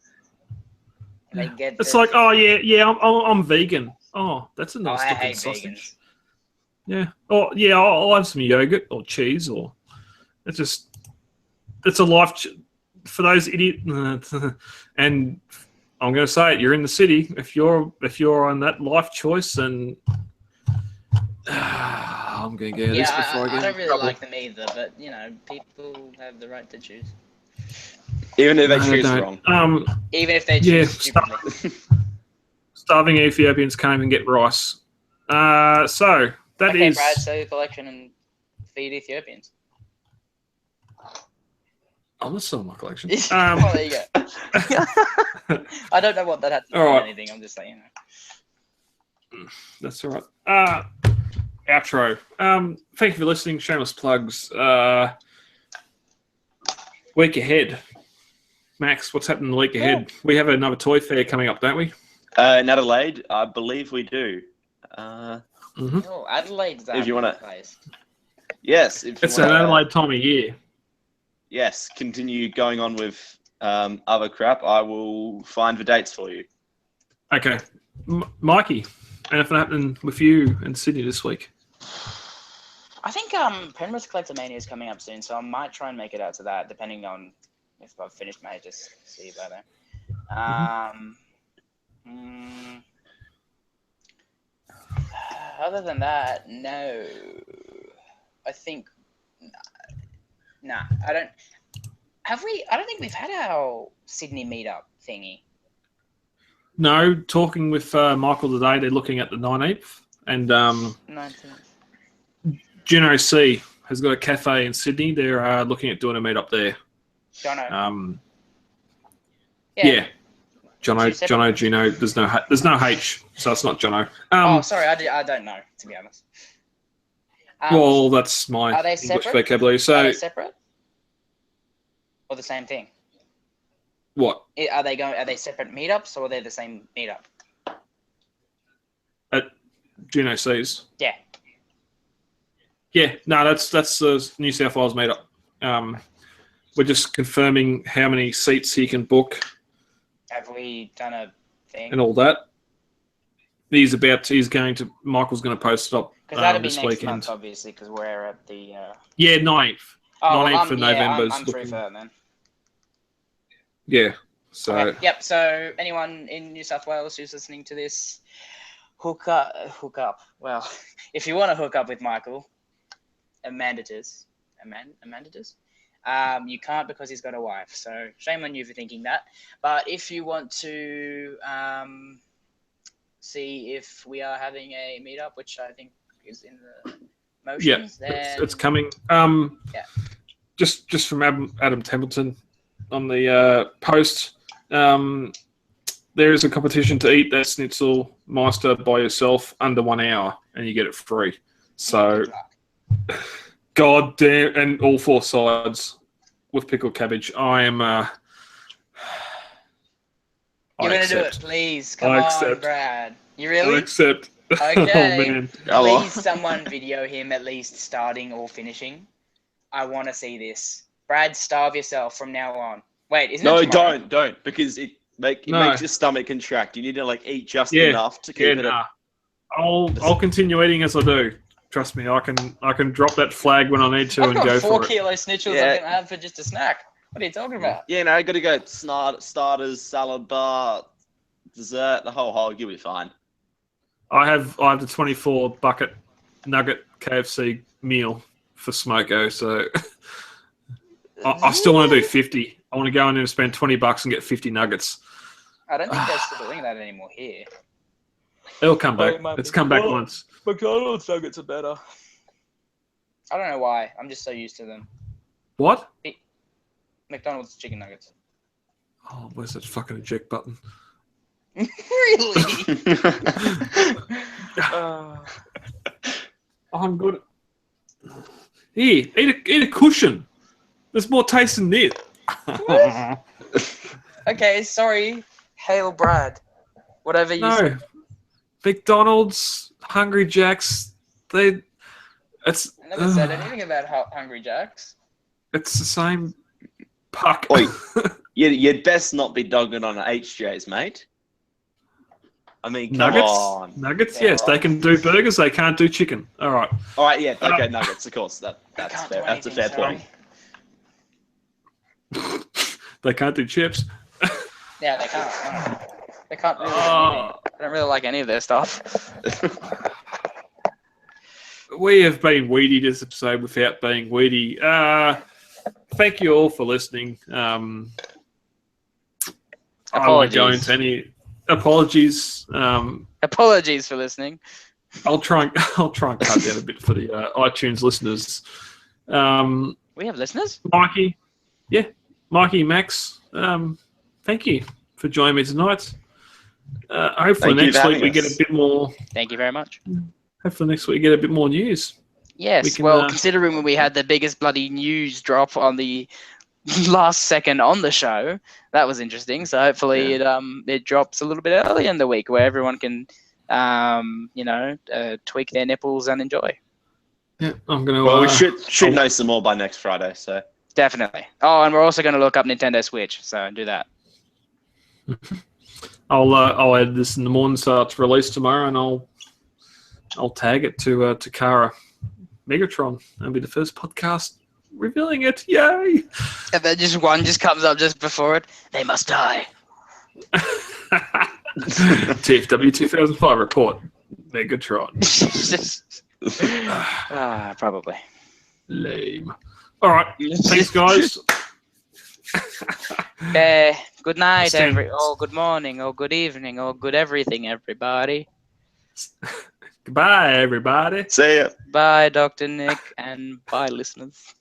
They get It's the- like, oh yeah, I'm vegan. Oh, that's a Oh, nice I looking hate sausage. vegans. Yeah. Oh yeah, I'll have some yogurt or cheese or it's a life for those idiot. And I'm going to say it. You're in the city. If you're on that life choice, and I'm going to get this before I get I in don't really trouble. like them either, but you know, people have the right to choose, Even if they No, choose don't. wrong. even if they Yeah, choose stupidly. Starving Ethiopians can't even get rice. So that Okay, is. Brad, sell your collection and feed Ethiopians. I'm not selling my collection. Well, there you go. I don't know what that had to do All with right. anything. I'm just saying. That's all right. Outro. Thank you for listening. Shameless plugs. Week ahead. Max, what's happening the week ahead? We have another toy fair coming up, don't we? In Adelaide, I believe we do. Oh, Adelaide's If you wanna- place. Yes. If you It's an wanna- Adelaide time of year. Yes, continue going on with other crap. I will find the dates for you. Okay. Mikey, anything happening with you in Sydney this week? I think Penrith Collectomania is coming up soon, so I might try and make it out to that, depending on if I've finished my HSC by then. Other than that, no. I think nah. I don't. Have we? I don't think we've had our Sydney meetup thingy. No, talking with Michael today, they're looking at the 19th. And 19th. Juno C has got a cafe in Sydney. They're looking at doing a meetup there. Jono. Yeah. Jono, Two separate- Juno. There's no H, so it's not Jono. Oh, sorry, I don't know, to be honest. Well, that's my are they English separate? vocabulary. Are So they separate? Or the same thing? what? Are they separate meetups or are they the same meetup? At Juno C's. Yeah. Yeah, no, that's the New South Wales meetup. We're just confirming how many seats he can book Have we done a thing? and all that. Michael's going to post it up Because that'll be this next weekend. month, obviously, because we're at the... Yeah, 9th. Oh, 19th of November is I'm free looking- for that then. Yeah. So Okay, yep, so anyone in New South Wales who's listening to this, hook up. Well, if you want to hook up with Michael, Amandatus, you can't because he's got a wife. So shame on you for thinking that. But if you want to see if we are having a meetup, which I think is in the motions, then it's coming. Yeah. Just from Adam Templeton on the post. there is a competition to eat that schnitzel meister by yourself under 1 hour, and you get it free. So, god damn, and all 4 sides with pickled cabbage. I am. You're gonna do it, please. Come on, Brad. You really? I accept. Okay. Oh man. Please, someone video him at least starting or finishing. I want to see this. Brad, starve yourself from now on. Wait, isn't it tomorrow? don't, because it makes your stomach contract. You need to like eat just enough to keep it. I'll continue eating as I do. Trust me, I can drop that flag when I need to and go for it. I've got 4 kilo snitchels I can have for just a snack. What are you talking about? Yeah, no, got to go starters, salad bar, dessert, the whole. You'll be fine. I have the 24 bucket nugget KFC meal for Smoko, so I still want to do 50. I want to go in and spend $20 and get 50 nuggets. I don't think they're still doing that anymore here. It'll come back. It's come back once. McDonald's nuggets are better. I don't know why. I'm just so used to them. What? McDonald's chicken nuggets. Oh, where's that fucking eject button? Really? I'm good. Here, eat a cushion. There's more taste in it. Okay, sorry. Hail Brad. Whatever you say. McDonald's, Hungry Jack's, I never said anything about Hungry Jack's. It's the same puck. Wait, you'd best not be dogging on HJ's, mate. I mean, come on. Nuggets, yes. They can do burgers. They can't do chicken. All right, yeah. Okay, nuggets, of course. That's fair. That's a fair point. They can't do chips. Yeah, they can't. No. They can't really do anything. I don't really like any of their stuff. We have been weedy this episode without being weedy. Thank you all for listening. I won't go into any apologies. Apologies for listening. I'll try and cut down a bit for the iTunes listeners. We have listeners? Mikey, Max, thank you for joining me tonight. Hopefully next week we get a bit more. Thank you very much. Hopefully next week we get a bit more news. Yes, considering when we had the biggest bloody news drop on the last second on the show, that was interesting. So hopefully it drops a little bit early in the week where everyone can, tweak their nipples and enjoy. Yeah, I'm gonna. Well, we should know some more by next Friday. So definitely. Oh, and we're also going to look up Nintendo Switch. So do that. I'll add this in the morning so it's released tomorrow, and I'll tag it to Takara Megatron. That'll be the first podcast revealing it. Yay! And then one comes up just before it. They must die. TFW 2005 report. Megatron. Probably. Lame. All right. Thanks, guys. Good night, good morning, or good evening, or good everything, everybody. Goodbye, everybody. See ya. Bye, Dr. Nick, and bye, listeners.